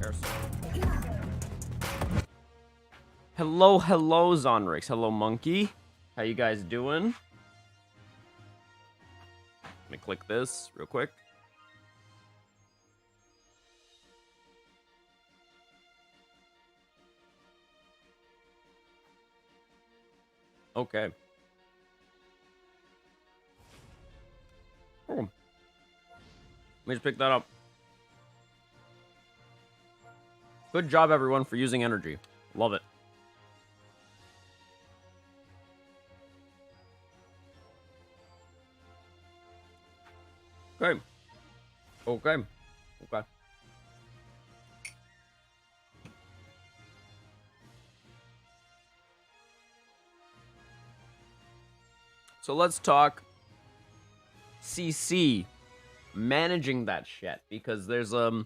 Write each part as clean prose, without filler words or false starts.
there, sir. Hello, Zonrix. Hello, Monkey. How you guys doing? Let me click this real quick. Okay. Oh. Let me just pick that up. Good job, everyone, for using energy. Love it. Okay. Okay. Okay. So let's talk CC, managing that shit, because there's a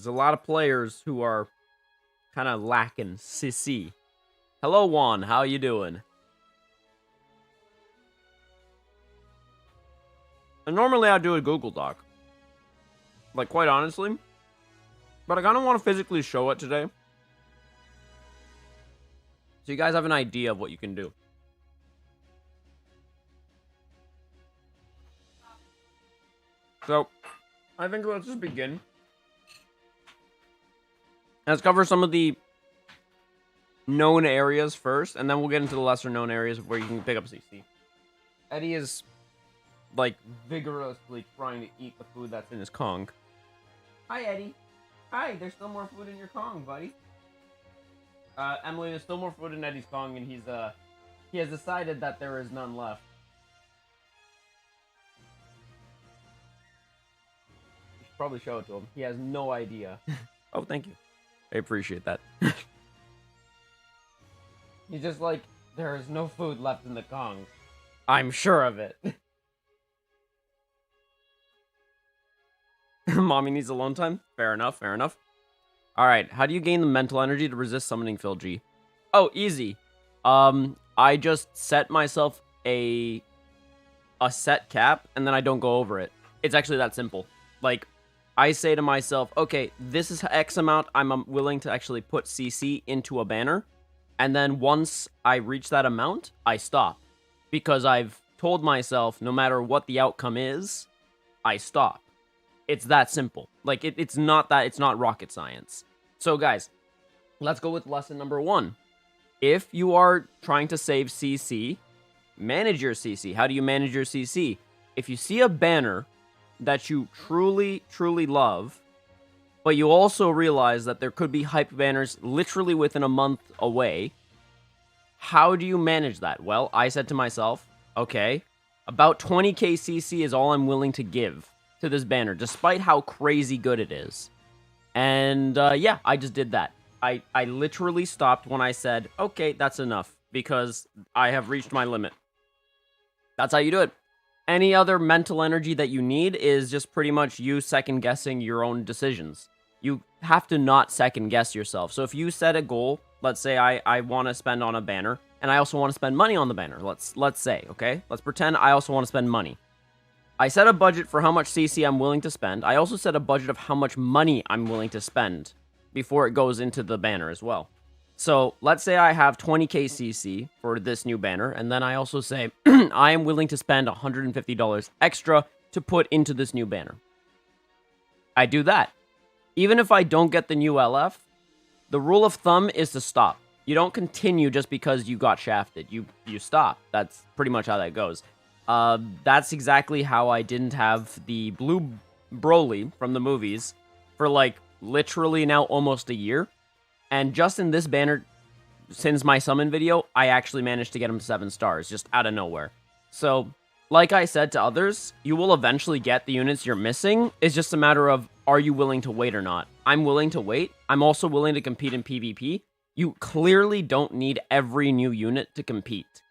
lot of players who are kind of lacking CC. Hello, Juan. How you doing? And normally I do a Google Doc, like, quite honestly, but I kind of want to physically show it today, so you guys have an idea of what you can do. So, I think let's just begin. Let's cover some of the known areas first, and then we'll get into the lesser known areas where you can pick up CC. Eddie is, like, vigorously trying to eat the food that's in his Kong. Hi, Eddie. Hi, there's still more food in your Kong, buddy. Emily, there's still more food in Eddie's Kong, and he has decided that there is none left. You should probably show it to him. He has no idea. Oh, thank you. I appreciate that. He's just like, there is no food left in the Kong. I'm sure of it. Mommy needs alone time? Fair enough, fair enough. Alright, how do you gain the mental energy to resist summoning Phil G? Oh, easy. I just set myself a set cap, and then I don't go over it. It's actually that simple. Like, I say to myself, okay, this is X amount I'm willing to actually put CC into a banner, and then once I reach that amount, I stop. Because I've told myself, no matter what the outcome is, I stop. It's that simple. Like, it's not rocket science. So, guys, let's go with lesson number 1. If you are trying to save CC, manage your CC. How do you manage your CC? If you see a banner that you truly, truly love, but you also realize that there could be hype banners literally within a month away, how do you manage that? Well, I said to myself, okay, about 20k CC is all I'm willing to give to this banner, despite how crazy good it is. And yeah, I just did that. I literally stopped when I said, okay, that's enough, because I have reached my limit. That's how you do it. Any other mental energy that you need is just pretty much you second-guessing your own decisions. You have to not second-guess yourself. So if you set a goal, let's say I want to spend on a banner, and I also want to spend money on the banner. Let's say, okay? Let's pretend I also want to spend money. I set a budget for how much CC I'm willing to spend. I also set a budget of how much money I'm willing to spend before it goes into the banner as well. So let's say I have 20k CC for this new banner, and then I also say I am willing to spend $150 extra to put into this new banner. I do that. Even if I don't get the new LF, the rule of thumb is to stop. You don't continue just because you got shafted. You stop. That's pretty much how that goes. That's exactly how I didn't have the blue Broly from the movies for, like, literally now almost a year. And just in this banner, since my summon video, I actually managed to get him 7 stars, just out of nowhere. So, like I said to others, you will eventually get the units you're missing. It's just a matter of, are you willing to wait or not? I'm willing to wait. I'm also willing to compete in PvP. You clearly don't need every new unit to compete.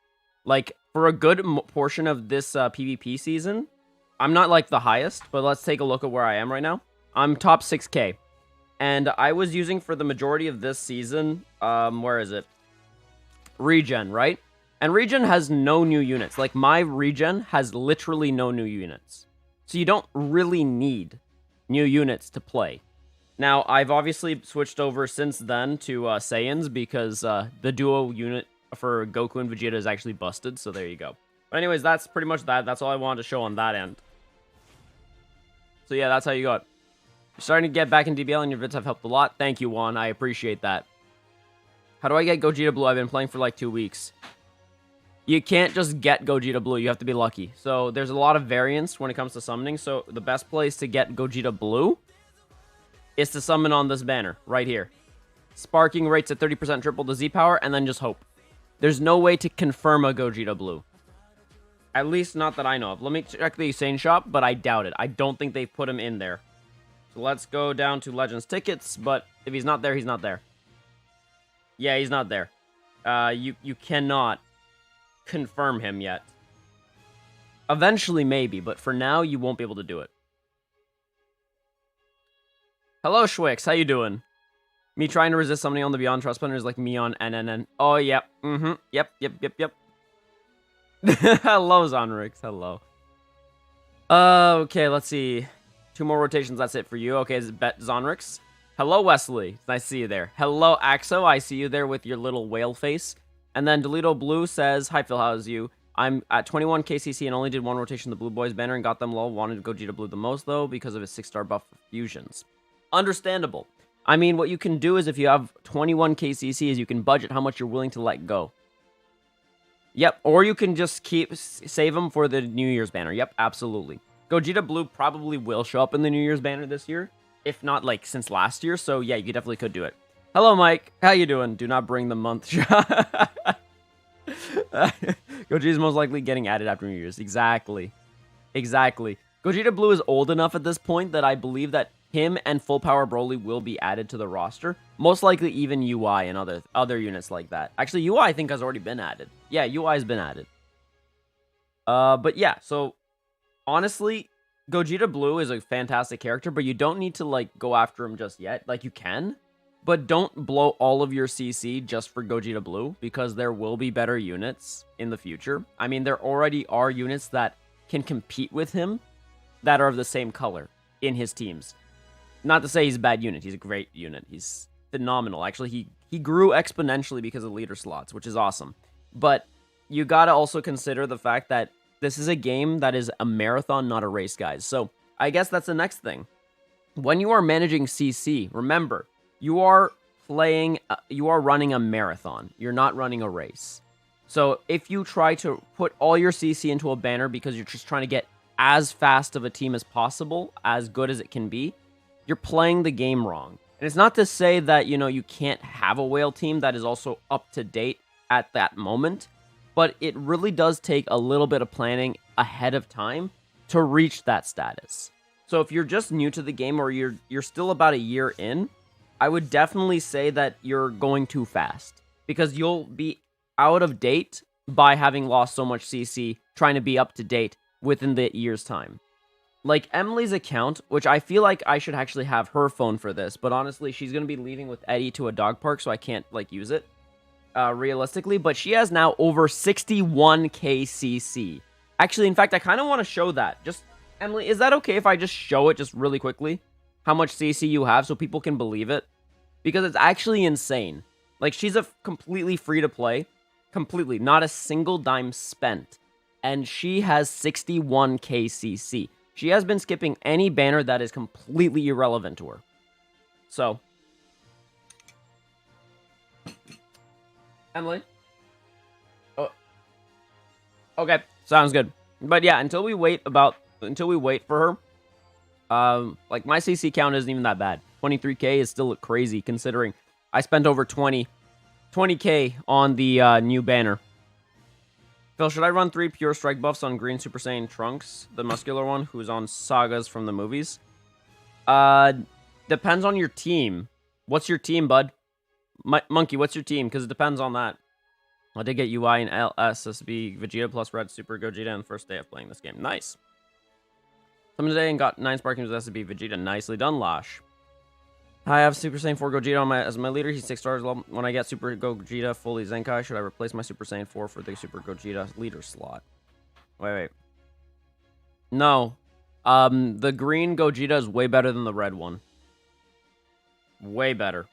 Like, for a good portion of this PvP season, I'm not, like, the highest, but let's take a look at where I am right now. I'm top 6k. And I was using, for the majority of this season, where is it? Regen, right? And Regen has no new units. Like, my Regen has literally no new units. So you don't really need new units to play. Now, I've obviously switched over since then to Saiyans because the duo unit for Goku and Vegeta is actually busted, so there you go. But anyways, that's pretty much that. That's all I wanted to show on that end. So yeah, that's how you got. You're starting to get back in DBL and your vids have helped a lot. Thank you, Juan. I appreciate that. How do I get Gogeta Blue? I've been playing for like 2 weeks. You can't just get Gogeta Blue. You have to be lucky. So there's a lot of variance when it comes to summoning. So the best place to get Gogeta Blue is to summon on this banner right here. Sparking rates at 30% triple to Z power and then just hope. There's no way to confirm a Gogeta Blue. At least not that I know of. Let me check the Insane Shop, but I doubt it. I don't think they've put him in there. So let's go down to Legends tickets, but if he's not there, he's not there. Yeah, he's not there. You cannot confirm him yet. Eventually, maybe, but for now, you won't be able to do it. Hello, Schwix. How you doing? Me trying to resist somebody on the Beyond Trust Banner is like me on NNN. Oh, yep. Yep. Hello, Zonrix. Hello. Okay, let's see. 2 more rotations. That's it for you. Okay, is it Bet Zonrix? Hello, Wesley. It's nice to see you there. Hello, Axo. I see you there with your little whale face. And then Delito Blue says, hi, Phil. How's you? I'm at 21 KCC and only did 1 rotation of the Blue Boys banner and got them low. Wanted to Gogeta Blue the most, though, because of his 6-star buff for fusions. Understandable. I mean, what you can do is if you have 21 KCC is you can budget how much you're willing to let go. Yep, or you can just save them for the New Year's banner. Yep, absolutely. Gogeta Blue probably will show up in the New Year's banner this year, if not like since last year. So yeah, you definitely could do it. Hello, Mike. How you doing? Do not bring the month shot. Gogeta's most likely getting added after New Year's. Exactly. Gogeta Blue is old enough at this point that I believe that him and Full Power Broly will be added to the roster. Most likely even UI and other units like that. Actually, UI I think has already been added. Yeah, UI has been added. But yeah, so honestly, Gogeta Blue is a fantastic character, but you don't need to like go after him just yet. Like you can, but don't blow all of your CC just for Gogeta Blue because there will be better units in the future. I mean, there already are units that can compete with him that are of the same color in his teams. Not to say he's a bad unit. He's a great unit. He's phenomenal. Actually, he grew exponentially because of leader slots, which is awesome. But you gotta also consider the fact that this is a game that is a marathon, not a race, guys. So I guess that's the next thing. When you are managing CC, remember, you are running a marathon. You're not running a race. So if you try to put all your CC into a banner because you're just trying to get as fast of a team as possible, as good as it can be, you're playing the game wrong. And it's not to say that, you can't have a whale team that is also up to date at that moment, but it really does take a little bit of planning ahead of time to reach that status. So if you're just new to the game or you're still about a year in, I would definitely say that you're going too fast because you'll be out of date by having lost so much CC trying to be up to date within the year's time. Like Emily's account, which I feel like I should actually have her phone for this, but honestly, she's going to be leaving with Eddie to a dog park, so I can't like use it realistically, but she has now over 61k CC. Actually, in fact, I kind of want to show that. Just, Emily, is that okay if I just show it just really quickly? How much CC you have so people can believe it? Because it's actually insane. Like, she's a completely free to play. Completely. Not a single dime spent. And she has 61k CC. She has been skipping any banner that is completely irrelevant to her. So. Emily? Oh. Okay. Sounds good. But yeah, until we wait for her, like my CC count isn't even that bad. 23k is still crazy considering I spent over 20k on the new banner. Phil, should I run 3 pure strike buffs on Green Super Saiyan Trunks, the muscular one, who's on sagas from the movies? Depends on your team. What's your team, bud? Monkey, what's your team? Because it depends on that. I did get UI and LSSB Vegeta plus Red Super Gogeta on the first day of playing this game. Nice. Summoned today and got 9 Sparkings with SSB Vegeta. Nicely done, Lash. I have Super Saiyan 4 Gogeta as my leader. He's 6 stars. When I get Super Gogeta fully Zenkai, should I replace my Super Saiyan 4 for the Super Gogeta leader slot? Wait. No. The green Gogeta is way better than the red one. Way better.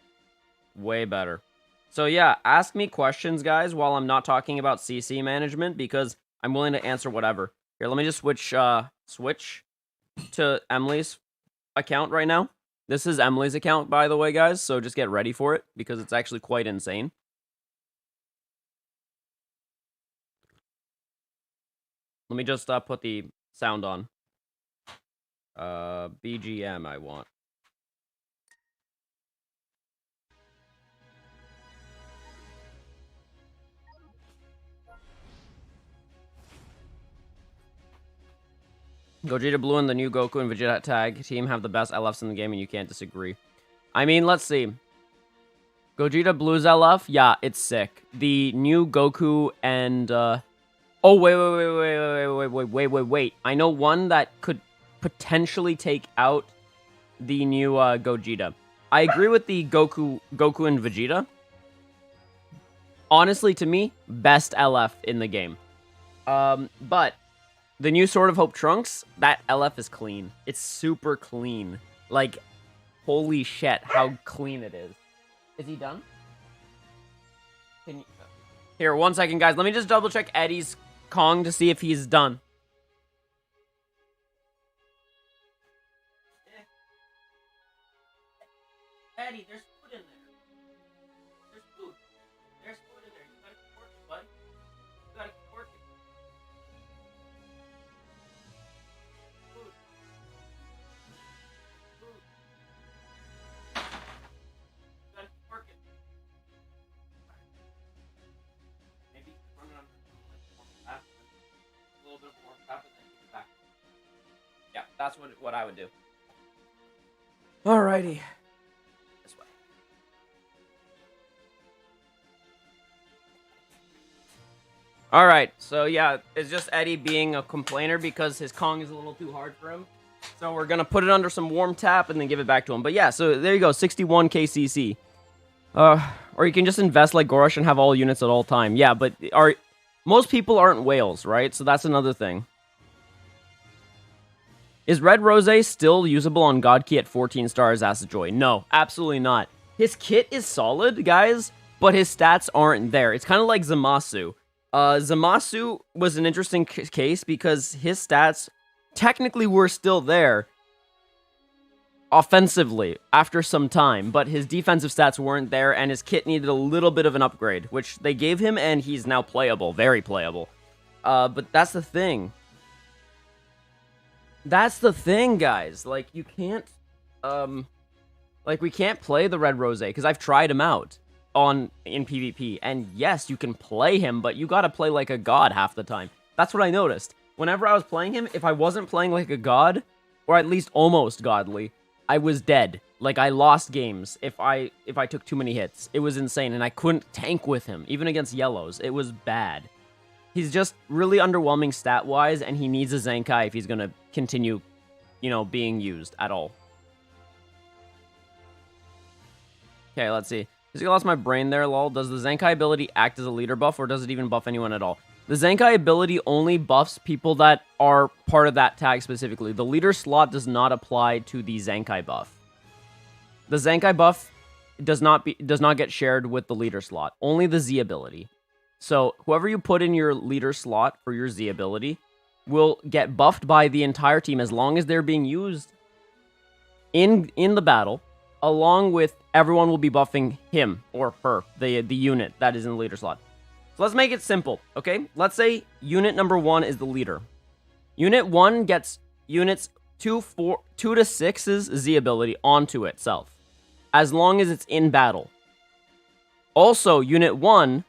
Way better. So yeah, ask me questions, guys, while I'm not talking about CC management, because I'm willing to answer whatever. Here, let me just switch to Emily's account right now. This is Emily's account, by the way, guys, so just get ready for it, because it's actually quite insane. Let me just put the sound on. BGM I want. Gogeta Blue and the new Goku and Vegeta tag team have the best LFs in the game, and you can't disagree. I mean, let's see. Gogeta Blue's LF, yeah, it's sick. The new Goku and oh wait. I know one that could potentially take out the new Gogeta. I agree with the Goku and Vegeta. Honestly, to me, best LF in the game. But the new Sword of Hope Trunks, that LF is clean. It's super clean. Like, holy shit, how clean it is. Is he done? Can you... Here, 1 second, guys. Let me just double check Eddie's Kong to see if he's done. Eddie, there's food in there. There's food. There's food in there. You gotta keep working, buddy. You gotta keep working. Food. Food. You gotta keep working. Maybe run it on warm tap. A little bit of warm tap and then give it back. Yeah, that's what I would do. Alrighty. This way. Alright, so yeah, it's just Eddie being a complainer because his Kong is a little too hard for him. So we're gonna put it under some warm tap and then give it back to him. But yeah, so there you go, 61 KCC. Or you can just invest like Gorosh and have all units at all time. Yeah, but most people aren't whales, right? So that's another thing. Is Red Rose still usable on God Key at 14 stars? Asked Joy. No, absolutely not. His kit is solid, guys, but his stats aren't there. It's kind of like Zamasu. Zamasu was an interesting case because his stats technically were still there offensively after some time, but his defensive stats weren't there, and his kit needed a little bit of an upgrade, which they gave him, and he's now playable, very playable. But that's the thing. That's the thing, guys. Like, you can't, like, we can't play the Red Rose, because I've tried him out in PvP, and yes, you can play him, but you gotta play like a god half the time. That's what I noticed. Whenever I was playing him, if I wasn't playing like a god, or at least almost godly, I was dead. Like, I lost games if I took too many hits. It was insane, and I couldn't tank with him, even against yellows. It was bad. He's just really underwhelming stat-wise, and he needs a Zenkai if he's gonna continue, you know, being used at all. Okay, let's see. I lost my brain there, lol. Does the Zenkai ability act as a leader buff, or does it even buff anyone at all? The Zenkai ability only buffs people that are part of that tag specifically. The leader slot does not apply to the Zenkai buff. The Zenkai buff does not get shared with the leader slot. Only the Z ability. So whoever you put in your leader slot for your Z ability will get buffed by the entire team as long as they're being used in the battle. Along with everyone will be buffing him or her, the unit that is in the leader slot. So let's make it simple, okay? Let's say unit number 1 is the leader. Unit 1 gets units 2 to 6's Z ability onto itself, as long as it's in battle. Also, unit 1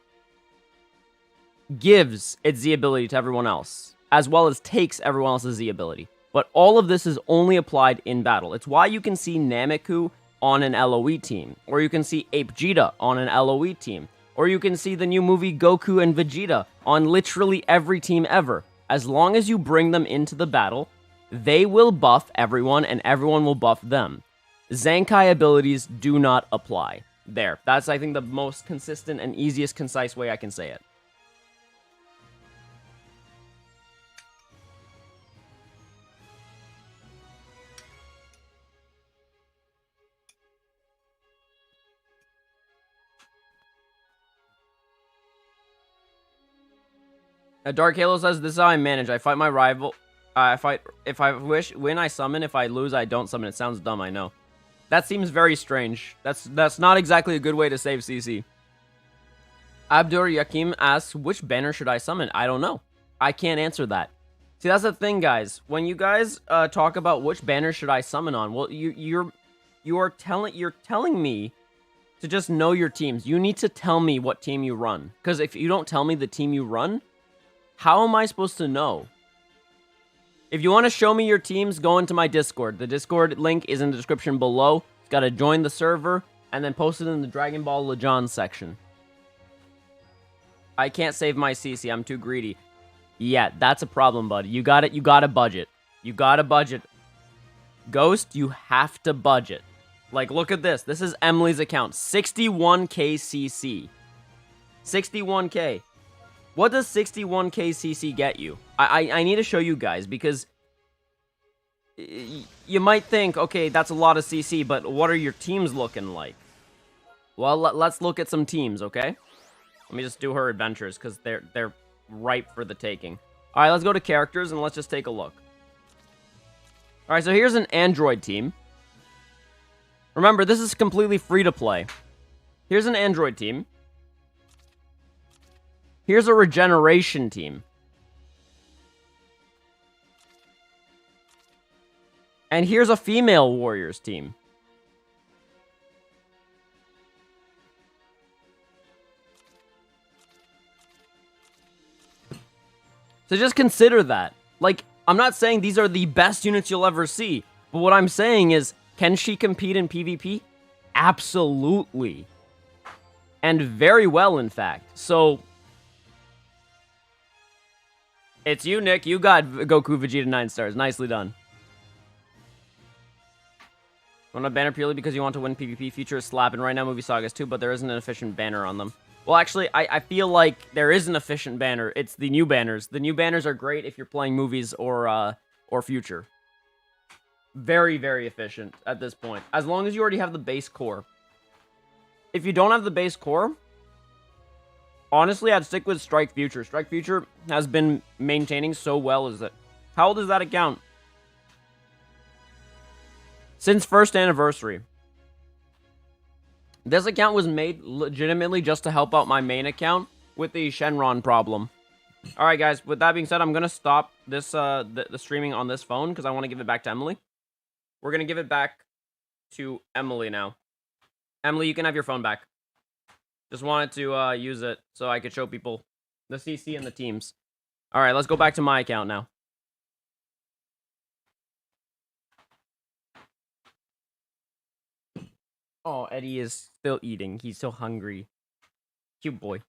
gives its Z ability to everyone else, as well as takes everyone else's Z ability. But all of this is only applied in battle. It's why you can see Nameku on an LOE team, or you can see Ape Vegeta on an LOE team, or you can see the new movie Goku and Vegeta on literally every team ever. As long as you bring them into the battle, they will buff everyone, and everyone will buff them. Zenkai abilities do not apply. There. That's, I think, the most consistent and easiest, concise way I can say it. Dark Halo says, this is how I manage. I fight my rival. If I win, I summon. If I lose, I don't summon. It sounds dumb, I know. That seems very strange. That's not exactly a good way to save CC. Abdur Yakim asks, which banner should I summon? I don't know. I can't answer that. See, that's the thing, guys. When you guys talk about which banner should I summon on, well, you're telling me to just know your teams. You need to tell me what team you run. Because if you don't tell me the team you run, how am I supposed to know? If you want to show me your teams, go into my Discord. The Discord link is in the description below. You got to join the server and then post it in the Dragon Ball Legion section. I can't save my CC. I'm too greedy. Yeah, that's a problem, buddy. You got it. You got to budget. You got to budget. Ghost, you have to budget. Like, look at this. This is Emily's account. 61k CC. 61k. What does 61k CC get you? I need to show you guys, because you might think, okay, that's a lot of CC, but what are your teams looking like? Well, let's look at some teams, okay? Let me just do her adventures, because they're ripe for the taking. Alright, let's go to characters, and let's just take a look. Alright, so here's an Android team. Remember, this is completely free to play. Here's an Android team. Here's a regeneration team. And here's a female warriors team. So just consider that. Like, I'm not saying these are the best units you'll ever see, but what I'm saying is, can she compete in PvP? Absolutely. And very well, in fact. So, it's you, Nick. You got Goku Vegeta 9 stars. Nicely done. Want a banner purely because you want to win PvP? Future is slapping right now, movie sagas too, but there isn't an efficient banner on them. Well, actually, I feel like there is an efficient banner. It's the new banners. The new banners are great if you're playing movies or future. Very, very efficient at this point. As long as you already have the base core. If you don't have the base core, honestly, I'd stick with Strike Future. Strike Future has been maintaining so well. How old is that account? Since first anniversary. This account was made legitimately just to help out my main account with the Shenron problem. Alright, guys. With that being said, I'm going to stop this the streaming on this phone because I want to give it back to Emily. We're going to give it back to Emily now. Emily, you can have your phone back. Just wanted to use it so I could show people the CC and the teams. Alright, let's go back to my account now. Oh, Eddie is still eating. He's so hungry. Cute boy.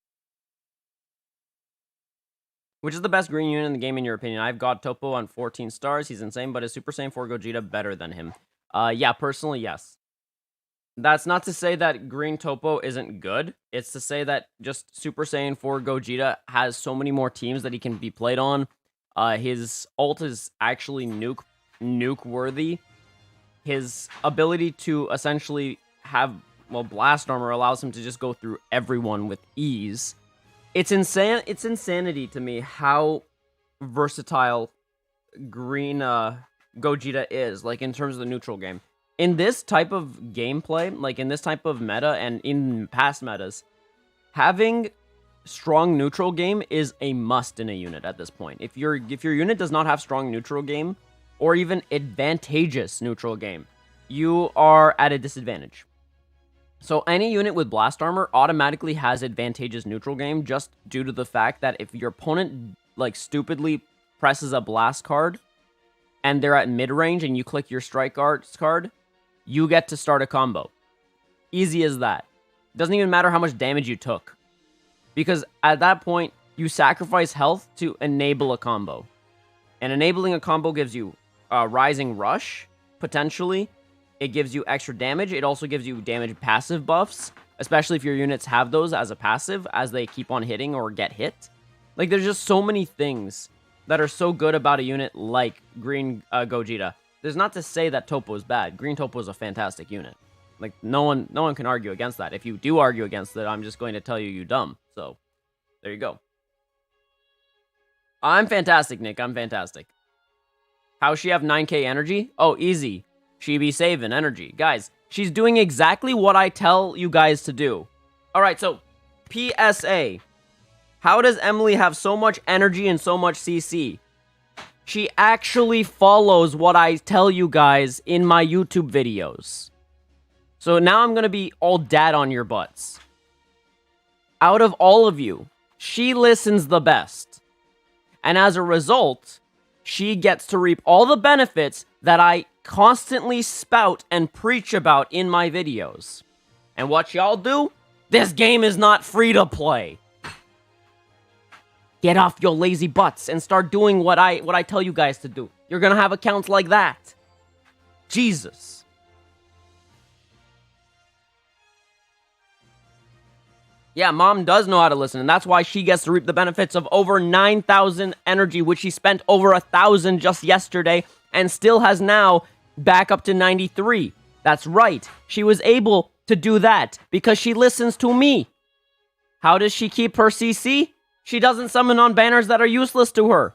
Which is the best green unit in the game in your opinion? I've got Topo on 14 stars. He's insane, but is Super Saiyan 4 Gogeta better than him? Yeah, personally, yes. That's not to say that green Topo isn't good. It's to say that just Super Saiyan 4 Gogeta has so many more teams that he can be played on. His ult is actually nuke worthy. His ability to essentially have, well, blast armor allows him to just go through everyone with ease. It's insane. It's insanity to me how versatile green Gogeta is, like in terms of the neutral game. In this type of gameplay, like in this type of meta and in past metas, having strong neutral game is a must in a unit at this point. If your unit does not have strong neutral game or even advantageous neutral game, you are at a disadvantage. So any unit with blast armor automatically has advantageous neutral game just due to the fact that if your opponent like stupidly presses a blast card and they're at mid-range and you click your strike arts card, you get to start a combo. Easy as that. Doesn't even matter how much damage you took. Because at that point, you sacrifice health to enable a combo. And enabling a combo gives you Rising Rush, potentially. It gives you extra damage. It also gives you damage passive buffs, especially if your units have those as a passive as they keep on hitting or get hit. Like, there's just so many things that are so good about a unit like Green Gogeta. There's not to say that Topo is bad. Green Topo is a fantastic unit. Like, no one can argue against that. If you do argue against it, I'm just going to tell you dumb. So, there you go. I'm fantastic, Nick. I'm fantastic. How she have 9k energy? Oh, easy. She be saving energy. Guys, she's doing exactly what I tell you guys to do. Alright, so, PSA. How does Emily have so much energy and so much CC? She actually follows what I tell you guys in my YouTube videos. So now I'm gonna be all dad on your butts. Out of all of you, she listens the best. And as a result, she gets to reap all the benefits that I constantly spout and preach about in my videos. And what y'all do? This game is not free to play. Get off your lazy butts and start doing what I tell you guys to do. You're gonna have accounts like that. Jesus. Yeah, mom does know how to listen, and that's why she gets to reap the benefits of over 9,000 energy, which she spent over 1,000 just yesterday, and still has now back up to 93. That's right. She was able to do that because she listens to me. How does she keep her CC? She doesn't summon on banners that are useless to her.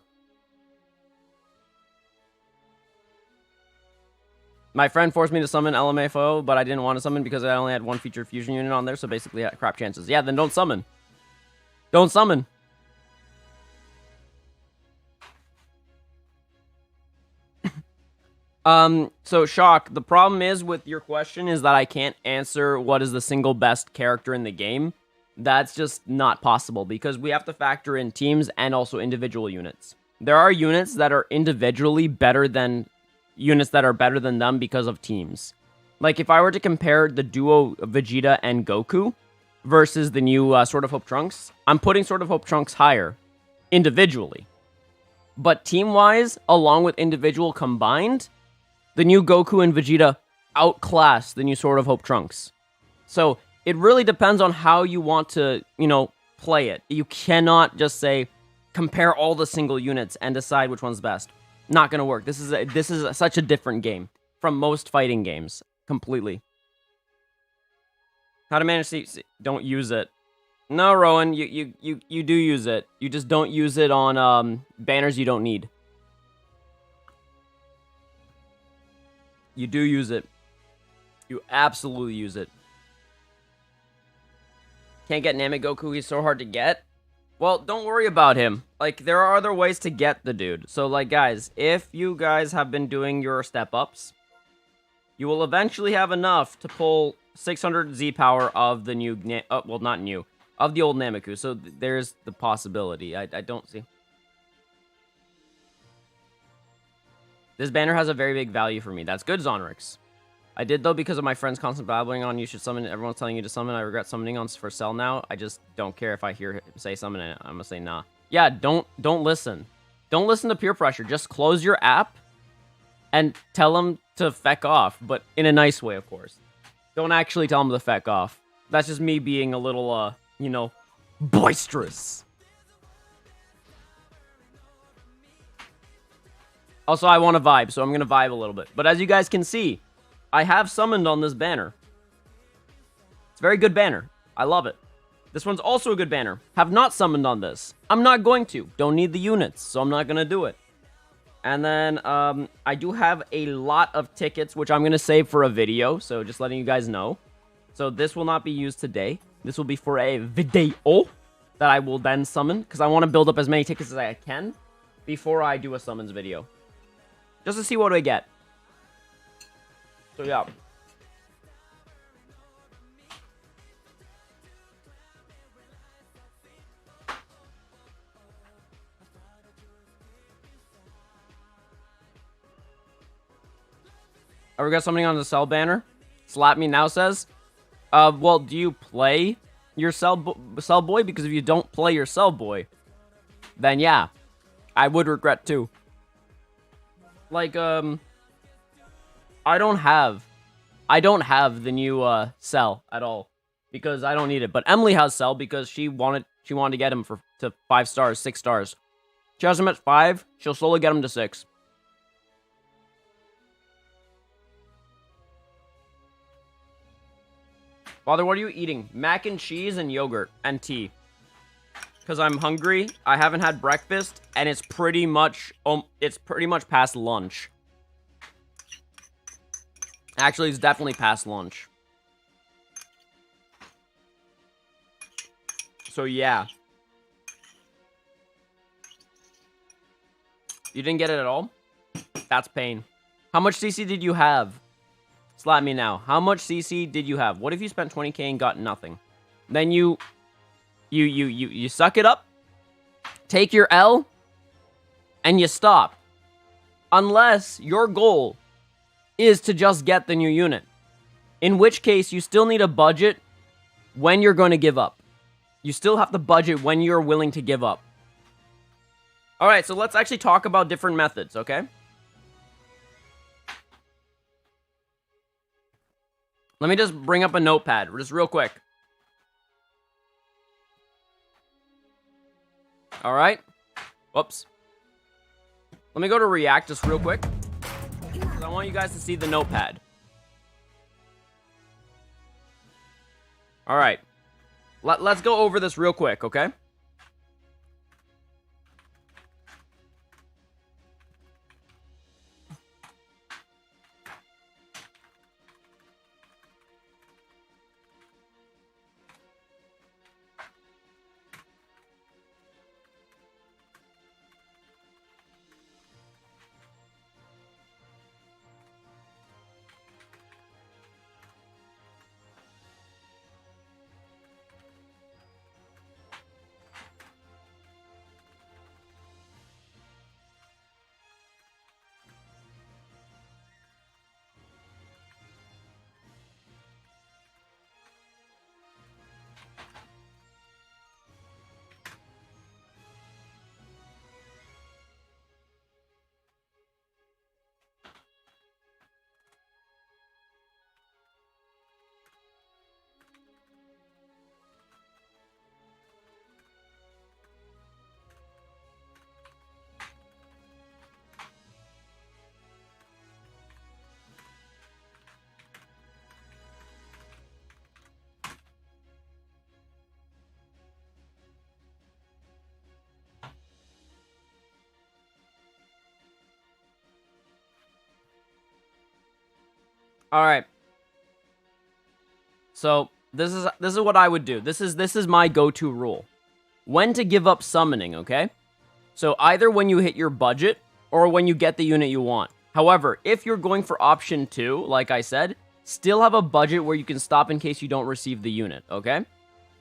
My friend forced me to summon LMFO, but I didn't want to summon because I only had one featured fusion unit on there, so basically crap chances. Yeah, then don't summon. Don't summon. So Shock, the problem is with your question is that I can't answer what is the single best character in the game. That's just not possible because we have to factor in teams and also individual units. There are units that are individually better than units that are better than them because of teams. Like if I were to compare the duo Vegeta and Goku versus the new Sword of Hope Trunks, I'm putting Sword of Hope Trunks higher individually. But team-wise, along with individual combined, the new Goku and Vegeta outclass the new Sword of Hope Trunks. So it really depends on how you want to, play it. You cannot just say, compare all the single units and decide which one's best. Not gonna work. This is such a different game from most fighting games. Completely. How to manage CC. Don't use it. No, Rowan, you do use it. You just don't use it on banners you don't need. You do use it. You absolutely use it. Can't get Namek Goku, he's so hard to get. Well, don't worry about him. Like, there are other ways to get the dude. So, like, guys, if you guys have been doing your step-ups, you will eventually have enough to pull 600 Z power of the new, well, not new, of the old Nameku. So, there's the possibility. I don't see. This banner has a very big value for me. That's good, Zonrix. I did, though, because of my friends constant babbling on you should summon. Everyone's telling you to summon. I regret summoning on for Cell now. I just don't care if I hear him say summon it. I'm gonna say nah. Yeah, don't listen. Don't listen to peer pressure. Just close your app and tell them to feck off, but in a nice way, of course. Don't actually tell them to feck off. That's just me being a little, boisterous. Also, I want to vibe, so I'm gonna vibe a little bit. But as you guys can see, I have summoned on this banner. It's a very good banner. I love it. This one's also a good banner. Have not summoned on this. I'm not going to. Don't need the units, so I'm not going to do it. And then I do have a lot of tickets, which I'm going to save for a video, so just letting you guys know. So this will not be used today. This will be for a video that I will then summon, because I want to build up as many tickets as I can before I do a summons video. Just to see what I get. So, yeah. I regret something on the Cell banner. Slap me now says. Well, do you play your Cell Boy? Because if you don't play your Cell Boy, then yeah, I would regret too. Like, I don't have the new Cell at all because I don't need it. But Emily has Cell because she wanted to get him to 5 stars, 6 stars. She has him at 5. She'll slowly get him to 6. Father, what are you eating? Mac and cheese and yogurt and tea. because I'm hungry. I haven't had breakfast, and it's pretty much past lunch. Actually, it's definitely past lunch. So yeah. You didn't get it at all? That's pain. How much CC did you have? Slap me now. How much CC did you have? What if you spent 20k and got nothing? Then you suck it up, take your L, and you stop. Unless your goal is to just get the new unit. In which case, you still need a budget when you're going to give up. You still have to budget when you're willing to give up. Alright, so let's actually talk about different methods, okay? Let me just bring up a notepad, just real quick. Alright. Whoops. Let me go to React just real quick. Because I want you guys to see the notepad. Alright. Let's go over this real quick, okay? Alright. So, this is what I would do. This is my go-to rule. When to give up summoning, okay? So, either when you hit your budget, or when you get the unit you want. However, if you're going for option 2, like I said, still have a budget where you can stop in case you don't receive the unit, okay?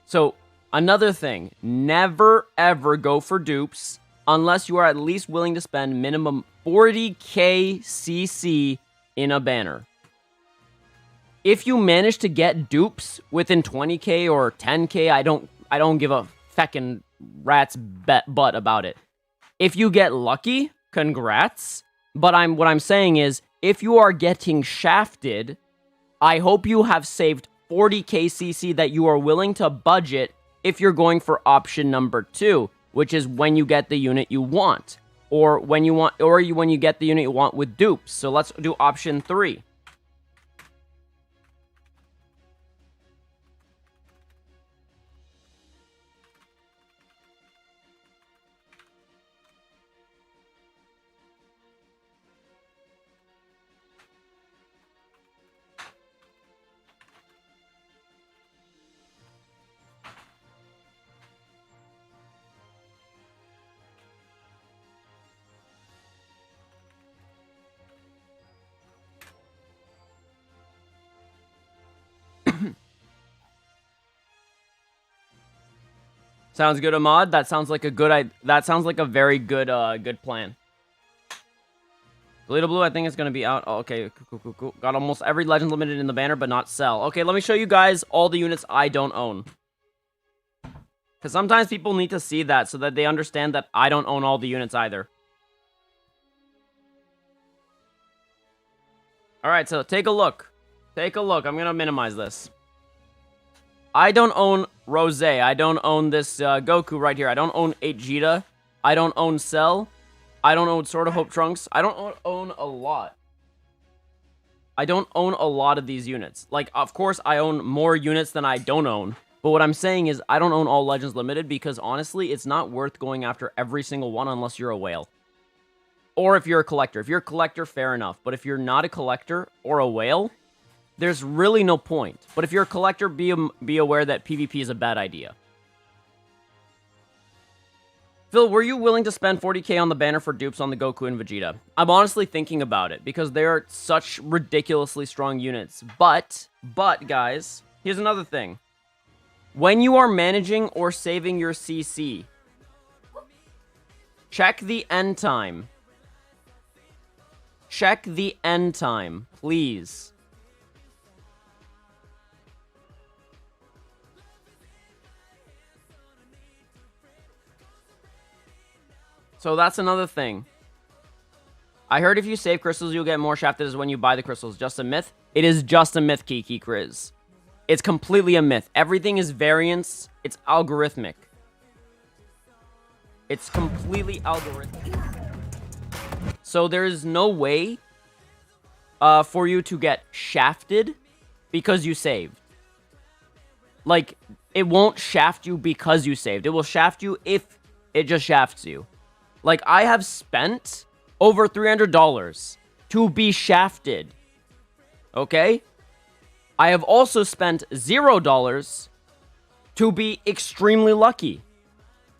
So, another thing. Never, ever go for dupes unless you are at least willing to spend minimum 40k CC in a banner. If you manage to get dupes within 20k or 10k, I don't give a feckin' rat's butt about it. If you get lucky, congrats. But what I'm saying is, if you are getting shafted, I hope you have saved 40k CC that you are willing to budget if you're going for option number 2, which is when you get the unit you want, or when you get the unit you want with dupes. So let's do option 3. Sounds good, Ahmad. That sounds like a very good good plan. Toledo Blue, I think it's gonna be out. Oh, okay, cool. Got almost every legend limited in the banner, but not sell. Okay, let me show you guys all the units I don't own. Because sometimes people need to see that so that they understand that I don't own all the units either. Alright, so take a look. Take a look. I'm gonna minimize this. I don't own Rose. I don't own this Goku right here. I don't own 8 Vegeta. I don't own Cell. I don't own Sword of Hope Trunks. I don't own a lot. I don't own a lot of these units. Like, of course, I own more units than I don't own. But what I'm saying is I don't own all Legends Limited because honestly, it's not worth going after every single one unless you're a whale. Or if you're a collector. If you're a collector, fair enough. But if you're not a collector or a whale, there's really no point. But if you're a collector, be aware that PvP is a bad idea. Phil, were you willing to spend 40k on the banner for dupes on the Goku and Vegeta? I'm honestly thinking about it, because they are such ridiculously strong units. But, guys, here's another thing. When you are managing or saving your CC, check the end time. Check the end time, please. So that's another thing. I heard if you save crystals, you'll get more shafted as when you buy the crystals. Just a myth? It is just a myth, Kiki Kriz. It's completely a myth. Everything is variance. It's algorithmic. It's completely algorithmic. So there is no way for you to get shafted because you saved. Like, it won't shaft you because you saved. It will shaft you if it just shafts you. Like, I have spent over $300 to be shafted. Okay? I have also spent $0 to be extremely lucky.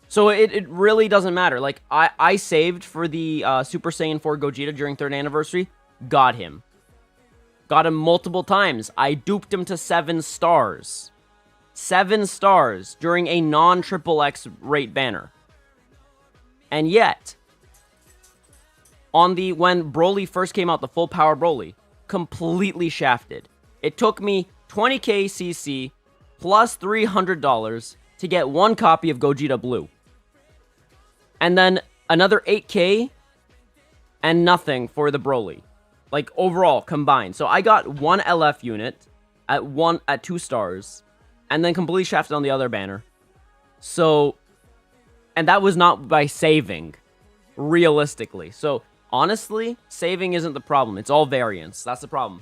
So it really doesn't matter. Like, I saved for the Super Saiyan 4 Gogeta during 3rd anniversary. Got him. Got him multiple times. I duped him to 7 stars. 7 stars during a non-triple X rate banner. And yet, when Broly first came out, the full power Broly, completely shafted. It took me 20k CC plus $300 to get 1 copy of Gogeta Blue. And then another 8k and nothing for the Broly. Like, overall, combined. So I got 1 LF unit at 2 stars, and then completely shafted on the other banner. So, and that was not by saving, realistically. So, honestly, saving isn't the problem. It's all variance. That's the problem.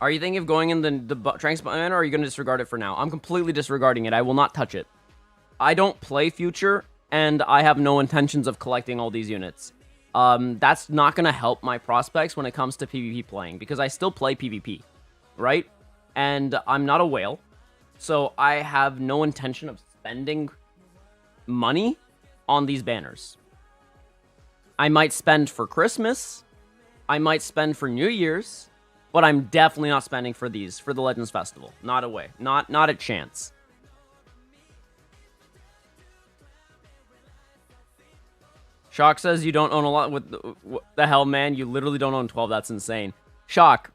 Are you thinking of going in the Trunks banner, or are you going to disregard it for now? I'm completely disregarding it. I will not touch it. I don't play Future, and I have no intentions of collecting all these units. That's not going to help my prospects when it comes to PvP playing, because I still play PvP, right? And I'm not a whale. So I have no intention of spending money on these banners. I might spend for Christmas. I might spend for New Year's. But I'm definitely not spending for these, for the Legends Festival. Not a way. Not a chance. Shock says you don't own a lot. What the hell, man? You literally don't own 12. That's insane. Shock.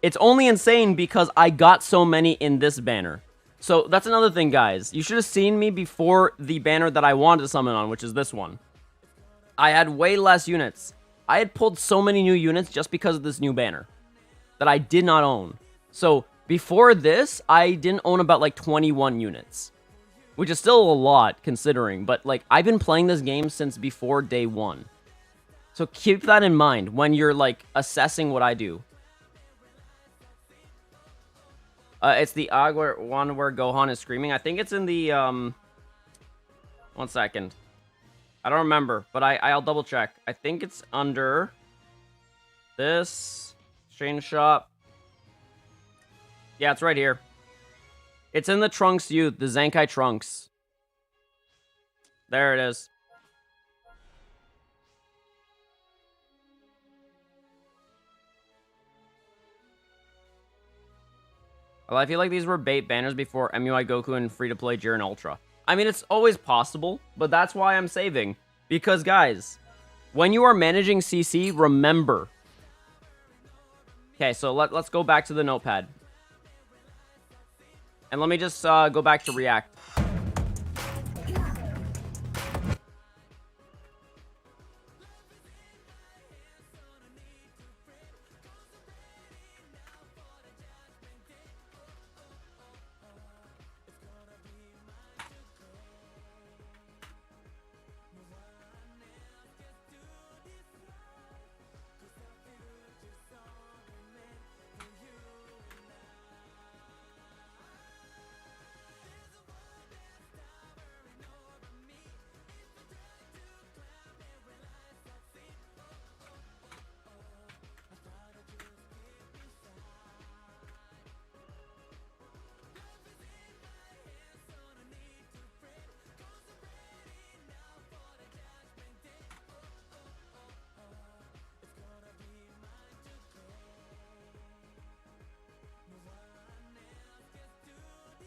It's only insane because I got so many in this banner. So that's another thing, guys. You should have seen me before the banner that I wanted to summon on, which is this one. I had way less units. I had pulled so many new units just because of this new banner that I did not own. So before this, I didn't own about like 21 units, which is still a lot considering. But like, I've been playing this game since before day 1. So keep that in mind when you're like assessing what I do. It's the one where Gohan is screaming. I think it's in the, 1 second. I don't remember, but I'll double check. I think it's under this exchange shop. Yeah, it's right here. It's in the Trunks Youth, the Zenkai Trunks. There it is. Well, I feel like these were bait banners before MUI Goku and free-to-play Jiren Ultra. I mean, it's always possible, but that's why I'm saving. Because, guys, when you are managing CC, remember. Okay, so let's go back to the notepad. And let me just go back to React.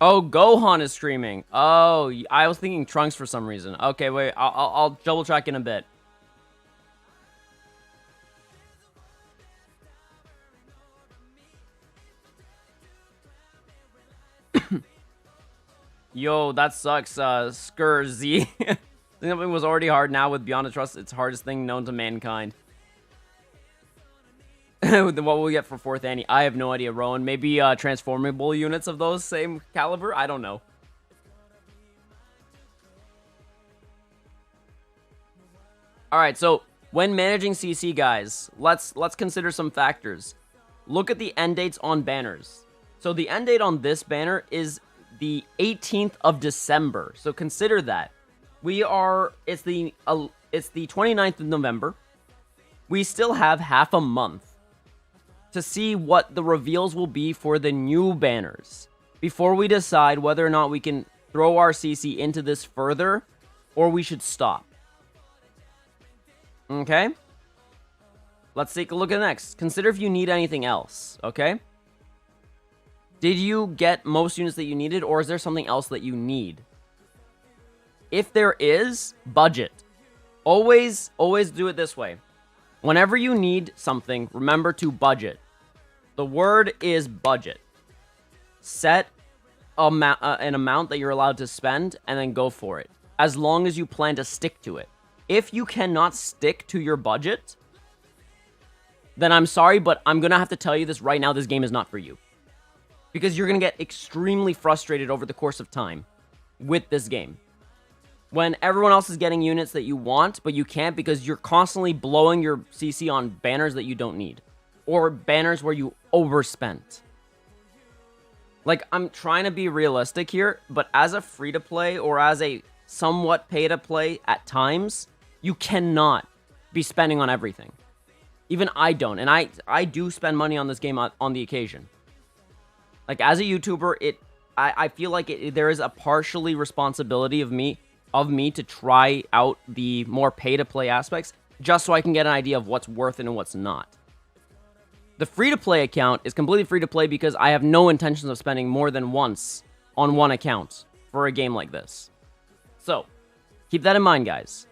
Oh, Gohan is streaming. Oh, I was thinking Trunks for some reason. Okay, wait. I'll double check in a bit. Yo, that sucks, Skur-Z. Something was already hard. Now with Beyond the Trust, it's hardest thing known to mankind. What will we get for 4th Annie? I have no idea, Rowan. Maybe transformable units of those same caliber? I don't know. Alright, so when managing CC, guys, let's consider some factors. Look at the end dates on banners. So the end date on this banner is the 18th of December. So consider that. It's the 29th of November. We still have half a month to see what the reveals will be for the new banners before we decide whether or not we can throw our CC into this further or we should stop. Okay? Let's take a look at next. Consider if you need anything else, okay? Did you get most units that you needed, or is there something else that you need? If there is, budget. Always do it this way. Whenever you need something, remember to budget. The word is budget. Set an amount that you're allowed to spend, and then go for it. As long as you plan to stick to it. If you cannot stick to your budget, then I'm sorry, but I'm going to have to tell you this right now, this game is not for you. Because you're going to get extremely frustrated over the course of time with this game. When everyone else is getting units that you want, but you can't because you're constantly blowing your CC on banners that you don't need. Or banners where you overspent. Like, I'm trying to be realistic here, but as a free-to-play or as a somewhat pay-to-play at times, you cannot be spending on everything. Even I don't, and I do spend money on this game on the occasion. Like, as a YouTuber, I feel like there is a partially responsibility of me to try out the more pay-to-play aspects, just so I can get an idea of what's worth it and what's not. The free-to-play account is completely free-to-play because I have no intentions of spending more than once on one account for a game like this. So, keep that in mind, guys.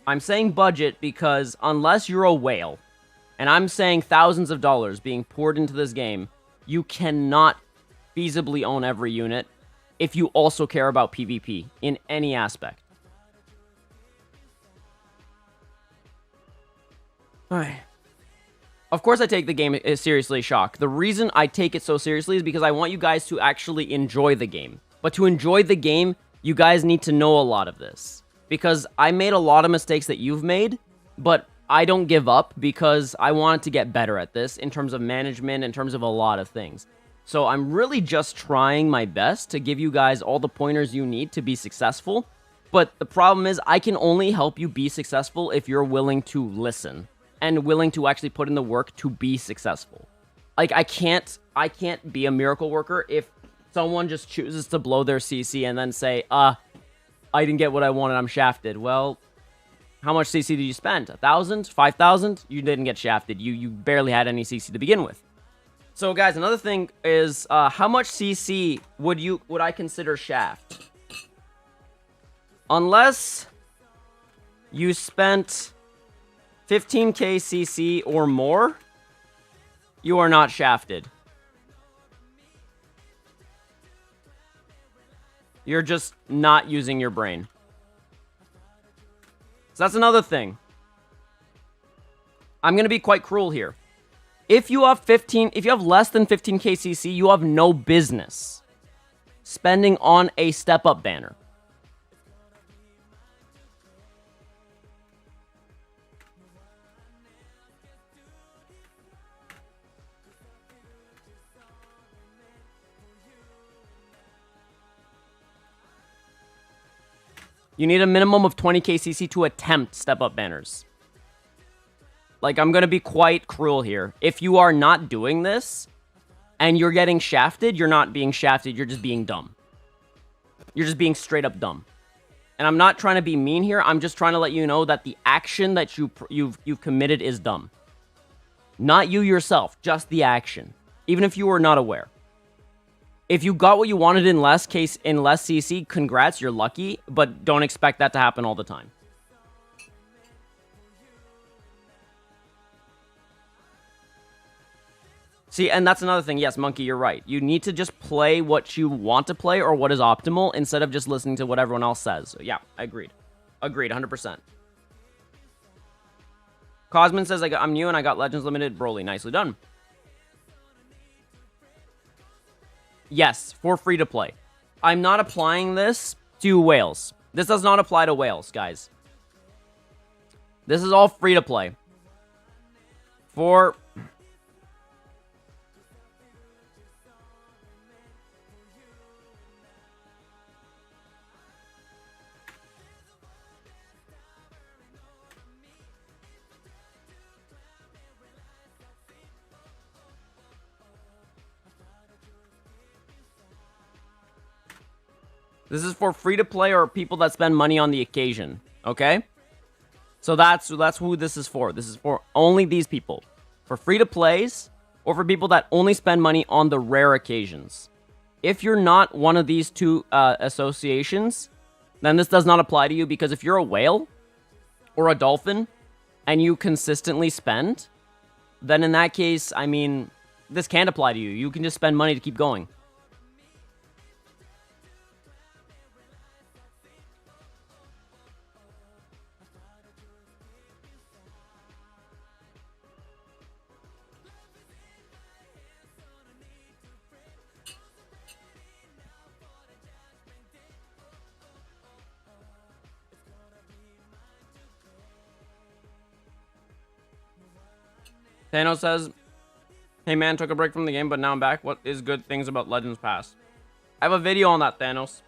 I'm saying budget because unless you're a whale, and I'm saying thousands of dollars being poured into this game, you cannot feasibly own every unit if you also care about PvP in any aspect. Alright. Of course I take the game seriously, Shock. The reason I take it so seriously is because I want you guys to actually enjoy the game. But to enjoy the game, you guys need to know a lot of this. Because I made a lot of mistakes that you've made, but I don't give up because I wanted to get better at this in terms of management, in terms of a lot of things. So I'm really just trying my best to give you guys all the pointers you need to be successful. But the problem is I can only help you be successful if you're willing to listen and willing to actually put in the work to be successful. Like, I can't be a miracle worker if someone just chooses to blow their CC and then say, I didn't get what I wanted, I'm shafted. Well, how much CC did you spend? 1,000? 5,000? You didn't get shafted. You barely had any CC to begin with. So, guys, another thing is, how much CC would I consider shaft? Unless you spent 15k CC or more, you are not shafted. You're just not using your brain. So that's another thing. I'm going to be quite cruel here. If you have less than 15k CC, you have no business spending on a step-up banner. You need a minimum of 20k CC to attempt step-up banners. Like, I'm going to be quite cruel here. If you are not doing this, and you're getting shafted, you're not being shafted, you're just being dumb. You're just being straight up dumb. And I'm not trying to be mean here, I'm just trying to let you know that the action that you've committed is dumb. Not you yourself, just the action. Even if you were not aware. If you got what you wanted in less CC, congrats, you're lucky, but don't expect that to happen all the time. See, and that's another thing. Yes, Monkey, you're right. You need to just play what you want to play or what is optimal instead of just listening to what everyone else says. So, yeah, agreed. Agreed, 100%. Cosmin says, I'm new and I got Legends Limited Broly. Nicely done. Yes, for free to play. I'm not applying this to whales. This does not apply to whales, guys. This is all free to play. For... This is for free-to-play or people that spend money on the occasion, okay? So that's who this is for. This is for only these people. For free-to-plays or for people that only spend money on the rare occasions. If you're not one of these two associations, then this does not apply to you because if you're a whale or a dolphin and you consistently spend, then in that case, I mean, this can't apply to you. You can just spend money to keep going. Thanos says, hey man, took a break from the game, but now I'm back. What is good things about Legends Pass? I have a video on that, Thanos.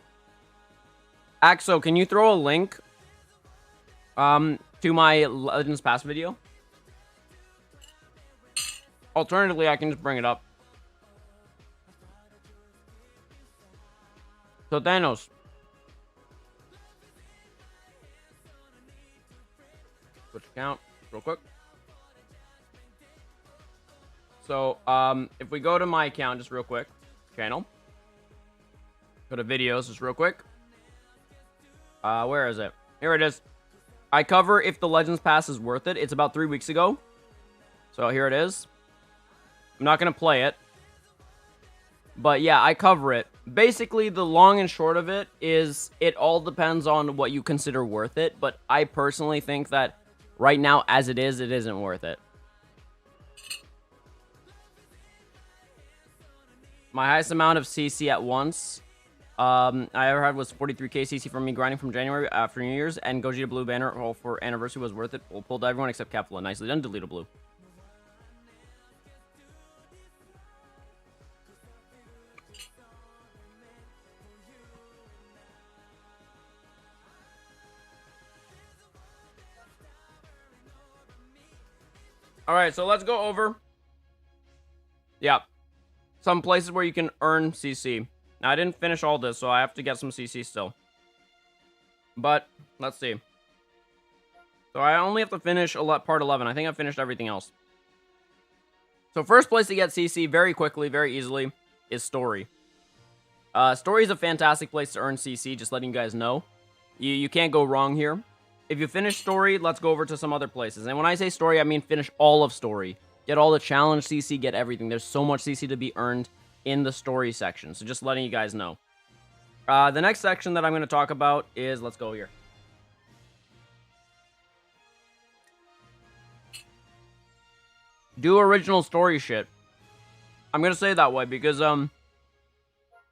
Axo, can you throw a link to my Legends Pass video? Alternatively, I can just bring it up. So, Thanos. Switch account real quick. So, if we go to my account just real quick, channel. Go to videos just real quick. Where is it? Here it is. I cover if the Legends Pass is worth it. It's about 3 weeks ago. So here it is. I'm not going to play it. But yeah, I cover it. Basically, the long and short of it is it all depends on what you consider worth it. But I personally think that right now, as it isn't worth it. My highest amount of CC at once I ever had was 43k CC from me grinding from January after New Year's, and Gogeta Blue banner all for anniversary was worth it. We'll pull to everyone except Capula. Nicely done, Delete a Blue. Alright, so let's go over. Yeah. Some places where you can earn CC. Now, I didn't finish all this, so I have to get some CC still. But, let's see. So, I only have to finish part 11. I think I finished everything else. So, first place to get CC very quickly, very easily, is Story. Story is a fantastic place to earn CC, just letting you guys know. You can't go wrong here. If you finish Story, let's go over to some other places. And when I say Story, I mean finish all of Story. Get all the challenge CC, get everything. There's so much CC to be earned in the Story section. So just letting you guys know. The next section that I'm going to talk about is, let's go here. Do original story shit. I'm going to say it that way because,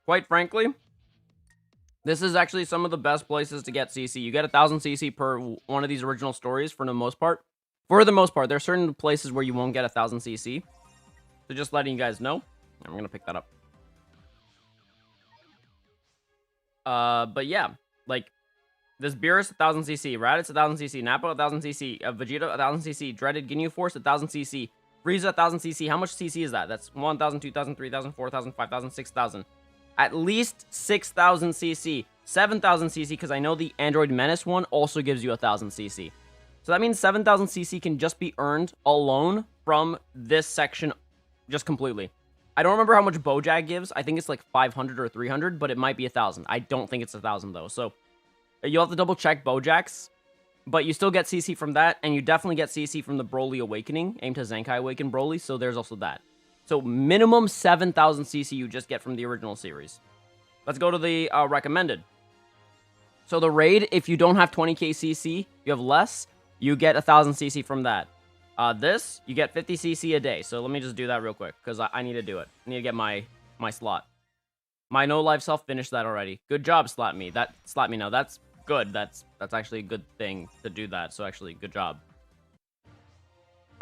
quite frankly, this is actually some of the best places to get CC. You get 1,000 CC per one of these original stories for the most part. For the most part, there are certain places where you won't get 1,000 CC. So just letting you guys know. I'm going to pick that up. But yeah, like, this Beerus, 1,000 CC. Raditz, 1,000 CC. Nappa, 1,000 CC. Vegeta, 1,000 CC. Dreaded Ginyu Force, 1,000 CC. Frieza, 1,000 CC. How much CC is that? That's 1,000, 2,000, 3,000, 4,000, 5,000, 6,000. At least 6,000 CC. 7,000 CC, because I know the Android Menace one also gives you 1,000 CC. So that means 7,000 CC can just be earned alone from this section just completely. I don't remember how much Bojack gives. I think it's like 500 or 300, but it might be 1,000. I don't think it's 1,000 though. So you'll have to double check Bojack's, but you still get CC from that, and you definitely get CC from the Broly Awakening, Aim to Zenkai Awaken Broly. So there's also that. So minimum 7,000 CC you just get from the original series. Let's go to the recommended. So the raid, if you don't have 20k CC, you have less, you get 1,000 CC from that. This, you get 50 CC a day. So let me just do that real quick, because I need to do it. I need to get my slot. My no life self finished that already. Good job, Slap Me. No, that's good. That's actually a good thing to do that. So actually, good job.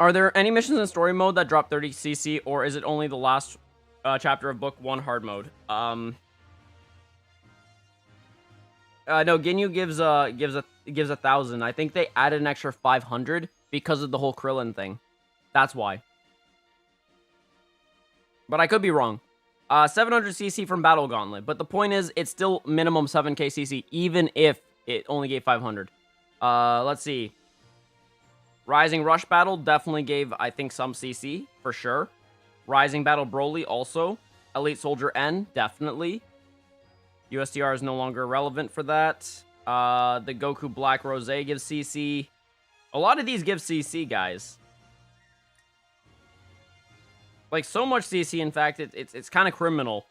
Are there any missions in story mode that drop 30 CC, or is it only the last chapter of book 1 hard mode? No, Ginyu gives 1,000. I think they added an extra 500 because of the whole Krillin thing. That's why. But I could be wrong. 700 CC from Battle Gauntlet. But the point is, it's still minimum 7k CC, even if it only gave 500. Let's see. Rising Rush Battle definitely gave, I think, some CC, for sure. Rising Battle Broly also. Elite Soldier N, definitely. USTR is no longer relevant for that. The Goku Black Rose gives CC. A lot of these give CC, guys. Like, so much CC, in fact, it's kind of criminal.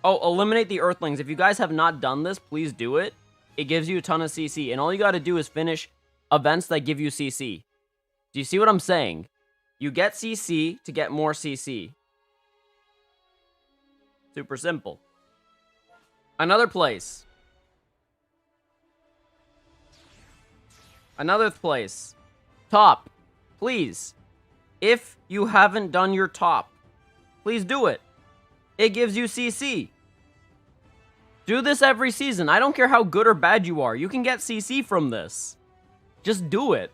Oh, eliminate the Earthlings. If you guys have not done this, please do it. It gives you a ton of CC, and all you got to do is finish events that give you CC. Do you see what I'm saying? You get CC to get more CC. Super simple. Another place. Another place. Top. Please. If you haven't done your top, please do it. It gives you CC. Do this every season. I don't care how good or bad you are. You can get CC from this. Just do it.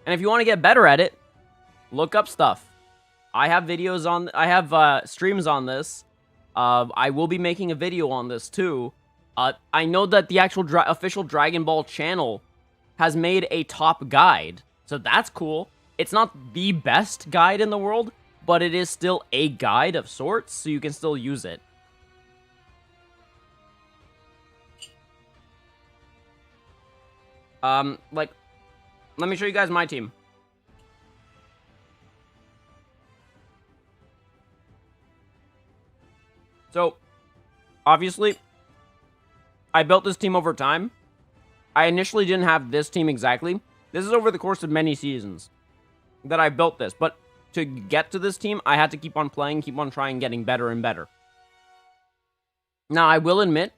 And if you want to get better at it, look up stuff. I have videos on... I have streams on this. I will be making a video on this too. I know that the actual official Dragon Ball channel has made a top guide. So that's cool. It's not the best guide in the world, but it is still a guide of sorts, so you can still use it. Like, let me show you guys my team. So, obviously, I built this team over time. I initially didn't have this team exactly. This is over the course of many seasons that I built this. But to get to this team, I had to keep on playing, keep on trying, getting better and better. Now, I will admit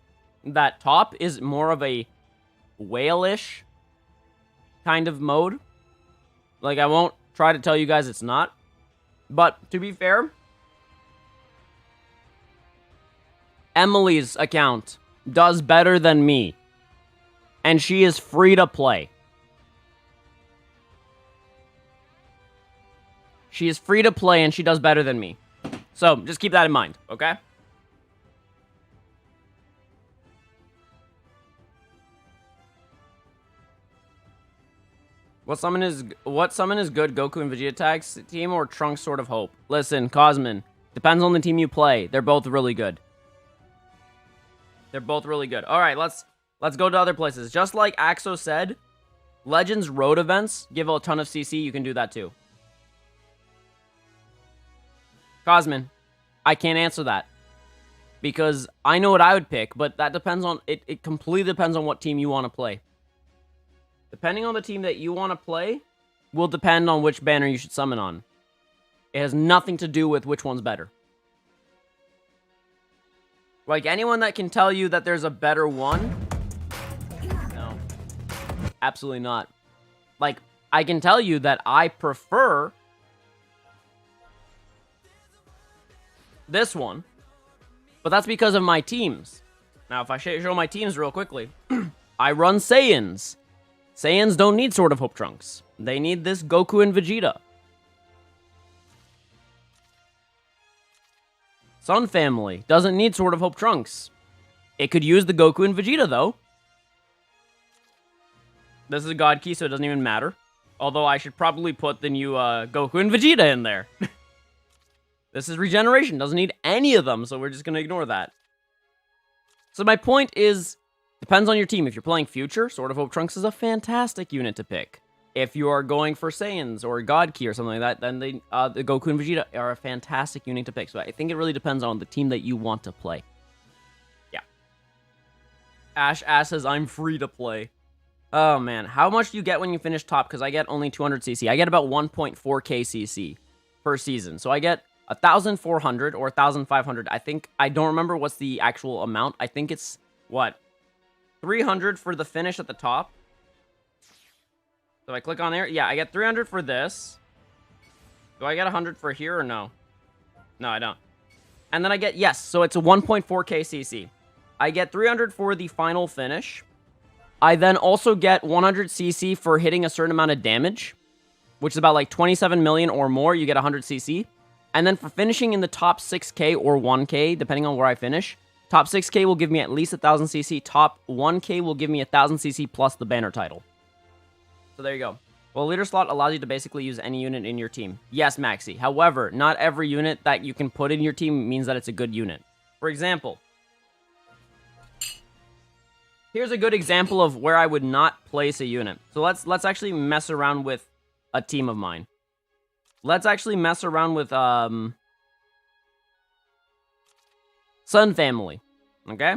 that top is more of a whale-ish kind of mode. Like, I won't try to tell you guys it's not. But, to be fair, Emily's account does better than me. And she is free to play. She is free to play and she does better than me. So, just keep that in mind, okay? What summon is good, Goku and Vegeta tags team or Trunks Sword of Hope? Listen, Cosmin, depends on the team you play. They're both really good. They're both really good. All right, let's go to other places. Just like Axo said, Legends Road events give a ton of CC. You can do that too. Cosmin, I can't answer that. Because I know what I would pick, but that depends on... It completely depends on what team you want to play. Depending on the team that you want to play, will depend on which banner you should summon on. It has nothing to do with which one's better. Like, anyone that can tell you that there's a better one... No. Absolutely not. Like, I can tell you that I prefer... this one. But that's because of my teams. Now, if I show my teams real quickly... I run Saiyans. Saiyans don't need Sword of Hope Trunks. They need this Goku and Vegeta. Sun Family doesn't need Sword of Hope Trunks. It could use the Goku and Vegeta, though. This is a God Key, so it doesn't even matter. Although I should probably put the new Goku and Vegeta in there. This is regeneration. Doesn't need any of them, so we're just going to ignore that. So my point is, depends on your team. If you're playing Future, Sword of Hope Trunks is a fantastic unit to pick. If you are going for Saiyans or God Key or something like that, then the Goku and Vegeta are a fantastic unit to pick. So I think it really depends on the team that you want to play. Yeah. Ash says, I'm free to play. Oh, man. How much do you get when you finish top? Because I get only 200 CC. I get about 1.4k CC per season. So I get 1,400 or 1,500. I don't remember what's the actual amount. I think it's, what? 300 for the finish at the top. So I click on there. Yeah, I get 300 for this. Do I get 100 for here or no? No, I don't. And then I get, yes, so it's a 1.4k CC. I get 300 for the final finish. I then also get 100 CC for hitting a certain amount of damage, which is about like 27 million or more. You get 100 CC. And then for finishing in the top 6k or 1k, depending on where I finish, top 6k will give me at least 1,000 CC. Top 1k will give me 1,000 CC plus the banner title. So there you go. Well, leader slot allows you to basically use any unit in your team. Yes, Maxi. However, not every unit that you can put in your team means that it's a good unit. For example, here's a good example of where I would not place a unit. So let's actually mess around with a team of mine. Let's actually mess around with Sun Family. Okay?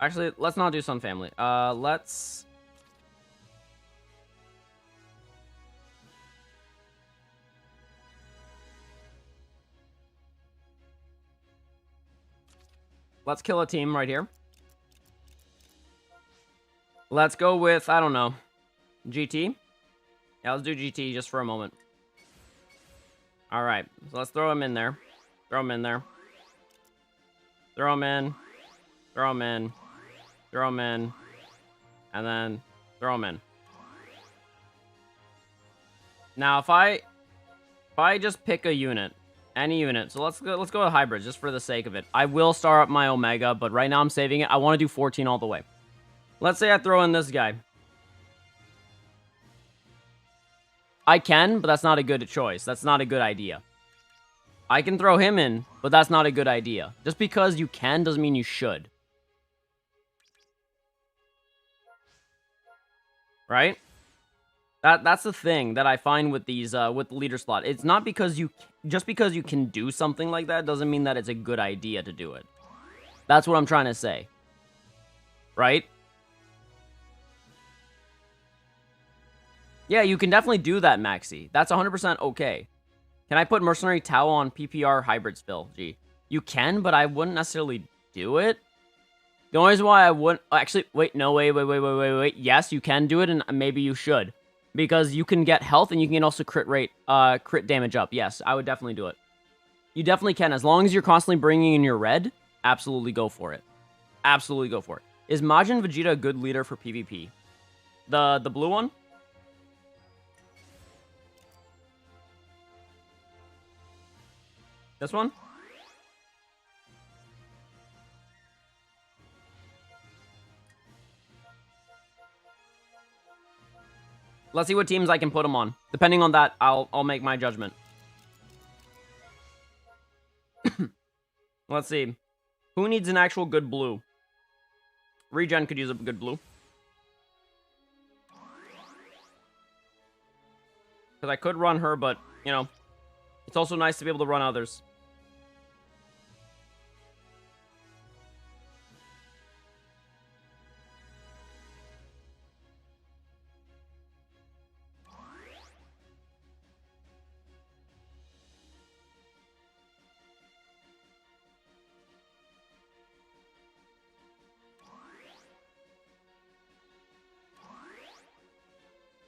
Actually, let's not do Sun Family. Let's kill a team right here. Let's go with, I don't know, GT. Yeah, let's do GT just for a moment. All right, so let's throw him in there. Throw him in there. Throw him in. Throw him in. Throw him in. And then throw him in. Now, if I just pick a unit, any unit, so let's go with hybrids just for the sake of it. I will star up my Omega, but right now I'm saving it. I want to do 14 all the way. Let's say I throw in this guy. I can, but that's not a good choice. That's not a good idea. I can throw him in, but that's not a good idea. Just because you can doesn't mean you should. Right? That's the thing that I find with these with the leader slot. It's not because just because you can do something like that doesn't mean that it's a good idea to do it. That's what I'm trying to say. Right? Yeah, you can definitely do that, Maxi. That's 100% okay. Can I put Mercenary Tau on PPR hybrid spill? Gee. You can, but I wouldn't necessarily do it. The only reason why I wouldn't... Actually, wait, no, wait. Yes, you can do it, and maybe you should. Because you can get health, and you can also crit damage up. Yes, I would definitely do it. You definitely can. As long as you're constantly bringing in your red, absolutely go for it. Absolutely go for it. Is Majin Vegeta a good leader for PvP? The blue one? This one? Let's see what teams I can put them on. Depending on that, I'll make my judgment. Let's see. Who needs an actual good blue? Regen could use a good blue. Because I could run her, but, you know, it's also nice to be able to run others.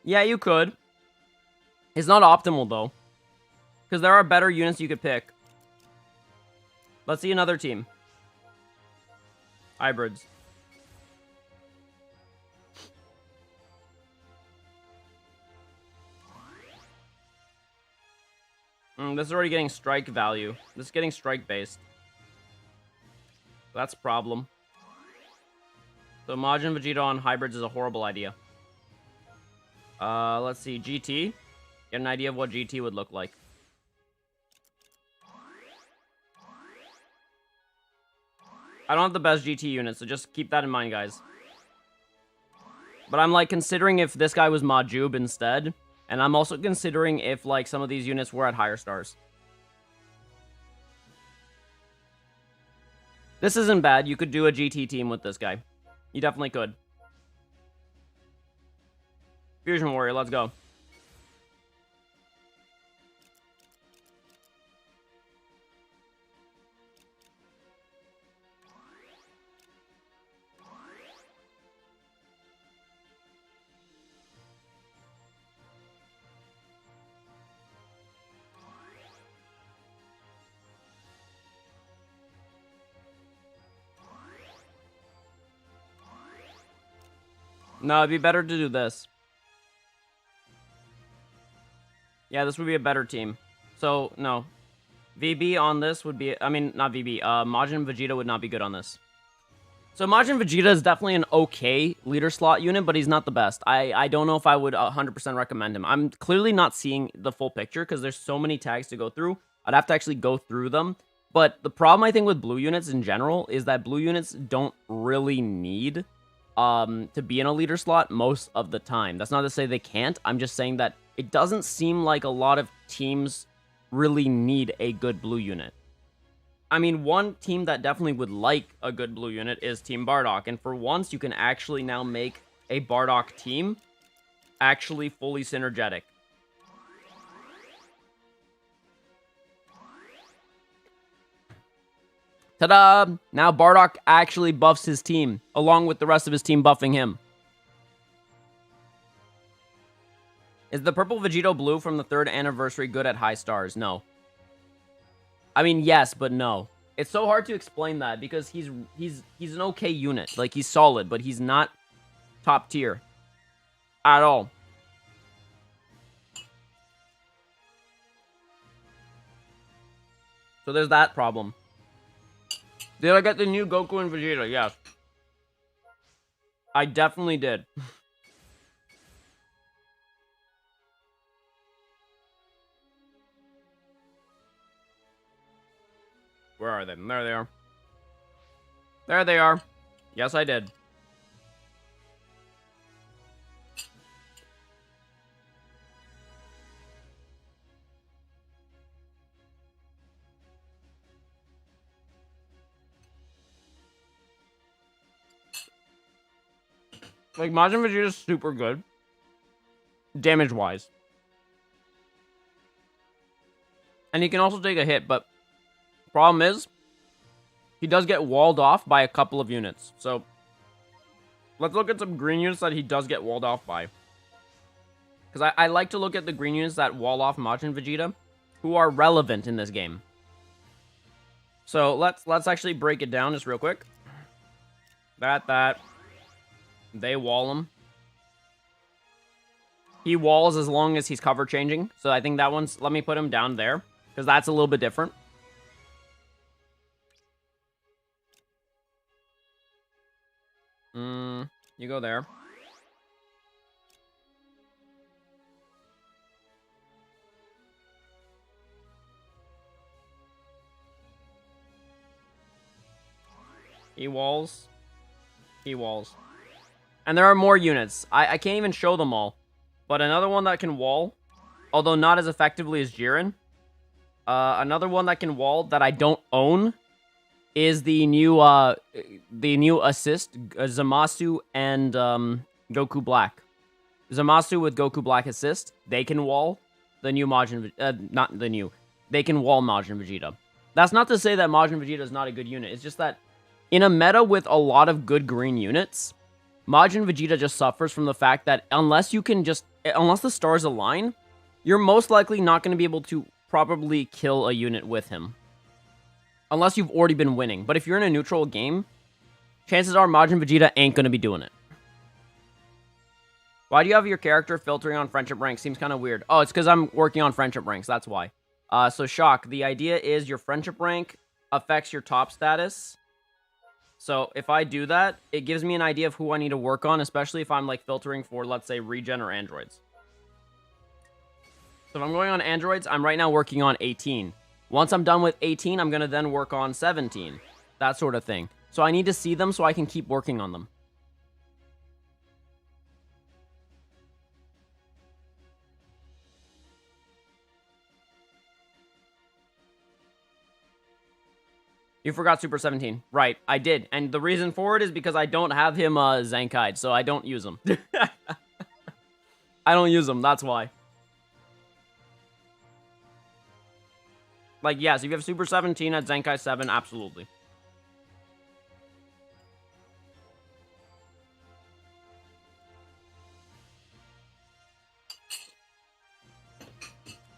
Yeah, you could. It's not optimal, though. Because there are better units you could pick. Let's see another team. Hybrids. This is already getting strike value. This is getting strike based. That's a problem. So Majin Vegeta on hybrids is a horrible idea. Let's see. GT. Get an idea of what GT would look like. I don't have the best GT unit, so just keep that in mind, guys. But I'm, like, considering if this guy was Majub instead. And I'm also considering if, like, some of these units were at higher stars. This isn't bad. You could do a GT team with this guy. You definitely could. Fusion Warrior, let's go. No, it'd be better to do this. Yeah, this would be a better team. So, no. VB on this would be... I mean, not VB. Majin Vegeta would not be good on this. So, Majin Vegeta is definitely an okay leader slot unit, but he's not the best. I don't know if I would 100% recommend him. I'm clearly not seeing the full picture because there's so many tags to go through. I'd have to actually go through them. But the problem, I think, with blue units in general is that blue units don't really need... to be in a leader slot most of the time. That's not to say they can't. I'm just saying that it doesn't seem like a lot of teams really need a good blue unit. I mean, one team that definitely would like a good blue unit is Team Bardock. And for once, you can actually now make a Bardock team actually fully synergetic. Ta-da! Now Bardock actually buffs his team, along with the rest of his team buffing him. Is the purple Vegito blue from the 3rd anniversary good at high stars? No. I mean, yes, but no. It's so hard to explain that because he's an okay unit. Like, he's solid, but he's not top tier at all. So there's that problem. Did I get the new Goku and Vegeta? Yes. I definitely did. Where are they? There they are. There they are. Yes, I did. Like, Majin Vegeta is super good. Damage-wise. And he can also take a hit, but... problem is... he does get walled off by a couple of units. So... let's look at some green units that he does get walled off by. Because I like to look at the green units that wall off Majin Vegeta, who are relevant in this game. So, let's actually break it down just real quick. That... they wall him. He walls as long as he's cover changing. So I think that one's... let me put him down there. Because that's a little bit different. You go there. He walls. He walls. And there are more units. I can't even show them all. But another one that can wall, although not as effectively as Jiren. Another one that can wall that I don't own is the new assist, Zamasu and Goku Black. Zamasu with Goku Black assist, they can wall the new Majin... not the new. They can wall Majin Vegeta. That's not to say that Majin Vegeta is not a good unit. It's just that in a meta with a lot of good green units... Majin Vegeta just suffers from the fact that unless the stars align, you're most likely not going to be able to properly kill a unit with him. Unless you've already been winning. But if you're in a neutral game, chances are Majin Vegeta ain't going to be doing it. Why do you have your character filtering on friendship ranks? Seems kind of weird. Oh, it's because I'm working on friendship ranks. That's why. So, Shock, the idea is your friendship rank affects your top status. So if I do that, it gives me an idea of who I need to work on, especially if I'm like filtering for, let's say, regen or androids. So if I'm going on androids, I'm right now working on 18. Once I'm done with 18, I'm going to then work on 17. That sort of thing. So I need to see them so I can keep working on them. You forgot Super 17. Right, I did. And the reason for it is because I don't have him Zankai'd, so I don't use him. I don't use him, that's why. Like, yes, if you have Super 17 at Zenkai 7, absolutely.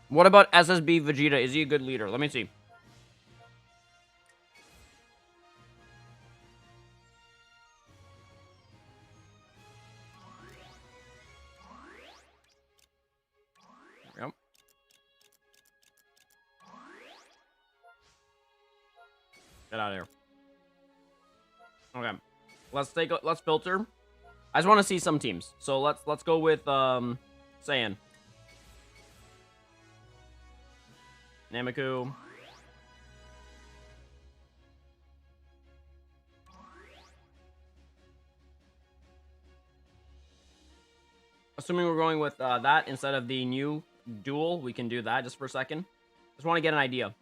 What about SSB Vegeta? Is he a good leader? Let me see. Yep. Get out of here. Okay. Let's filter. I just want to see some teams. So let's go with Saiyan. Nameku. Assuming we're going with that instead of the new duel, we can do that just for a second. Just want to get an idea.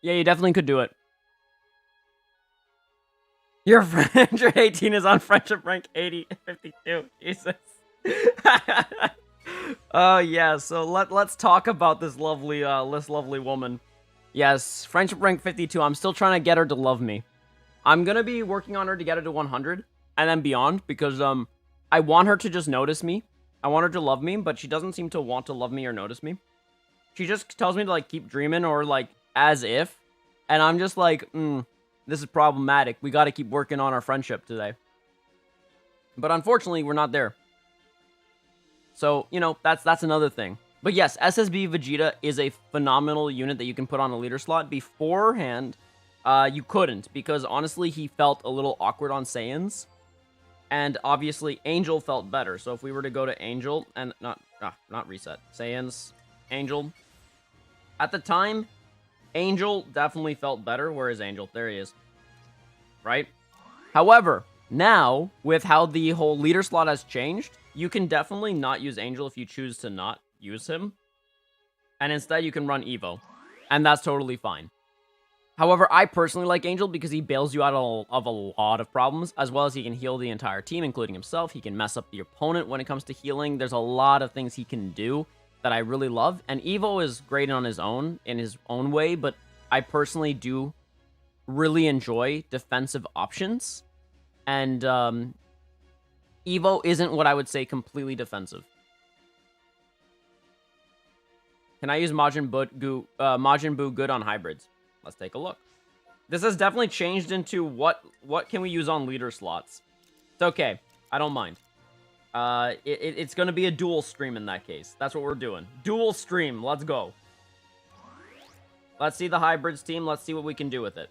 Yeah, you definitely could do it. Your friendship 18 is on friendship rank 52. Jesus. Oh yeah, so let's talk about this lovely woman. Yes, friendship rank 52. I'm still trying to get her to love me. I'm gonna be working on her to get her to 100 and then beyond because I want her to just notice me. I want her to love me, but she doesn't seem to want to love me or notice me. She just tells me to like keep dreaming or like as if, and I'm just like, this is problematic. We got to keep working on our friendship today. But unfortunately, we're not there. So, you know, that's another thing. But yes, SSB Vegeta is a phenomenal unit that you can put on a leader slot. Beforehand, you couldn't, because honestly, he felt a little awkward on Saiyans. And obviously, Angel felt better. So if we were to go to Angel, and not reset, Saiyans, Angel. At the time, Angel definitely felt better. Where is Angel? There he is. Right? However, now, with how the whole leader slot has changed, you can definitely not use Angel if you choose to not use him. And instead, you can run Evo. And that's totally fine. However, I personally like Angel because he bails you out of a lot of problems, as well as he can heal the entire team, including himself. He can mess up the opponent when it comes to healing. There's a lot of things he can do that I really love. And Evo is great on his own, in his own way, but I personally do really enjoy defensive options. And Evo isn't what I would say completely defensive. Can I use Majin Buu good on hybrids? Let's take a look. This has definitely changed into what can we use on leader slots. It's okay. I don't mind. It's going to be a dual stream in that case. That's what we're doing. Dual stream. Let's go. Let's see the hybrids team. Let's see what we can do with it.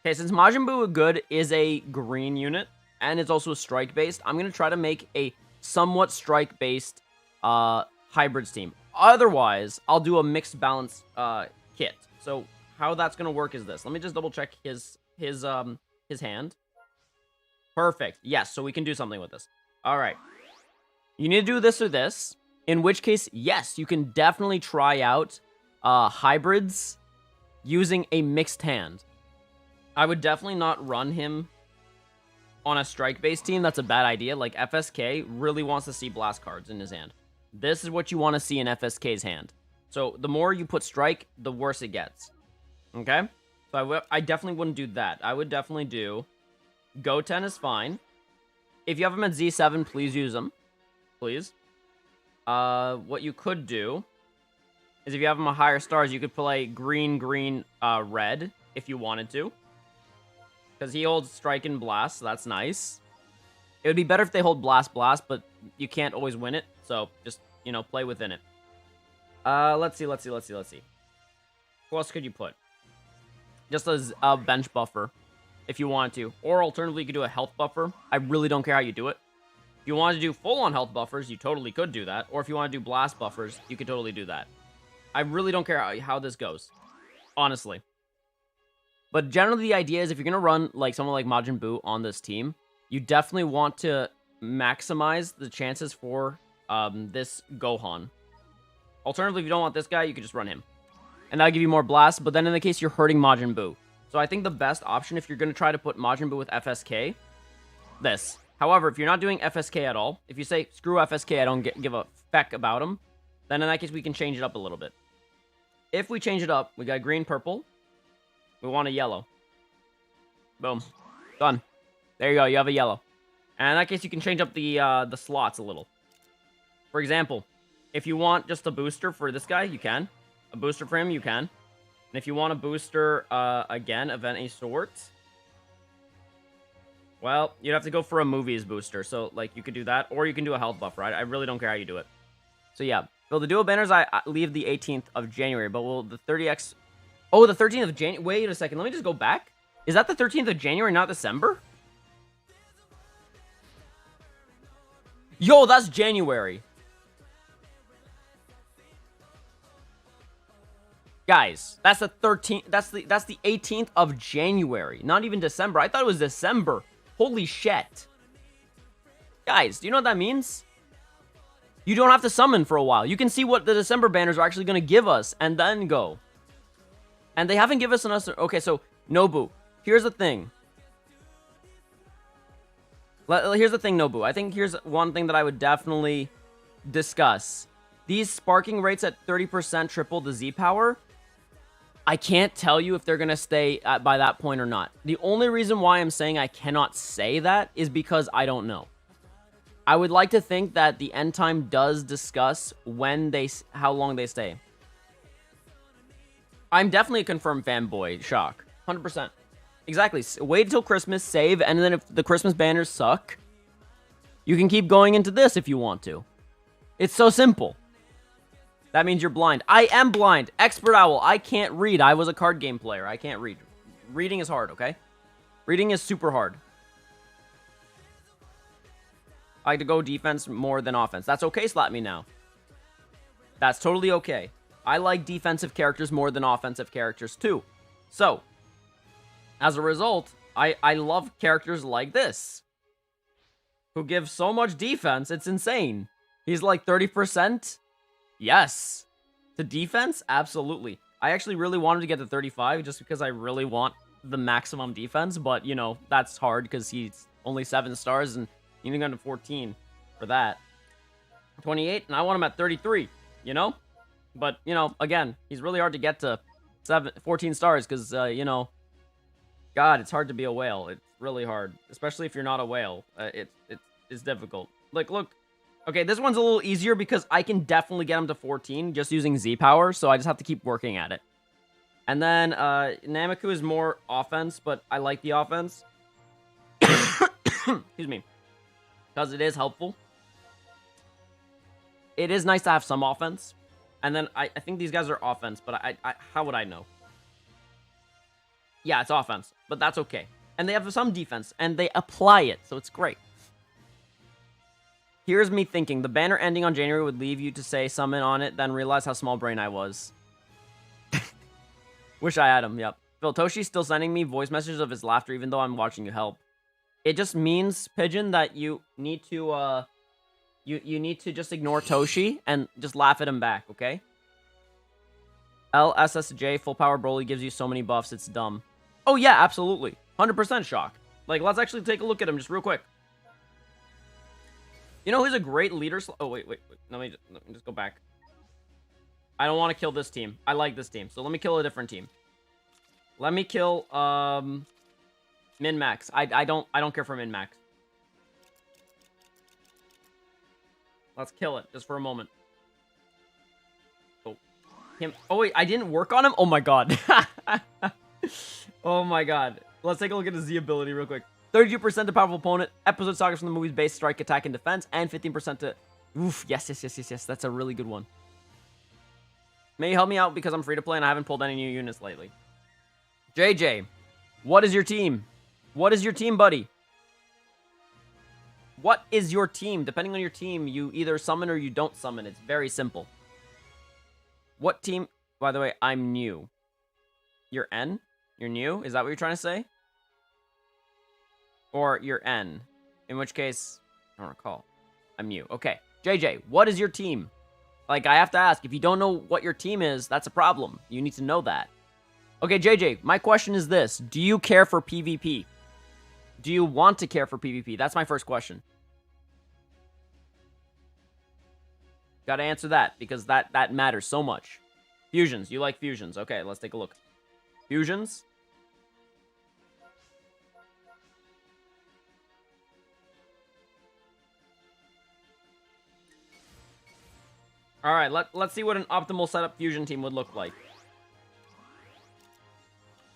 Okay, since Majin Buu good is a green unit, and it's also strike-based, I'm going to try to make a somewhat strike-based hybrids team. Otherwise, I'll do a mixed balance kit. So how that's going to work is this. Let me just double-check his hand. Perfect. Yes, so we can do something with this. All right. You need to do this or this, in which case, yes, you can definitely try out hybrids using a mixed hand. I would definitely not run him on a strike-based team. That's a bad idea. Like, FSK really wants to see blast cards in his hand. This is what you want to see in FSK's hand. So, the more you put strike, the worse it gets. Okay? So I definitely wouldn't do that. I would definitely do... Goten is fine. If you have him at Z7, please use him. Please. What you could do is if you have him at higher stars, you could play green, red if you wanted to. Because he holds Strike and Blast, so that's nice. It would be better if they hold Blast, but you can't always win it. So just, you know, play within it. Let's see. Who else could you put? Just as a bench buffer, if you wanted to. Or alternatively, you could do a health buffer. I really don't care how you do it. If you wanted to do full-on health buffers, you totally could do that. Or if you want to do blast buffers, you could totally do that. I really don't care how this goes. Honestly. But generally, the idea is if you're going to run like someone like Majin Buu on this team, you definitely want to maximize the chances for this Gohan. Alternatively, if you don't want this guy, you could just run him. And that'll give you more blast, but then in the case you're hurting Majin Buu. So I think the best option if you're going to try to put Majin Buu with FSK, this. However, if you're not doing FSK at all, if you say, screw FSK, I don't give a feck about him, then in that case, we can change it up a little bit. If we change it up, we got green, purple. We want a yellow. Boom. Done. There you go. You have a yellow. And in that case, you can change up the slots a little. For example, if you want just a booster for this guy, you can. A booster for him, you can. And if you want a booster, again, of any sort, well, you'd have to go for a movies booster. So, like, you could do that, or you can do a health buffer. I really don't care how you do it. So, yeah. Well, the duo banners, I leave the 18th of January, but will the 30x... Oh, the 13th of January... Wait a second, let me just go back. Is that the 13th of January, not December? Yo, that's January. Guys, that's the 13th... That's the 18th of January. Not even December. I thought it was December. Holy shit. Guys, do you know what that means? You don't have to summon for a while. You can see what the December banners are actually going to give us, and then go. And they haven't given us enough... Okay, so, Nobu. Here's the thing. Here's the thing, Nobu. I think here's one thing that I would definitely discuss. These sparking rates at 30% triple the Z power... I can't tell you if they're going to stay by that point or not. The only reason why I'm saying I cannot say that is because I don't know. I would like to think that the end time does discuss how long they stay. I'm definitely a confirmed fanboy, Shock. 100%. Exactly. Wait until Christmas, save, and then if the Christmas banners suck, you can keep going into this if you want to. It's so simple. That means you're blind. I am blind. Expert Owl. I can't read. I was a card game player. I can't read. Reading is hard, okay? Reading is super hard. I like to go defense more than offense. That's okay, slap me now. That's totally okay. I like defensive characters more than offensive characters too. So, as a result, I love characters like this. Who give so much defense, it's insane. He's like 30%. Yes. To defense? Absolutely. I actually really wanted to get to 35 just because I really want the maximum defense, but, you know, that's hard because he's only 7 stars and you need to go to 14 for that. 28, and I want him at 33, you know? But, you know, again, he's really hard to get to 14 stars because, you know, God, it's hard to be a whale. It's really hard, especially if you're not a whale. It's difficult. Like, look. Okay, this one's a little easier because I can definitely get him to 14 just using Z power, so I just have to keep working at it. And then, Nameku is more offense, but I like the offense. Excuse me. Because it is helpful. It is nice to have some offense. And then, I think these guys are offense, but how would I know? Yeah, it's offense, but that's okay. And they have some defense, and they apply it, so it's great. Here's me thinking. The banner ending on January would leave you to say summon on it, then realize how small brain I was. Wish I had him, yep. Phil, Toshi's still sending me voice messages of his laughter even though I'm watching you help. It just means, Pigeon, that you need to, you need to just ignore Toshi and just laugh at him back, okay? LSSJ, full power Broly gives you so many buffs, it's dumb. Oh yeah, absolutely. 100% Shock. Like, let's actually take a look at him just real quick. You know who's a great leader? Oh, wait. Let me just go back. I don't want to kill this team. I like this team. So let me kill a different team. Let me kill min-max. I don't care for min-max. Let's kill it just for a moment. Oh, him. Oh wait, I didn't work on him. Oh my god. Oh my god. Let's take a look at his Z ability real quick. 32% to powerful opponent. Episode sagas from the movie's base strike, attack, and defense, and 15% to. Oof. Yes. That's a really good one. May you help me out because I'm free to play and I haven't pulled any new units lately. JJ, what is your team? What is your team, buddy? What is your team? Depending on your team, you either summon or you don't summon. It's very simple. What team? By the way, I'm new. You're N? You're new? Is that what you're trying to say? Or you're N? In which case, I don't recall. I'm new. Okay. JJ, what is your team? Like, I have to ask. If you don't know what your team is, that's a problem. You need to know that. Okay, JJ, my question is this. Do you care for PvP? Do you want to care for PvP? That's my first question. Gotta answer that, because that matters so much. Fusions. You like fusions. Okay, let's take a look. Fusions. Alright, let's see what an optimal setup fusion team would look like.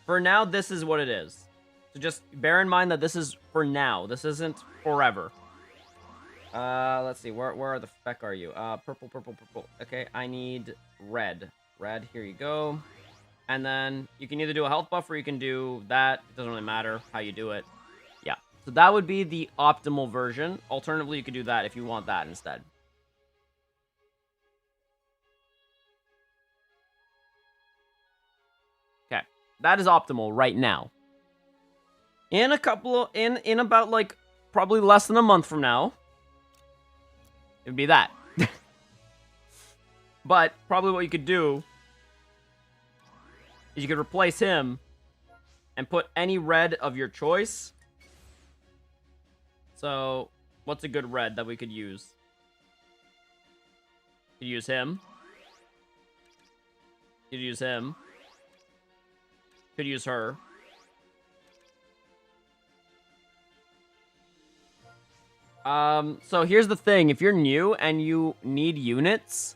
For now, this is what it is. So just bear in mind that this is for now. This isn't forever. Let's see. Where the feck are you? Purple. Okay, I need red. Red, here you go. And then you can either do a health buff or you can do that. It doesn't really matter how you do it. Yeah. So that would be the optimal version. Alternatively, you could do that if you want that instead. Okay. That is optimal right now. In a couple of, in about like probably less than a month from now, it would be that. But probably what you could do is you could replace him and put any red of your choice. So, what's a good red that we could use? Could use him. Could use him. Could use her. So here's the thing. If you're new and you need units,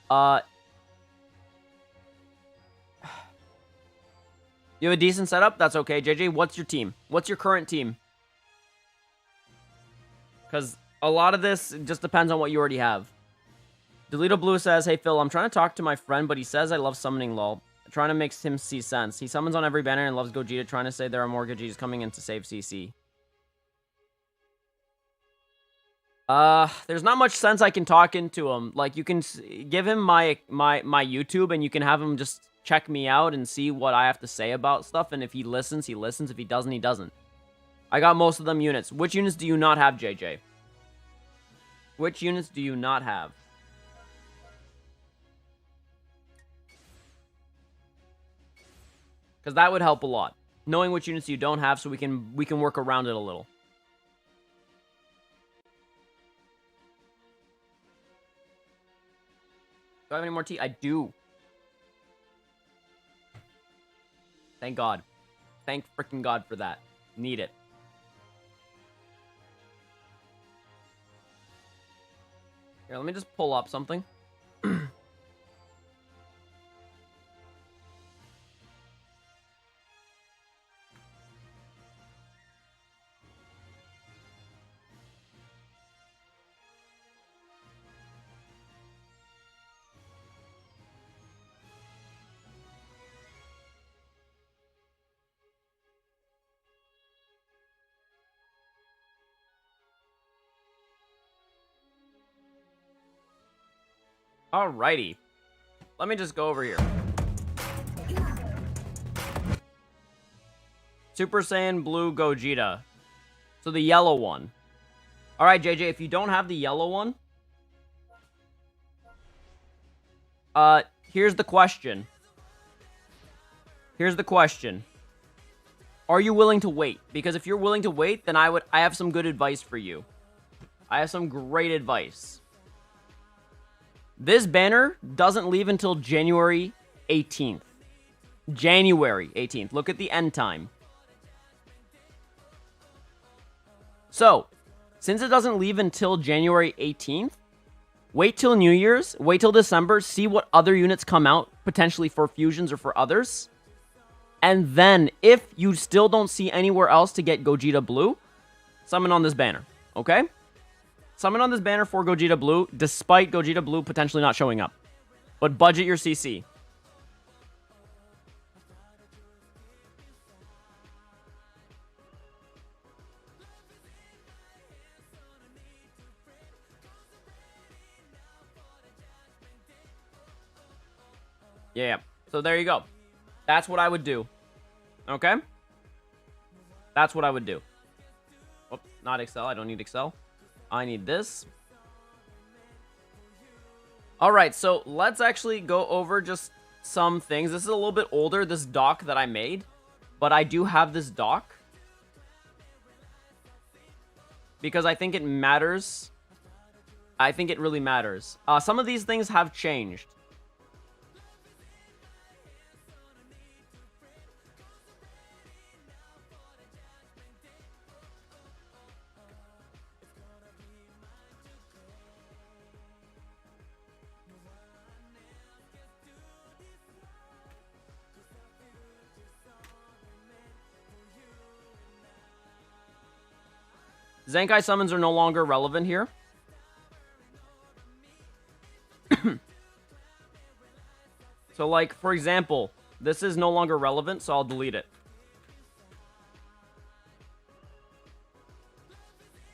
you have a decent setup? That's okay. JJ, what's your team? What's your current team? Because a lot of this just depends on what you already have. Delito Blue says, hey, Phil, I'm trying to talk to my friend, but he says I love summoning lol. Trying to make him see sense. He summons on every banner and loves Gogeta, trying to say there are more Gogetas coming in to save CC. There's not much sense I can talk into him. Like, you can give him my YouTube, and you can have him just check me out and see what I have to say about stuff, and if he listens, he listens. If he doesn't, he doesn't. I got most of them units. Which units do you not have, JJ? Which units do you not have? Because that would help a lot. Knowing which units you don't have so we can work around it a little. Do I have any more tea? I do. Thank God. Thank freaking God for that. Need it. Here, let me just pull up something. Alrighty. Let me just go over here. Super Saiyan Blue Gogeta. So the yellow one. Alright, JJ, if you don't have the yellow one, here's the question. Here's the question. Are you willing to wait? Because if you're willing to wait, then I have some good advice for you. I have some great advice. This banner doesn't leave until January 18th. January 18th. Look at the end time. So, since it doesn't leave until January 18th, wait till New Year's, wait till December, see what other units come out, potentially for fusions or for others. And then, if you still don't see anywhere else to get Gogeta Blue, summon on this banner, okay? Summon on this banner for Gogeta Blue, despite Gogeta Blue potentially not showing up. But budget your CC. Yeah, so there you go. That's what I would do. Okay? That's what I would do. Whoops, not Excel. I don't need Excel. I need this. Alright, so let's actually go over just some things. This is a little bit older, this doc that I made. But I do have this doc. Because I think it matters. I think it really matters. Some of these things have changed. Zenkai summons are no longer relevant here. So, like, for example, this is no longer relevant, so I'll delete it.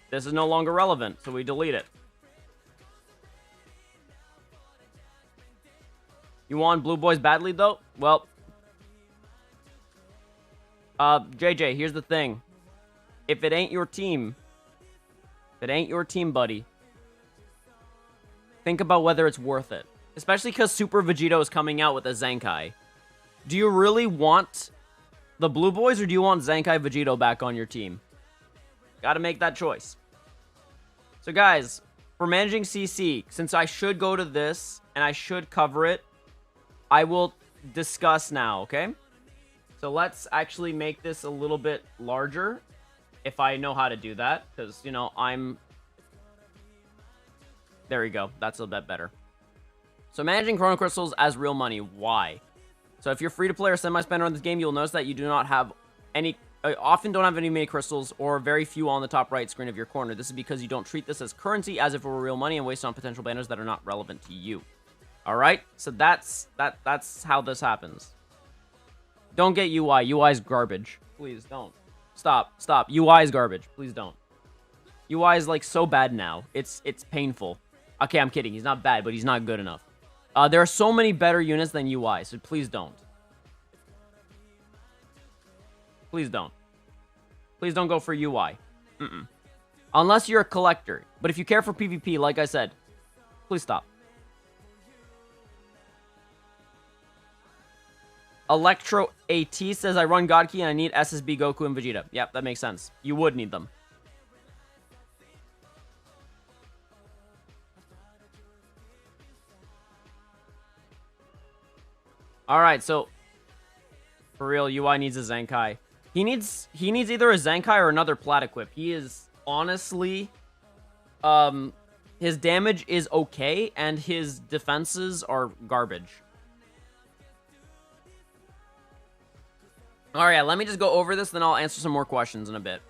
This is no longer relevant, so we delete it. You want Blue Boys badly, though? Well, JJ, here's the thing. If it ain't your team, buddy, think about whether it's worth it. Especially because Super Vegito is coming out with a Zenkai. Do you really want the Blue Boys, or do you want Zenkai Vegito back on your team? Gotta make that choice. So guys, for managing CC, since I should go to this, and I should cover it, I will discuss now, okay? So let's actually make this a little bit larger, if I know how to do that, because, you know, there we go. That's a bit better. So managing Chrono Crystals as real money. Why? So if you're free to play or semi-spender on this game, you'll notice that you do not have any, often don't have any mini crystals, or very few on the top right screen of your corner. This is because you don't treat this as currency as if it were real money and waste on potential banners that are not relevant to you. All right? So that's how this happens. Don't get UI. UI is garbage. Please don't. Stop. UI is garbage. Please don't. UI is like so bad now. It's painful. Okay, I'm kidding. He's not bad, but he's not good enough. There are so many better units than UI, so please don't. Please don't. Please don't go for UI. Unless you're a collector. But if you care for PvP, like I said, please stop. Electro AT says, I run God Key and I need SSB Goku and Vegeta. Yep, that makes sense. You would need them. Alright, so for real, UI needs a Zenkai. He needs either a Zenkai or another Plat Equip. He is honestly his damage is okay and his defenses are garbage. Alright, let me just go over this, then I'll answer some more questions in a bit.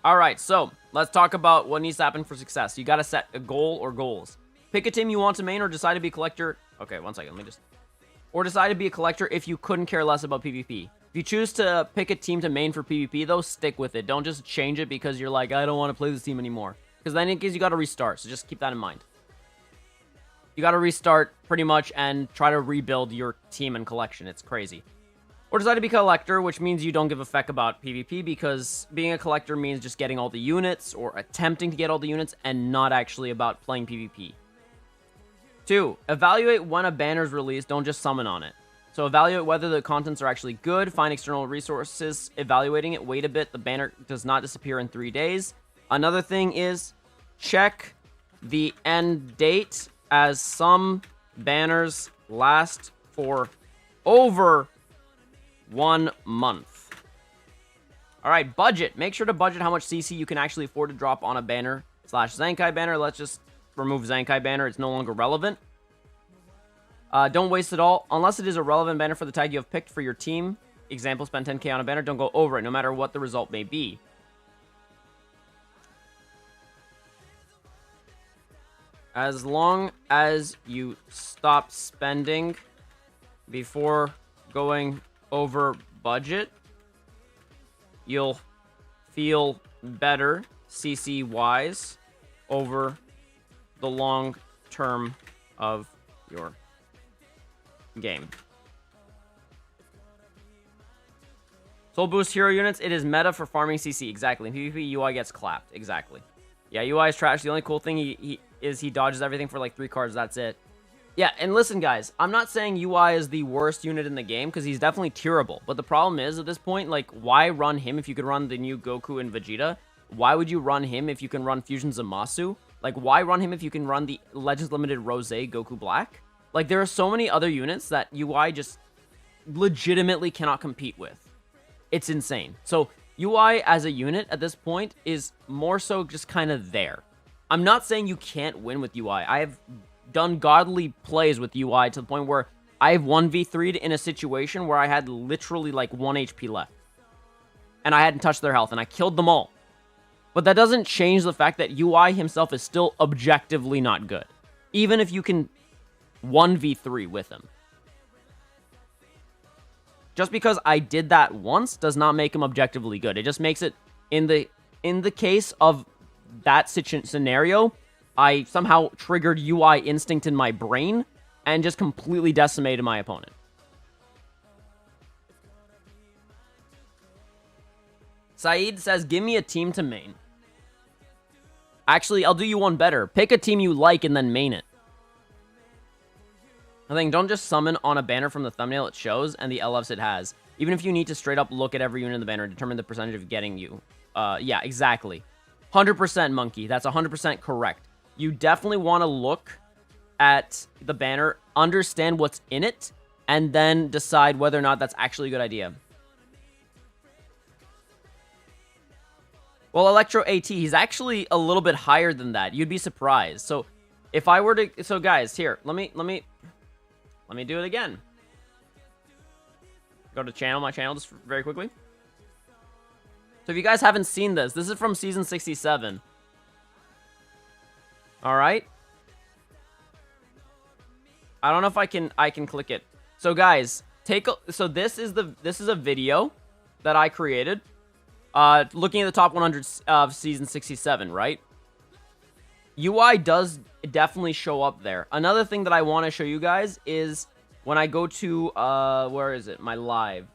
Alright, so let's talk about what needs to happen for success. You gotta set a goal or goals. Pick a team you want to main or decide to be a collector. Okay, one second, let me just... Or decide to be a collector if you couldn't care less about PvP. If you choose to pick a team to main for PvP, though, stick with it. Don't just change it because you're like, I don't want to play this team anymore. Because then it gives you got to restart, so just keep that in mind. You got to restart pretty much and try to rebuild your team and collection. It's crazy. Or decide to be a collector, which means you don't give a feck about PvP, because being a collector means just getting all the units or attempting to get all the units and not actually about playing PvP. 2. Evaluate when a banner is released, don't just summon on it. So evaluate whether the contents are actually good, find external resources, evaluating it, wait a bit, the banner does not disappear in 3 days. Another thing is check the end date, as some banners last for over 1 month. All right, budget. Make sure to budget how much CC you can actually afford to drop on a banner / Zenkai banner. Let's just remove Zenkai banner. It's no longer relevant. Don't waste it all. Unless it is a relevant banner for the tag you have picked for your team. Example, spend 10k on a banner. Don't go over it, no matter what the result may be. As long as you stop spending before going over budget, you'll feel better CC-wise over the long term of your game. Soul Boost hero units, it is meta for farming CC. Exactly. In PvP, UI gets clapped. Exactly. Yeah, UI is trash. The only cool thing he dodges everything for like 3 cards. That's it. Yeah, and listen, guys. I'm not saying UI is the worst unit in the game, because he's definitely tierable. But the problem is, at this point, like, why run him if you could run the new Goku and Vegeta? Why would you run him if you can run Fusion Zamasu? Like, why run him if you can run the Legends Limited Rose Goku Black? Like, there are so many other units that UI just legitimately cannot compete with. It's insane. So, UI as a unit at this point is more so just kind of there. I'm not saying you can't win with UI. I have done godly plays with UI to the point where I've 1v3'd in a situation where I had literally like 1 HP left. And I hadn't touched their health, and I killed them all. But that doesn't change the fact that UI himself is still objectively not good. Even if you can 1v3 with him. Just because I did that once does not make him objectively good. It just makes it, in the case of that scenario, I somehow triggered UI instinct in my brain and just completely decimated my opponent. Saeed says, give me a team to main. Actually, I'll do you one better. Pick a team you like and then main it. I think don't just summon on a banner from the thumbnail it shows and the LFs it has. Even if you need to straight up look at every unit in the banner and determine the percentage of getting you. Yeah, exactly. 100% Monkey. That's 100% correct. You definitely want to look at the banner, understand what's in it, and then decide whether or not that's actually a good idea. Well, Electro AT, he's actually a little bit higher than that. You'd be surprised. So, if I were to... So, guys, here. Let me do it again. Go to channel, my channel, just very quickly. So if you guys haven't seen this, this is from season 67. All right. I don't know if I can click it. So guys, so this is a video that I created, looking at the top 100 of season 67, right? UI does definitely show up there. Another thing that I want to show you guys is when I go to, where is it? My live.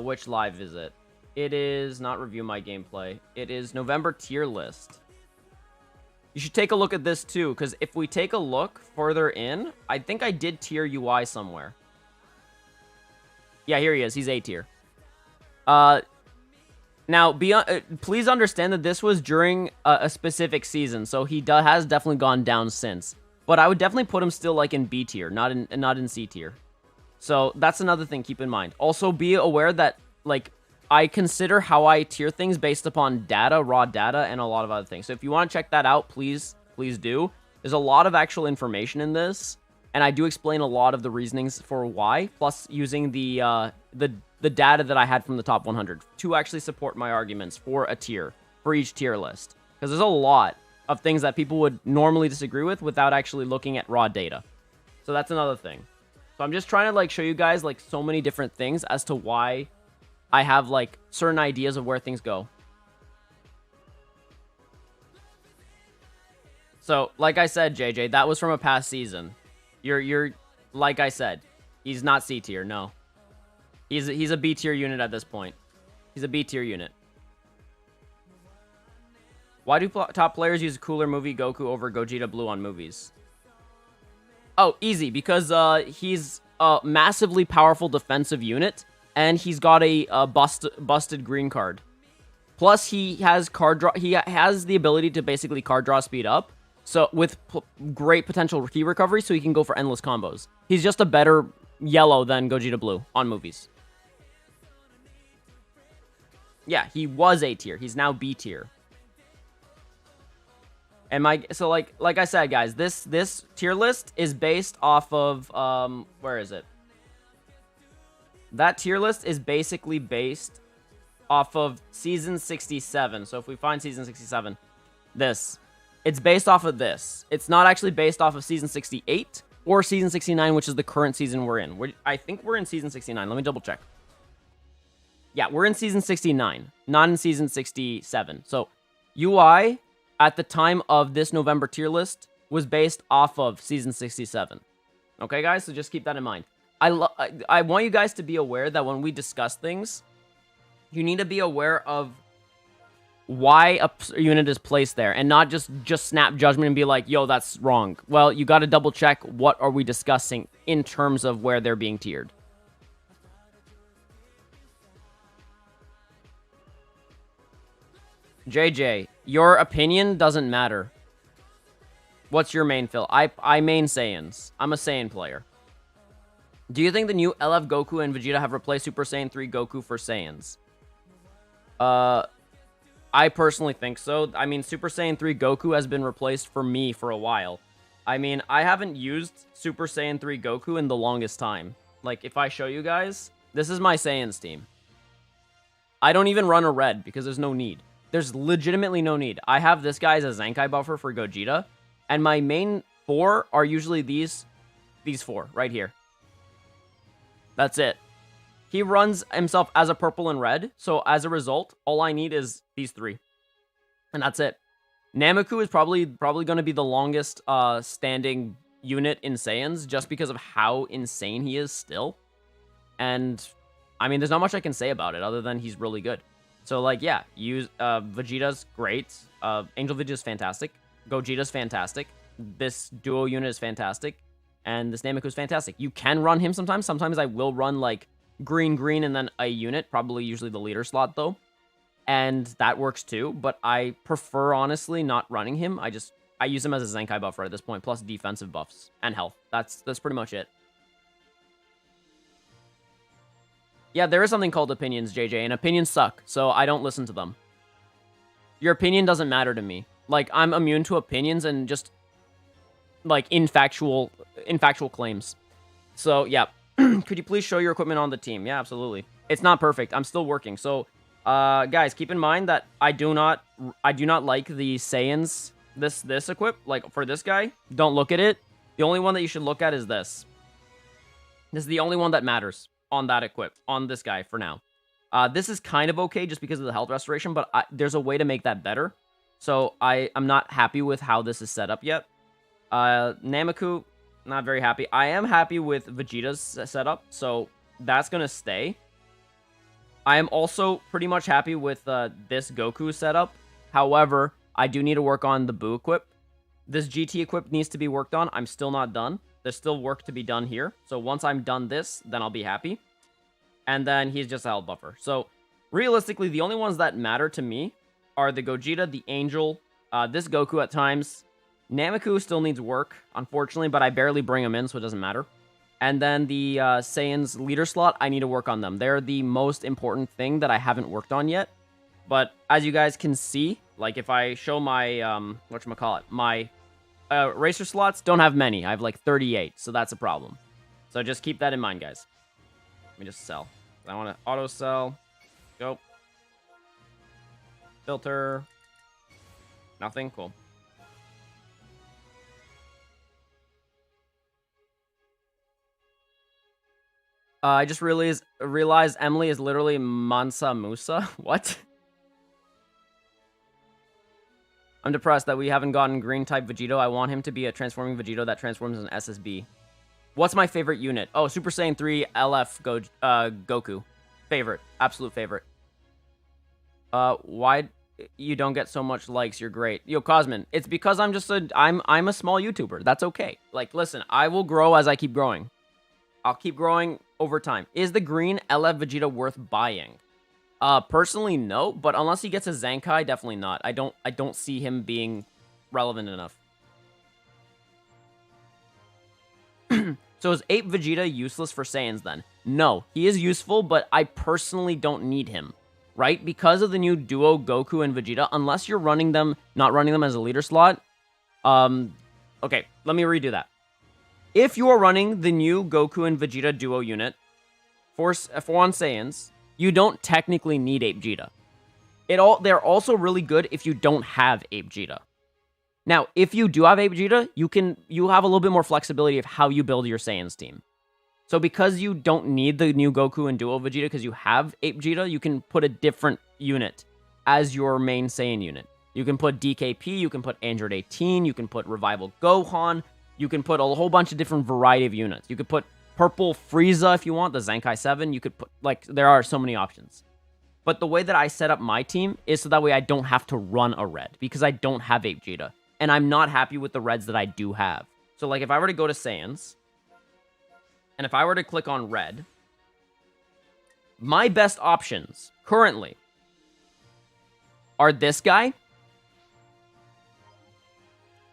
Which live is it? It is not review my gameplay. It is November tier list. You should take a look at this too, because if we take a look further in, I think I did tier UI somewhere. Yeah, here he is. He's A tier. Now, please understand that this was during a specific season, so he has definitely gone down since. But I would definitely put him still like in B tier, not in C tier. So that's another thing keep in mind. Also, be aware that like I consider how I tier things based upon data, raw data, and a lot of other things. So if you want to check that out, please do. There's a lot of actual information in this, and I do explain a lot of the reasonings for why, plus using the data that I had from the top 100 to actually support my arguments for a tier, for each tier list. Because there's a lot of things that people would normally disagree with without actually looking at raw data. So that's another thing. So I'm just trying to like show you guys like so many different things as to why I have like certain ideas of where things go. So, like I said, JJ, that was from a past season. You're like I said, he's not C tier, no. He's a B tier unit at this point. He's a B tier unit. Why do top players use Cooler Movie Goku over Gogeta Blue on movies? Oh, easy, because he's a massively powerful defensive unit, and he's got a busted green card. Plus, he has card draw. He has the ability to basically card draw speed up, so with great potential key recovery, so he can go for endless combos. He's just a better yellow than Gogeta Blue on movies. Yeah, he was A tier. He's now B tier. And so like I said, guys, this tier list is based off of where is it? That tier list is basically based off of season 67. So if we find season 67, it's based off of this. It's not actually based off of season 68 or season 69, which is the current season we're in. I think we're in season 69. Let me double check. Yeah, we're in season 69, not in season 67. So UI at the time of this November tier list was based off of season 67. Okay, guys? So just keep that in mind. I want you guys to be aware that when we discuss things, you need to be aware of why a unit is placed there and not just snap judgment and be like, yo, that's wrong. Well, you got to double check what are we discussing in terms of where they're being tiered. JJ, your opinion doesn't matter. What's your main fill? I main Saiyans. I'm a Saiyan player. Do you think the new LF Goku and Vegeta have replaced Super Saiyan 3 Goku for Saiyans? I personally think so. I mean, Super Saiyan 3 Goku has been replaced for me for a while. I mean, I haven't used Super Saiyan 3 Goku in the longest time. Like, if I show you guys, this is my Saiyans team. I don't even run a red because there's no need. There's legitimately no need. I have this guy as a Zenkai buffer for Gogeta, and my main 4 are usually these 4 right here. That's it. He runs himself as a purple and red, so as a result, all I need is these 3. And that's it. Nameku is probably going to be the longest standing unit in Saiyans, just because of how insane he is still. And, I mean, there's not much I can say about it, other than he's really good. So, like, yeah, Vegeta's great. Angel Vegeta's fantastic. Gogeta's fantastic. This duo unit is fantastic. And this Nameku's fantastic. You can run him sometimes. Sometimes I will run, like, green, and then a unit. Probably usually the leader slot, though. And that works, too. But I prefer, honestly, not running him. I use him as a Zenkai buffer at this point, plus defensive buffs and health. That's pretty much it. Yeah, there is something called opinions, JJ, and opinions suck, so I don't listen to them. Your opinion doesn't matter to me. Like, I'm immune to opinions and just, like, infactual claims. So, yeah. Could you please show your equipment on the team? Yeah, absolutely. It's not perfect. I'm still working. So, guys, keep in mind that I do not like the Saiyans, this equip. Like, for this guy, don't look at it. The only one that you should look at is this. This is the only one that matters on that equip, on this guy for now. This is kind of okay just because of the health restoration, but there's a way to make that better. So I'm not happy with how this is set up yet. Nameku, not very happy. I am happy with Vegeta's setup, so that's going to stay. I am also pretty much happy with this Goku setup. However, I do need to work on the Buu equip. This GT equip needs to be worked on. I'm still not done. There's still work to be done here. So once I'm done this, then I'll be happy. And then he's just a health buffer. So realistically, the only ones that matter to me are the Gogeta, the Angel, this Goku at times. Nameku still needs work, unfortunately, but I barely bring him in, so it doesn't matter. And then the Saiyan's leader slot, I need to work on them. They're the most important thing that I haven't worked on yet. But as you guys can see, like if I show my, my racer slots, don't have many. I have like 38, so that's a problem. So just keep that in mind, guys. Let me just sell. I want to auto sell. Go. Filter. Nothing. Cool. I just realized Emily is literally Mansa Musa. What? I'm depressed that we haven't gotten green type Vegito. I want him to be a transforming Vegito that transforms an SSB. What's my favorite unit? Oh, Super Saiyan 3 LF Goku. Favorite. Absolute favorite. Why you don't get so much likes? You're great. Yo, Cosmin, it's because I'm just I'm a small YouTuber. That's okay. Like, listen, I will grow as I keep growing. I'll keep growing over time. Is the green LF Vegeta worth buying? Personally, no. But unless he gets a Zenkai, definitely not. I don't see him being relevant enough. So is Ape Vegeta useless for Saiyans then? No, he is useful, but I personally don't need him, right? Because of the new duo Goku and Vegeta, unless you're running them, not running them as a leader slot. Okay, let me redo that. If you are running the new Goku and Vegeta duo unit for on Saiyans, you don't technically need Ape Vegeta. They're also really good if you don't have Ape Vegeta. Now, if you do have Ape Vegeta, you have a little bit more flexibility of how you build your Saiyans team. So because you don't need the new Goku and Duo Vegeta because you have Ape Vegeta, you can put a different unit as your main Saiyan unit. You can put DKP, you can put Android 18, you can put Revival Gohan, you can put a whole bunch of different variety of units. You could put Purple Frieza if you want, the Zenkai 7. You could put, like, there are so many options. But the way that I set up my team is so that way I don't have to run a red because I don't have Ape Vegeta. And I'm not happy with the reds that I do have. So, like, if I were to go to Saiyans, and if I were to click on red, my best options currently are this guy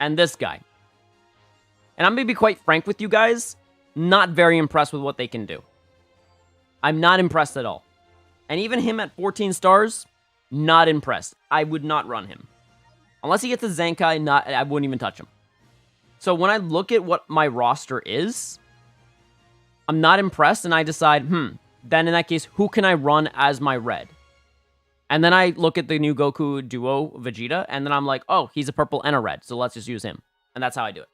and this guy. And I'm going to be quite frank with you guys, not very impressed with what they can do. I'm not impressed at all. And even him at 14 stars, not impressed. I would not run him. Unless he gets a Zenkai, I wouldn't even touch him. So when I look at what my roster is, I'm not impressed, and I decide, then in that case, who can I run as my red? And then I look at the new Goku Duo Vegeta, and then I'm like, oh, he's a purple and a red, so let's just use him. And that's how I do it.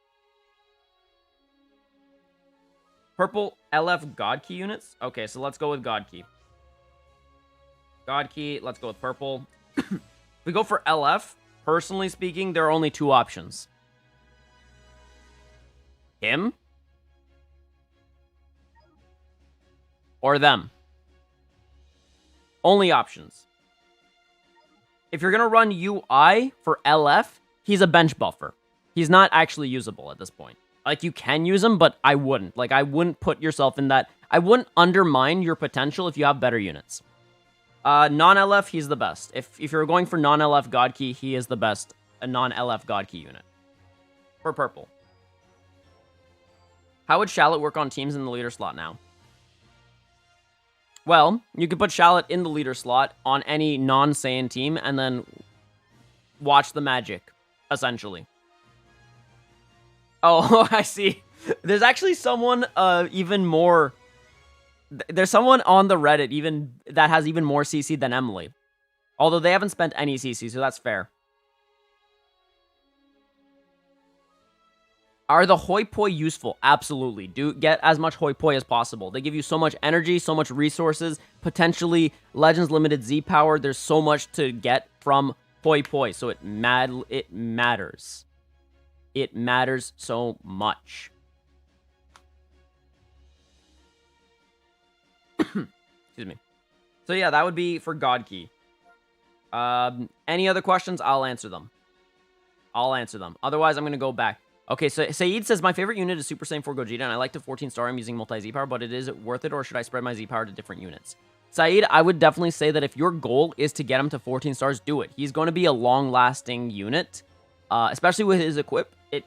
Purple LF God Key units? Okay, so let's go with God Key. God Key, let's go with purple. If we go for LF, personally speaking, there are only two options. Him or them. Only options. If you're going to run UI for LF, he's a bench buffer. He's not actually usable at this point. Like, you can use him, but I wouldn't. Like, I wouldn't put yourself in that. I wouldn't undermine your potential if you have better units. Non-LF, he's the best. If you're going for non-LF God Key, he is the best. A non-LF God Key unit. For purple. How would Shallot work on teams in the leader slot now? Well, you could put Shallot in the leader slot on any non-Saiyan team and then watch the magic, essentially. Oh, I see. There's actually someone even more... There's someone on the Reddit even that has even more CC than Emily. Although they haven't spent any CC, so that's fair. Are the hoi poi useful? Absolutely. Do get as much hoi poi as possible. They give you so much energy, so much resources, potentially Legends Limited Z power. There's so much to get from hoi poi, so it matters. It matters so much. Excuse me. So yeah, that would be for God Key. Any other questions? I'll answer them. Otherwise, I'm going to go back. Okay, so Saeed says, my favorite unit is Super Saiyan 4 Gogeta, and I like to 14-star him using multi-Z power, but is it worth it, or should I spread my Z power to different units? Saeed, I would definitely say that if your goal is to get him to 14 stars, do it. He's going to be a long-lasting unit, especially with his equip. It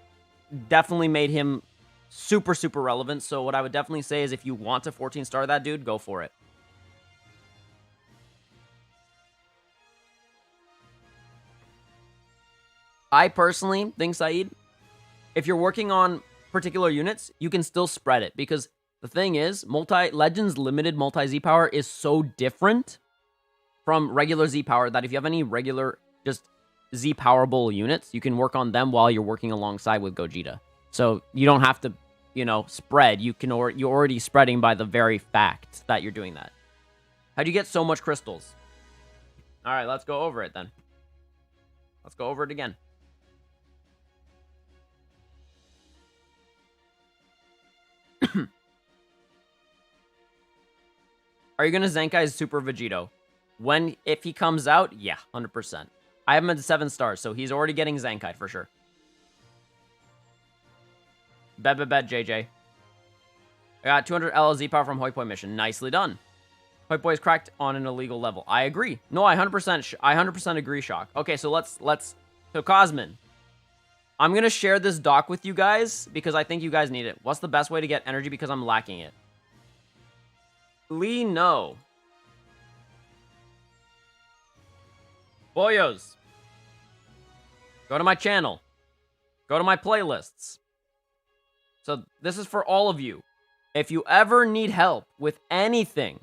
definitely made him super, super relevant, so what I would definitely say is if you want to 14-star that dude, go for it. I personally think, Saeed, if you're working on particular units, you can still spread it, because the thing is, Legends Limited multi-Z power is so different from regular Z power that if you have any regular, just Z powerable units, you can work on them while you're working alongside with Gogeta. So you don't have to, you know, spread. You're already spreading by the very fact that you're doing that. How'd you get so much crystals? All right, let's go over it then. Let's go over it again. Are you going to Zenkai Super Vegito? If he comes out, yeah, 100%. I have him at 7 stars, so he's already getting Zenkai for sure. Bet, JJ. I got 200 LLZ power from Hoi Poi mission. Nicely done. Hoi Poi is cracked on an illegal level. I agree. No, I 100% agree, Shock. Okay, so let's... So, Cosmin. I'm going to share this doc with you guys because I think you guys need it. What's the best way to get energy because I'm lacking it? Lee, no. Boyos. Go to my channel. Go to my playlists. So this is for all of you. If you ever need help with anything,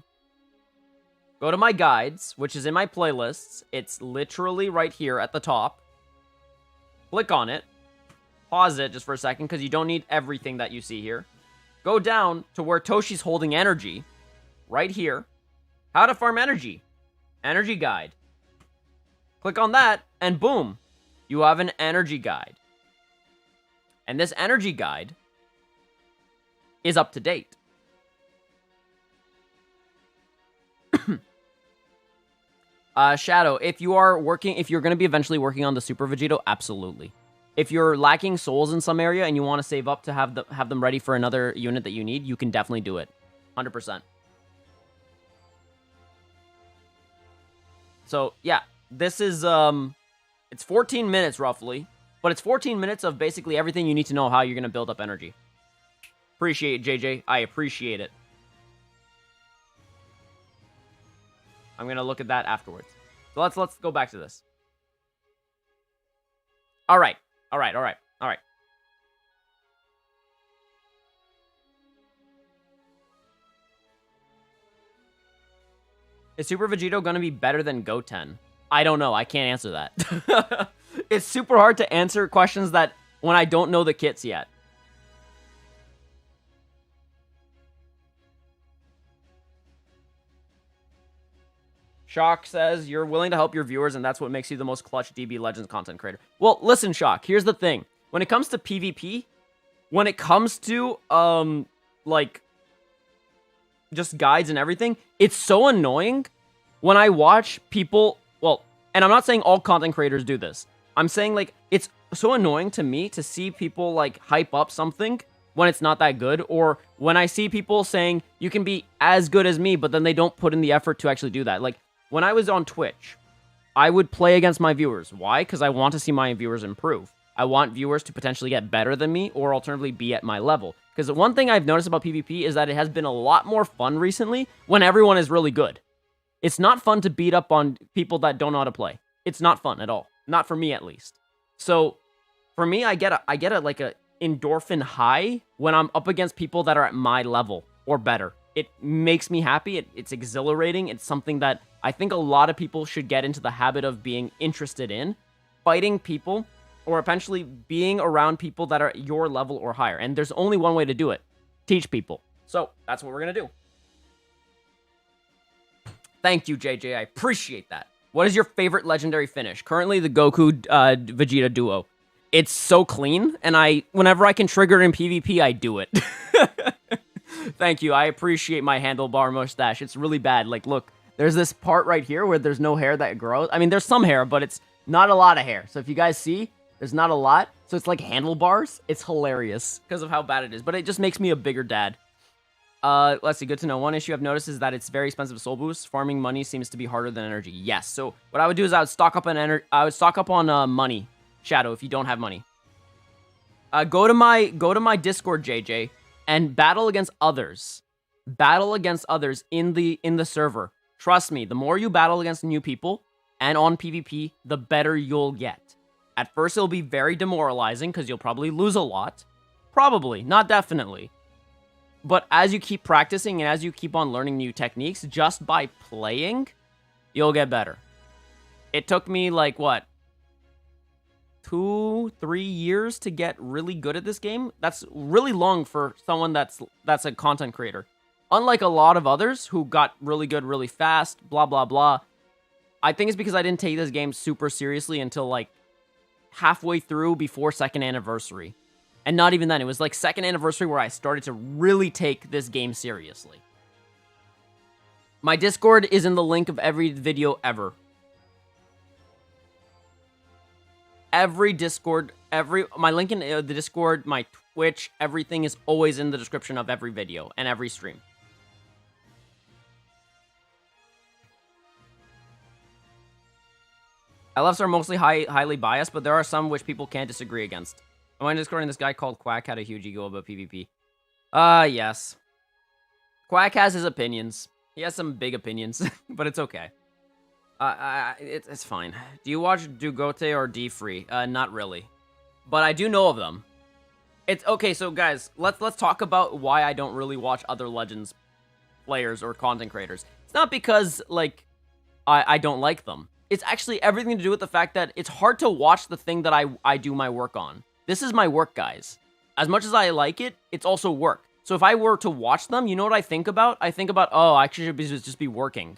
go to my guides, which is in my playlists. It's literally right here at the top. Click on it. Pause it just for a second because you don't need everything that you see here. Go down to where Toshi's holding energy. Right here. How to farm energy. Energy guide. Click on that and boom. You have an energy guide. And this energy guide is up to date. Shadow, if you're going to be eventually working on the Super Vegito, absolutely. If you're lacking souls in some area and you want to save up to have them ready for another unit that you need, you can definitely do it. 100%. So, yeah, this is, it's 14 minutes roughly, but it's 14 minutes of basically everything you need to know how you're going to build up energy. Appreciate it, JJ. I appreciate it. I'm going to look at that afterwards. So let's go back to this. All right. Is Super Vegito going to be better than Goten? I don't know. I can't answer that. It's super hard to answer questions that when I don't know the kits yet. Shock says, you're willing to help your viewers, and that's what makes you the most clutch DB Legends content creator. Well, listen, Shock, here's the thing. When it comes to PvP, when it comes to, like, just guides and everything, it's so annoying when I watch people, well, and I'm not saying all content creators do this. I'm saying, like, it's so annoying to me to see people, like, hype up something when it's not that good, or when I see people saying, you can be as good as me, but then they don't put in the effort to actually do that. Like, when I was on Twitch, I would play against my viewers. Why? Because I want to see my viewers improve. I want viewers to potentially get better than me, or alternatively be at my level. Because one thing I've noticed about PvP is that it has been a lot more fun recently when everyone is really good. It's not fun to beat up on people that don't know how to play. It's not fun at all. Not for me, at least. So, for me, I get like a endorphin high when I'm up against people that are at my level or better. It makes me happy. It's exhilarating. It's something that I think a lot of people should get into the habit of being interested in. Fighting people, or eventually being around people that are at your level or higher. And there's only one way to do it. Teach people. So, that's what we're going to do. Thank you, JJ. I appreciate that. What is your favorite legendary finish? Currently, the Goku Vegeta duo. It's so clean, and whenever I can trigger it in PvP, I do it. Thank you. I appreciate my handlebar mustache. It's really bad. Like, look, there's this part right here where there's no hair that grows. I mean, there's some hair, but it's not a lot of hair. So if you guys see, there's not a lot. So it's like handlebars. It's hilarious because of how bad it is. But it just makes me a bigger dad. Let's see. Good to know. One issue I've noticed is that it's very expensive soul boost. Farming money seems to be harder than energy. Yes. So what I would do is I would stock up on money. Shadow, if you don't have money. Go to my Discord, JJ, and battle against others. Battle against others in the server. Trust me, the more you battle against new people and on PvP, the better you'll get. At first, it'll be very demoralizing because you'll probably lose a lot. Probably, not definitely. But as you keep practicing and as you keep on learning new techniques, just by playing, you'll get better. It took me, like, what? 2-3 years to get really good at this game. That's really long for someone that's a content creator. Unlike a lot of others who got really good really fast, blah, blah, blah. I think it's because I didn't take this game super seriously until, like, halfway through before 2nd anniversary. And not even then. It was, like, 2nd anniversary where I started to really take this game seriously. My Discord is in the link of every video ever. Every Discord, my link in the Discord, my Twitch, everything is always in the description of every video and every stream. LFs are mostly highly biased, but there are some which people can't disagree against. Am I discording this guy called Quack had a huge ego about PvP? Yes. Quack has his opinions. He has some big opinions, but it's okay. It's fine. Do you watch Dugote or D-Free? Not really. But I do know of them. It's okay, so guys, let's talk about why I don't really watch other Legends players or content creators. It's not because, like, I don't like them. It's actually everything to do with the fact that it's hard to watch the thing that I do my work on. This is my work, guys. As much as I like it, it's also work. So if I were to watch them, you know what I think about? I think about, oh, I should just be working.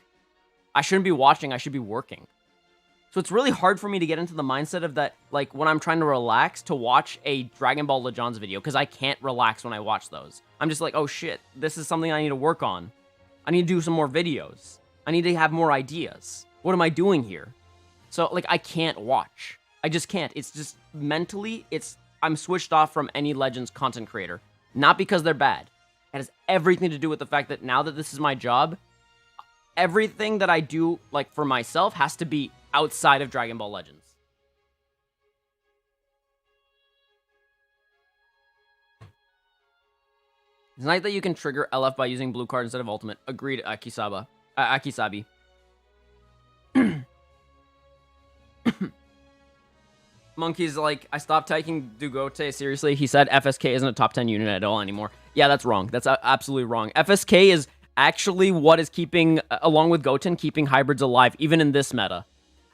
I shouldn't be watching, I should be working. So it's really hard for me to get into the mindset of that, like, when I'm trying to relax, to watch a Dragon Ball Legends video, because I can't relax when I watch those. I'm just like, oh shit, this is something I need to work on. I need to do some more videos. I need to have more ideas. What am I doing here? So, like, I can't watch. I just can't. It's just, mentally, I'm switched off from any Legends content creator. Not because they're bad. It has everything to do with the fact that now that this is my job, everything that I do, like, for myself has to be outside of Dragon Ball Legends. It's nice that you can trigger LF by using blue card instead of ultimate. Agreed, Akisabi. Monkey's like, I stopped taking Dugote seriously. He said FSK isn't a top 10 unit at all anymore. Yeah, that's wrong. That's absolutely wrong. FSK is actually what is keeping, along with Goten, keeping hybrids alive, even in this meta.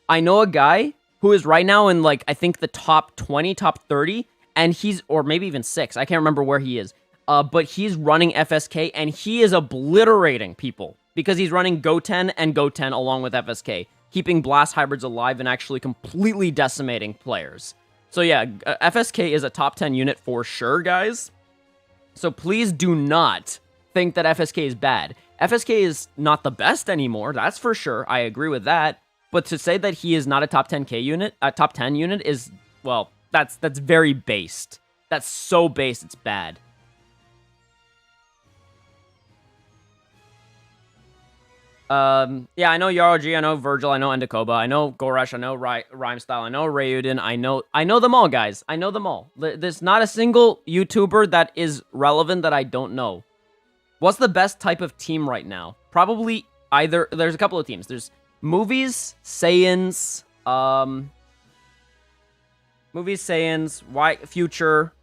I know a guy who is right now in, like, I think the top 20, top 30, and or maybe even 6. I can't remember where he is. But he's running FSK, and he is obliterating people because he's running Goten and Goten along with FSK, keeping Blast hybrids alive and actually completely decimating players. So yeah, FSK is a top 10 unit for sure, guys. So please do not think that FSK is bad. FSK is not the best anymore, that's for sure. I agree with that. But to say that he is not a top 10k unit, a top 10 unit is, well, that's very based. That's so based, it's bad. Yeah, I know Yaro G, I know Virgil, I know Endakoba, I know Goresh, I know Rhymestyle, I know Ryuden, I know them all, guys. I know them all. There's not a single YouTuber that is relevant that I don't know. What's the best type of team right now? Probably either, there's a couple of teams. There's movies, Saiyans, Future,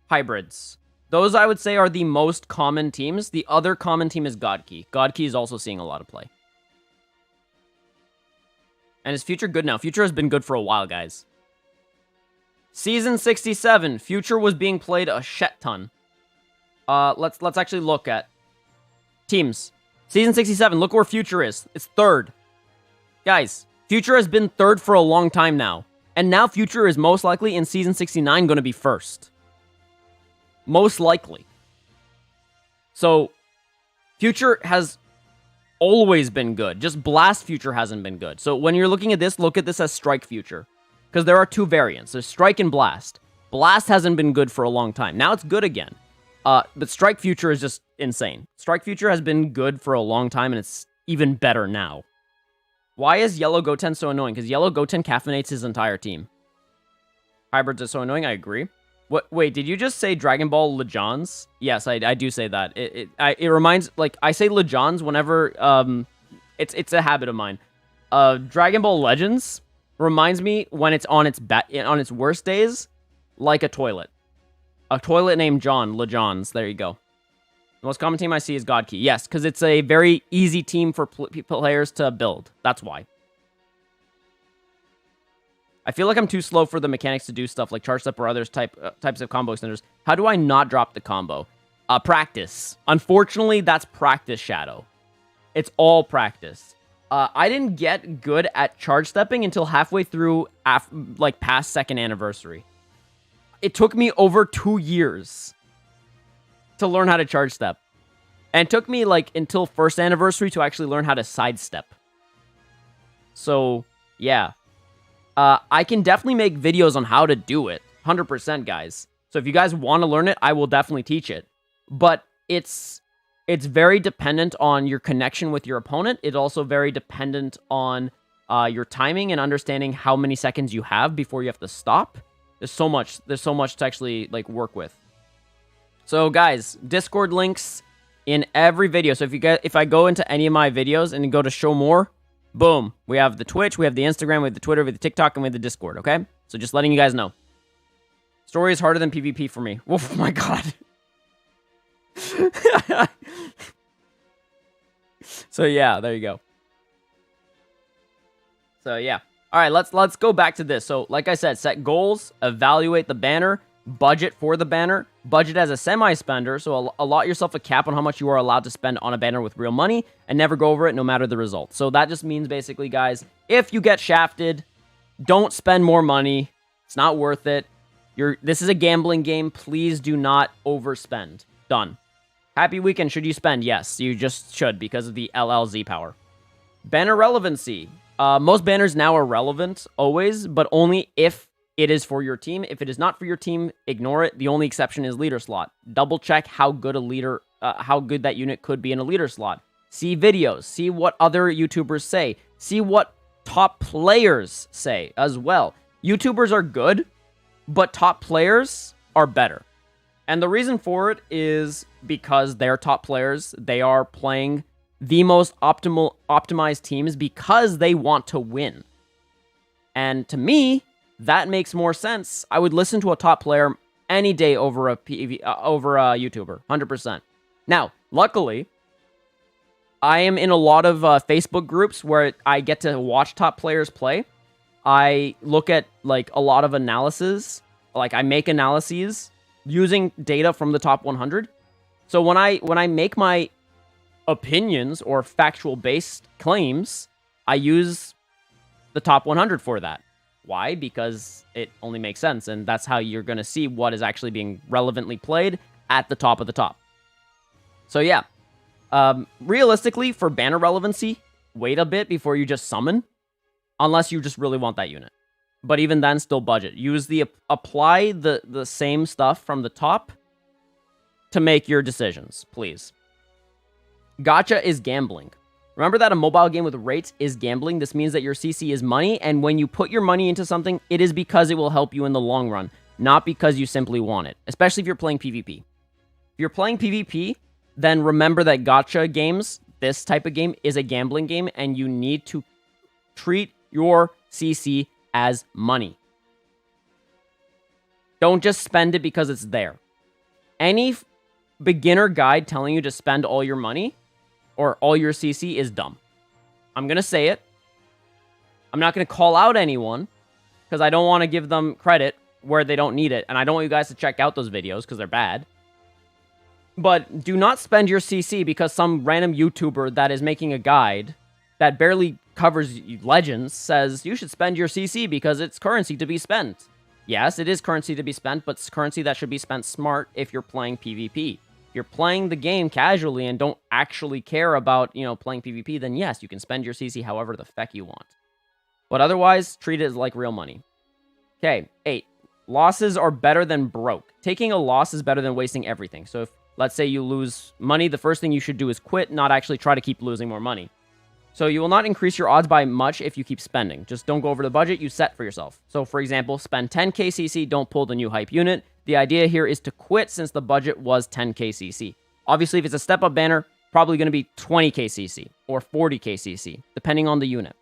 hybrids. Those, I would say, are the most common teams. The other common team is Godkey. Godkey is also seeing a lot of play. And is Future good now? Future has been good for a while, guys. Season 67. Future was being played a shit ton. Let's actually look at teams. Season 67, look where Future is. It's third. Guys, Future has been third for a long time now. And now Future is most likely in Season 69 going to be first. Most likely. So, Future has always been good. Just Blast Future hasn't been good. So when you're looking at this, look at this as Strike Future. Because there are two variants. There's Strike and Blast. Blast hasn't been good for a long time. Now it's good again. But Strike Future is just insane. Strike Future has been good for a long time, and it's even better now. Why is Yellow Goten so annoying? Because Yellow Goten caffeinates his entire team. Hybrids are so annoying, I agree. What? Wait, did you just say Dragon Ball Legends? Yes, I do say that. It reminds, like, I say Legends whenever, it's a habit of mine. Dragon Ball Legends reminds me when it's on its worst days, like a toilet. A toilet named John, Legends, there you go. The most common team I see is Godkey. Yes, because it's a very easy team for players to build. That's why. I feel like I'm too slow for the mechanics to do stuff like charge step or other types of combo extenders. How do I not drop the combo? Practice. Unfortunately, that's practice, Shadow. It's all practice. I didn't get good at charge stepping until halfway through, like, past second anniversary. It took me over 2 years to learn how to charge step. And it took me, like, until first anniversary to actually learn how to sidestep. So, yeah. I can definitely make videos on how to do it. 100%, guys. So if you guys want to learn it, I will definitely teach it. But it's very dependent on your connection with your opponent. It's also very dependent on your timing and understanding how many seconds you have before you have to stop. There's so much to actually like work with. So guys, Discord links in every video. So if I go into any of my videos and go to show more, boom, we have the Twitch, we have the Instagram, we have the Twitter, we have the TikTok, and we have the Discord, okay? So just letting you guys know. Story is harder than PvP for me. Oh my god. So yeah, there you go. So yeah. All right, let's go back to this. So like I said, set goals, evaluate the banner, budget for the banner, budget as a semi-spender, so allot yourself a cap on how much you are allowed to spend on a banner with real money, and never go over it no matter the result. So that just means basically, guys, if you get shafted, don't spend more money. It's not worth it. This is a gambling game. Please do not overspend. Done. Happy weekend. Should you spend? Yes, you just should because of the LLZ power. Banner relevancy. Most banners now are relevant always, but only if it is for your team. If it is not for your team, ignore it. The only exception is leader slot. Double check how good how good that unit could be in a leader slot. See videos. See what other YouTubers say. See what top players say as well. YouTubers are good, but top players are better. And the reason for it is because they're top players. They are playing the most optimized teams because they want to win. And to me, that makes more sense. I would listen to a top player any day over a YouTuber, 100%. Now, luckily, I am in a lot of Facebook groups where I get to watch top players play. I look at like a lot of analysis, like I make analyses using data from the top 100. So when I make my opinions or factual based claims, I use the top 100 for that. Why? Because it only makes sense, and that's how you're going to see what is actually being relevantly played at the top of the top. So yeah, realistically, for banner relevancy, wait a bit before you just summon, unless you just really want that unit. But even then, still budget. Use apply the same stuff from the top to make your decisions, please. Gacha is gambling. Remember that a mobile game with rates is gambling. This means that your CC is money, and when you put your money into something, it is because it will help you in the long run, not because you simply want it, especially if you're playing PvP. If you're playing PvP, then remember that gacha games, this type of game, is a gambling game, and you need to treat your CC as money. Don't just spend it because it's there. Any beginner guide telling you to spend all your money or all your CC is dumb. I'm going to say it. I'm not going to call out anyone because I don't want to give them credit where they don't need it. And I don't want you guys to check out those videos because they're bad. But do not spend your CC because some random YouTuber that is making a guide that barely covers Legends says you should spend your CC because it's currency to be spent. Yes, it is currency to be spent, but it's currency that should be spent smart if you're playing PvP. You're playing the game casually and don't actually care about, playing PvP, then yes, you can spend your CC however the feck you want. But otherwise, treat it as like real money. Okay, 8. Losses are better than broke. Taking a loss is better than wasting everything. So if, let's say you lose money, the first thing you should do is quit, not actually try to keep losing more money. So you will not increase your odds by much if you keep spending. Just don't go over the budget you set for yourself. So for example, spend 10k CC, don't pull the new hype unit. The idea here is to quit since the budget was 10k CC. Obviously, if it's a step-up banner, probably going to be 20k CC or 40k CC, depending on the unit.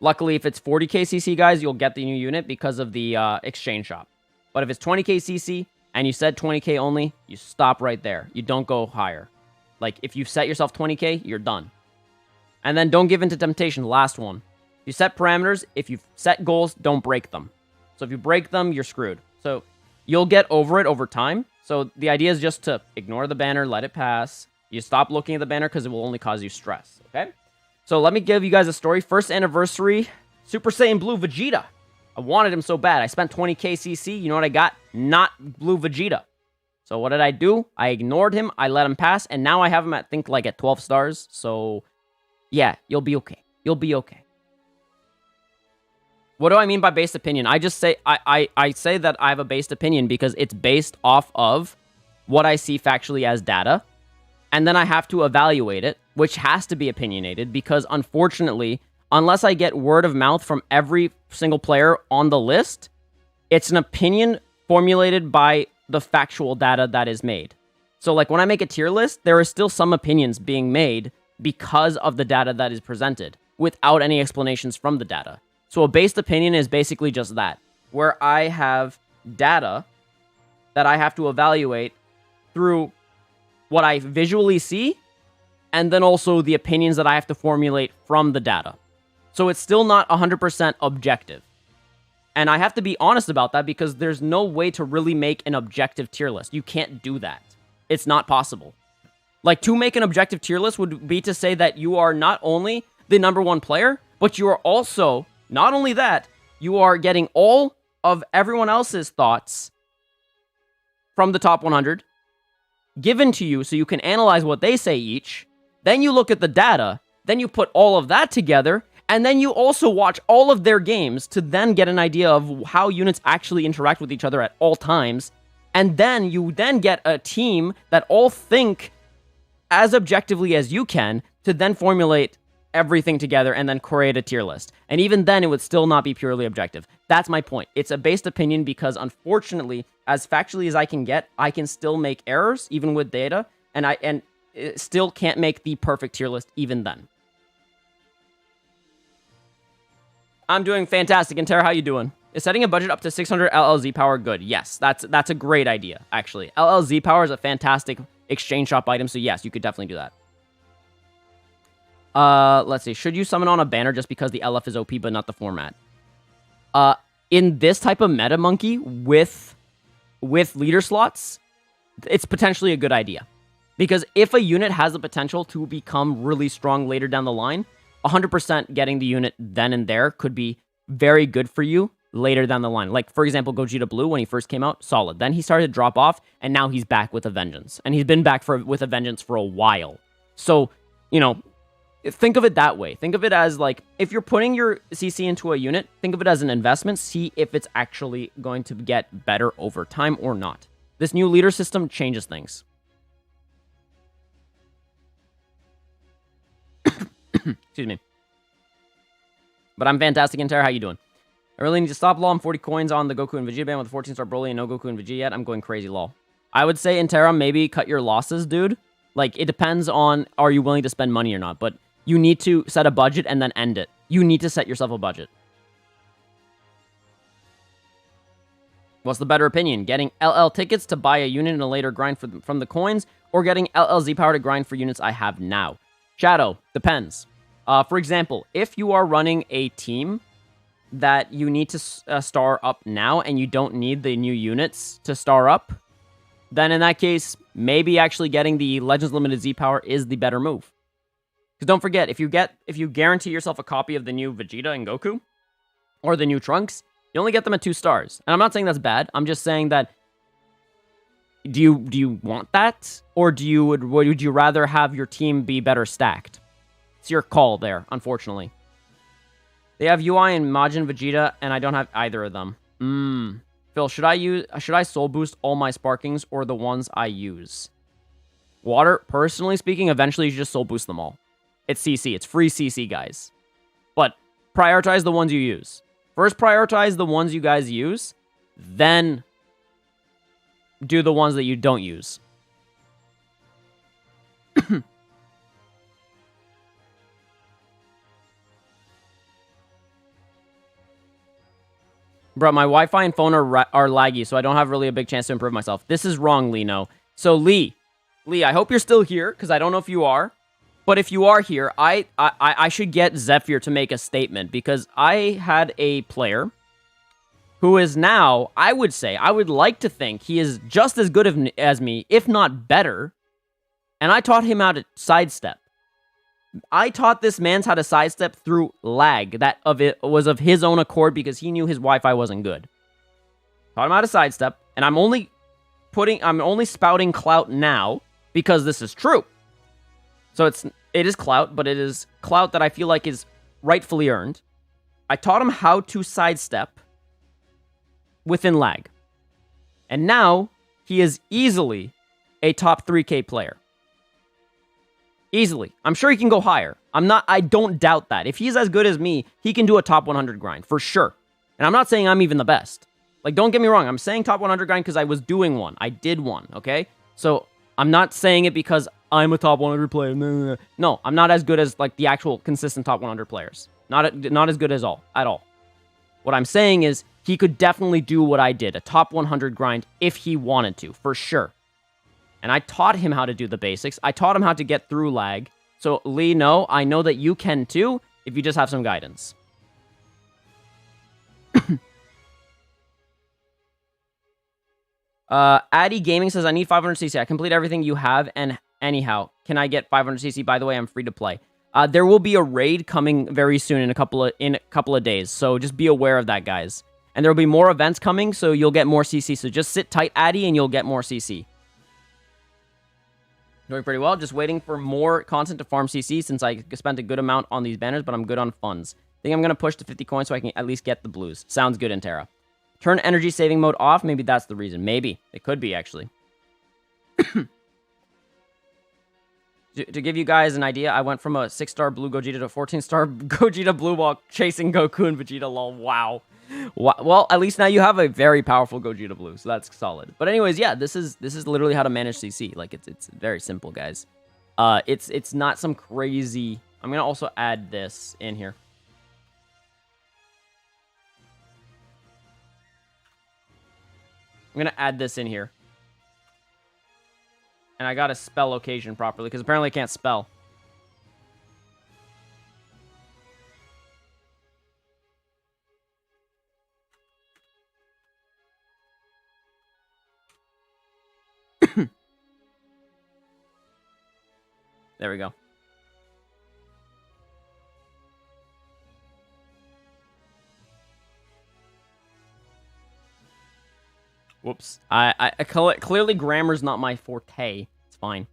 Luckily, if it's 40k CC, guys, you'll get the new unit because of the exchange shop. But if it's 20k CC and you said 20k only, you stop right there. You don't go higher. Like, if you've set yourself 20k, you're done. And then don't give in to temptation, last one. You set parameters. If you've set goals, don't break them. So if you break them, you're screwed. So you'll get over it over time. So the idea is just to ignore the banner, let it pass. You stop looking at the banner because it will only cause you stress, okay? So let me give you guys a story. First anniversary, Super Saiyan Blue Vegeta. I wanted him so bad. I spent 20k CC. You know what I got? Not Blue Vegeta. So what did I do? I ignored him. I let him pass. And now I have him at, at 12 stars. So yeah, you'll be okay. You'll be okay. What do I mean by based opinion? I just say, I say that I have a based opinion because it's based off of what I see factually as data. And then I have to evaluate it, which has to be opinionated because unfortunately, unless I get word of mouth from every single player on the list, it's an opinion formulated by the factual data that is made. So like when I make a tier list, there are still some opinions being made because of the data that is presented without any explanations from the data. So a based opinion is basically just that, where I have data that I have to evaluate through what I visually see, and then also the opinions that I have to formulate from the data. So it's still not 100% objective. And I have to be honest about that because there's no way to really make an objective tier list. You can't do that. It's not possible. Like, to make an objective tier list would be to say that you are not only the #1 player, but you are also, not only that, you are getting all of everyone else's thoughts from the top 100 given to you so you can analyze what they say each. Then you look at the data, then you put all of that together, and then you also watch all of their games to then get an idea of how units actually interact with each other at all times. And then you then get a team that all think as objectively as you can to then formulate everything together and then create a tier list. And even then, it would still not be purely objective. That's my point. It's a based opinion because, unfortunately, as factually as I can get, I can still make errors, even with data, and it still can't make the perfect tier list even then. I'm doing fantastic. And Tara, how you doing? Is setting a budget up to 600 LLZ power good? Yes, that's a great idea, actually. LLZ power is a fantastic exchange shop item, so yes, you could definitely do that. Let's see. Should you summon on a banner just because the LF is OP but not the format? In this type of meta monkey with leader slots, it's potentially a good idea. Because if a unit has the potential to become really strong later down the line, 100% getting the unit then and there could be very good for you later down the line. Like, for example, Gogeta Blue, when he first came out, solid. Then he started to drop off, and now he's back with a vengeance. And he's been back with a vengeance for a while. So, you know, think of it that way. Think of it as, like, if you're putting your CC into a unit, think of it as an investment. See if it's actually going to get better over time or not. This new leader system changes things. Excuse me. But I'm fantastic, Intera. How you doing? I really need to stop, lol. I'm 40 coins on the Goku and Vegeta band with a 14-star Broly and no Goku and Vegeta yet. I'm going crazy, lol. I would say, Intera, maybe cut your losses, dude. Like, it depends on, are you willing to spend money or not? But you need to set a budget and then end it. You need to set yourself a budget. What's the better opinion? Getting LL tickets to buy a unit in a later grind from the coins, or getting LLZ power to grind for units I have now? Shadow, depends. For example, if you are running a team that you need to star up now and you don't need the new units to star up, then in that case, maybe actually getting the Legends Limited Z power is the better move. Because don't forget, if you guarantee yourself a copy of the new Vegeta and Goku, or the new Trunks, you only get them at 2 stars. And I'm not saying that's bad. I'm just saying that, do you want that? Or would you rather have your team be better stacked? It's your call there, unfortunately. They have UI and Majin Vegeta, and I don't have either of them. Phil, should I soul boost all my Sparkings or the ones I use? Water, personally speaking, eventually you should just soul boost them all. It's CC. It's free CC, guys. But prioritize the ones you use. First, prioritize the ones you guys use. Then do the ones that you don't use. Bro, my Wi-Fi and phone are laggy, so I don't have really a big chance to improve myself. This is wrong, Lino. So, Lee, I hope you're still here, because I don't know if you are. But if you are here, I should get Zephyr to make a statement, because I had a player who is now, I would say, I would like to think he is just as good as me, if not better. And I taught him how to sidestep. I taught this man how to sidestep through lag. That was of his own accord because he knew his Wi-Fi wasn't good. Taught him how to sidestep, and I'm only spouting clout now because this is true. So it is clout, but it is clout that I feel like is rightfully earned. I taught him how to sidestep within lag. And now he is easily a top 3K player. Easily. I'm sure he can go higher, I don't doubt that. If he's as good as me, he can do a top 100 grind, for sure. And I'm not saying I'm even the best. Like, don't get me wrong. I'm saying top 100 grind because I was doing one. I did one, okay? So, I'm not saying it because I'm a top 100 player. No, I'm not as good as, like, the actual consistent top 100 players. Not as good as at all. What I'm saying is, he could definitely do what I did, a top 100 grind, if he wanted to, for sure. And I taught him how to do the basics. I taught him how to get through lag. So, Lee, no, I know that you can too, if you just have some guidance. Addy Gaming says, I need 500cc. I complete everything you have, and anyhow, can I get 500cc? By the way, I'm free to play. There will be a raid coming very soon in a couple of days, so just be aware of that, guys. And there will be more events coming, so you'll get more CC. So just sit tight, Addy, and you'll get more CC. Doing pretty well. Just waiting for more content to farm CC since I spent a good amount on these banners, but I'm good on funds. Think I'm going to push to 50 coins so I can at least get the blues. Sounds good, Intera. Turn energy saving mode off. Maybe that's the reason. Maybe. It could be, actually. To give you guys an idea, I went from a 6-star blue Gogeta to a 14-star Gogeta blue while chasing Goku and Vegeta, lol. Wow. Well, at least now you have a very powerful Gogeta blue, so that's solid. But anyways, yeah, this is literally how to manage CC. Like, it's very simple, guys. It's not some crazy... I'm going to also add this in here. I'm going to add this in here. And I got to spell location properly, because apparently I can't spell. There we go. Whoops. Clearly grammar's not my forte. It's fine.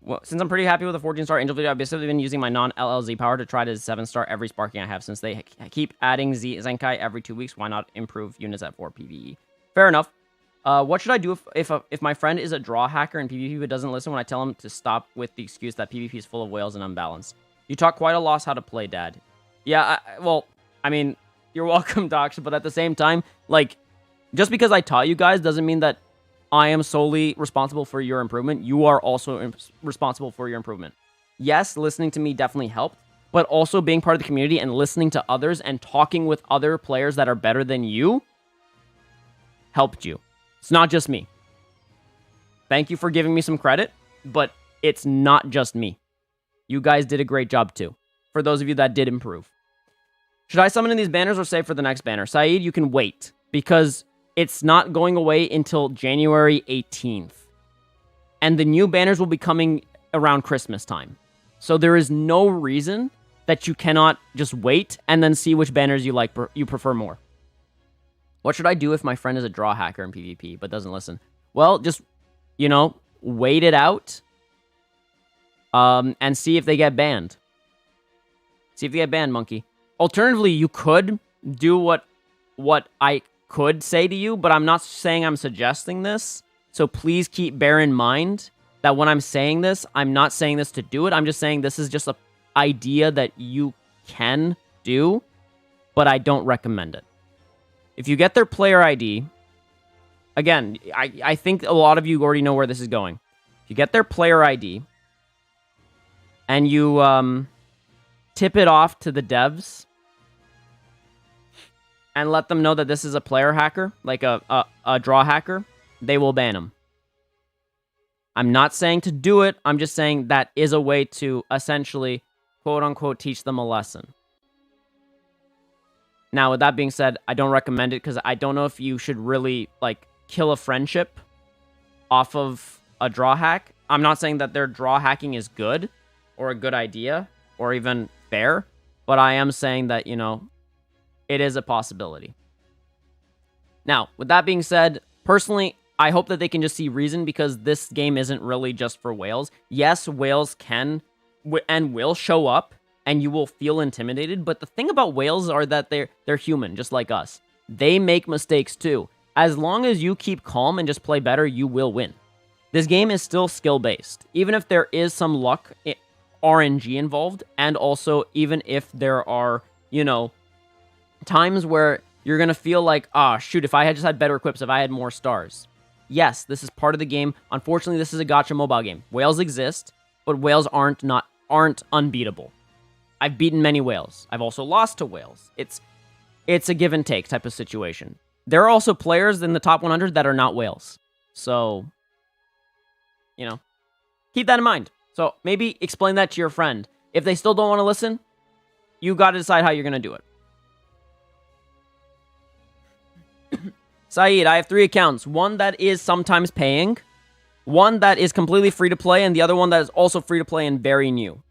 Well, since I'm pretty happy with the 14-star Angel video, I've basically been using my non-LLZ power to try to 7-star every sparking I have. Since they keep adding Zenkai every 2 weeks, why not improve units at 4 PvE? Fair enough. What should I do if my friend is a draw hacker in PvP but doesn't listen when I tell him to stop with the excuse that PvP is full of whales and unbalanced? You taught quite a lot how to play, Dad. Yeah, well, I mean, you're welcome, Docs, but at the same time, like, just because I taught you guys doesn't mean that I am solely responsible for your improvement. You are also responsible for your improvement. Yes, listening to me definitely helped, but also being part of the community and listening to others and talking with other players that are better than you helped you. It's not just me. Thank you for giving me some credit, but it's not just me. You guys did a great job too, for those of you that did improve. Should I summon in these banners or save for the next banner? Saeed, you can wait, because it's not going away until January 18th. And the new banners will be coming around Christmas time. So there is no reason that you cannot just wait and then see which banners you prefer more. What should I do if my friend is a draw hacker in PvP but doesn't listen? Well, just, you know, wait it out. And see if they get banned. See if they get banned, monkey. Alternatively, you could do what I could say to you, but I'm not saying I'm suggesting this. So please bear in mind that when I'm saying this, I'm not saying this to do it. I'm just saying this is just an idea that you can do, but I don't recommend it. If you get their player ID, again, I think a lot of you already know where this is going. If you get their player ID and you tip it off to the devs and let them know that this is a player hacker, like a draw hacker, they will ban him. I'm not saying to do it. I'm just saying that is a way to essentially, quote-unquote, teach them a lesson. Now, with that being said, I don't recommend it because I don't know if you should really, like, kill a friendship off of a draw hack. I'm not saying that their draw hacking is good or a good idea or even fair, but I am saying that, you know, it is a possibility. Now, with that being said, personally, I hope that they can just see reason because this game isn't really just for whales. Yes, whales can and will show up and you will feel intimidated, but the thing about whales are that they're human, just like us. They make mistakes too. As long as you keep calm and just play better, you will win. This game is still skill-based. Even if there is some luck RNG involved, and also even if there are, you know, times where you're going to feel like, ah, shoot, if I had just had better equips, if I had more stars. Yes, this is part of the game. Unfortunately, this is a gacha mobile game. Whales exist, but whales aren't unbeatable. I've beaten many whales. I've also lost to whales. It's a give and take type of situation. There are also players in the top 100 that are not whales. So, you know, keep that in mind. So maybe explain that to your friend. If they still don't want to listen, you got to decide how you're going to do it. Saeed, I have 3 accounts. One that is sometimes paying, one that is completely free to play, and the other one that is also free to play and very new.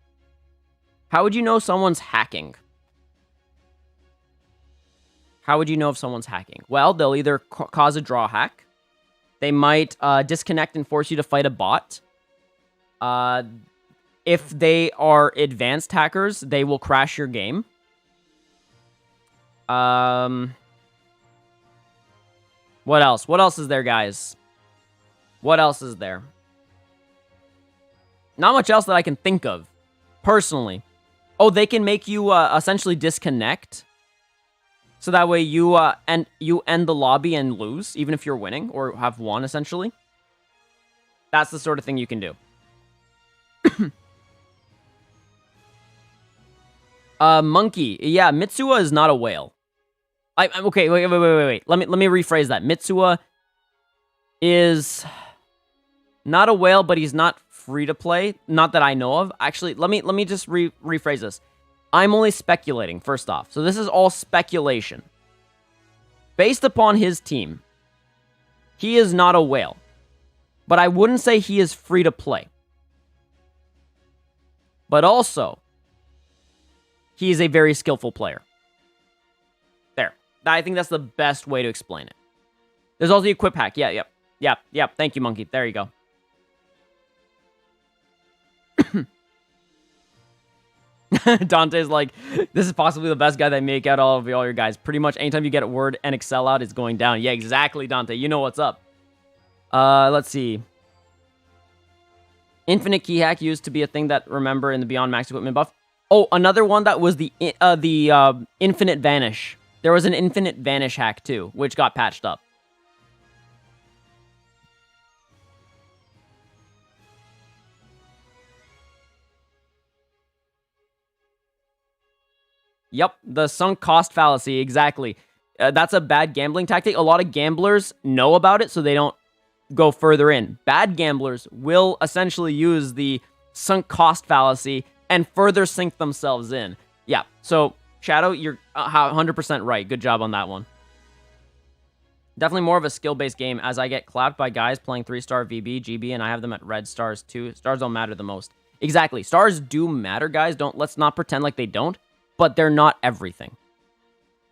How would you know someone's hacking? How would you know if someone's hacking? Well, they'll either cause a draw hack. They might disconnect and force you to fight a bot. If they are advanced hackers, they will crash your game. What else? What else is there, guys? What else is there? Not much else that I can think of, personally. Oh, they can make you essentially disconnect. So that way you end the lobby and lose, even if you're winning, or have won, essentially. That's the sort of thing you can do. Monkey. Yeah, Mitsuha is not a whale. Okay, wait. Let me rephrase that. Mitsuha is not a whale, but he's not free to play. Not that I know of. Actually, let me just rephrase this. I'm only speculating, first off. So this is all speculation. Based upon his team, he is not a whale. But I wouldn't say he is free to play. But also, he is a very skillful player. There. I think that's the best way to explain it. There's also the equip hack. Yep. Thank you, Monkey. There you go. Dante's like, this is possibly the best guy that make out all your guys. Pretty much anytime you get a word and excel out, it's going down. Yeah, exactly, Dante. You know what's up. Let's see. Infinite key hack used to be a thing that, remember, in the Beyond Max equipment buff. Oh, another one that was the infinite vanish. There was an infinite vanish hack too, which got patched up. Yep, the sunk cost fallacy, exactly. That's a bad gambling tactic. A lot of gamblers know about it, so they don't go further in. Bad gamblers will essentially use the sunk cost fallacy and further sink themselves in. Yeah, so Shadow, you're 100% right. Good job on that one. Definitely more of a skill-based game, as I get clapped by guys playing 3-star VB, GB, and I have them at red stars too. Stars don't matter the most. Exactly. Stars do matter, guys. Let's not pretend like they don't. But they're not everything.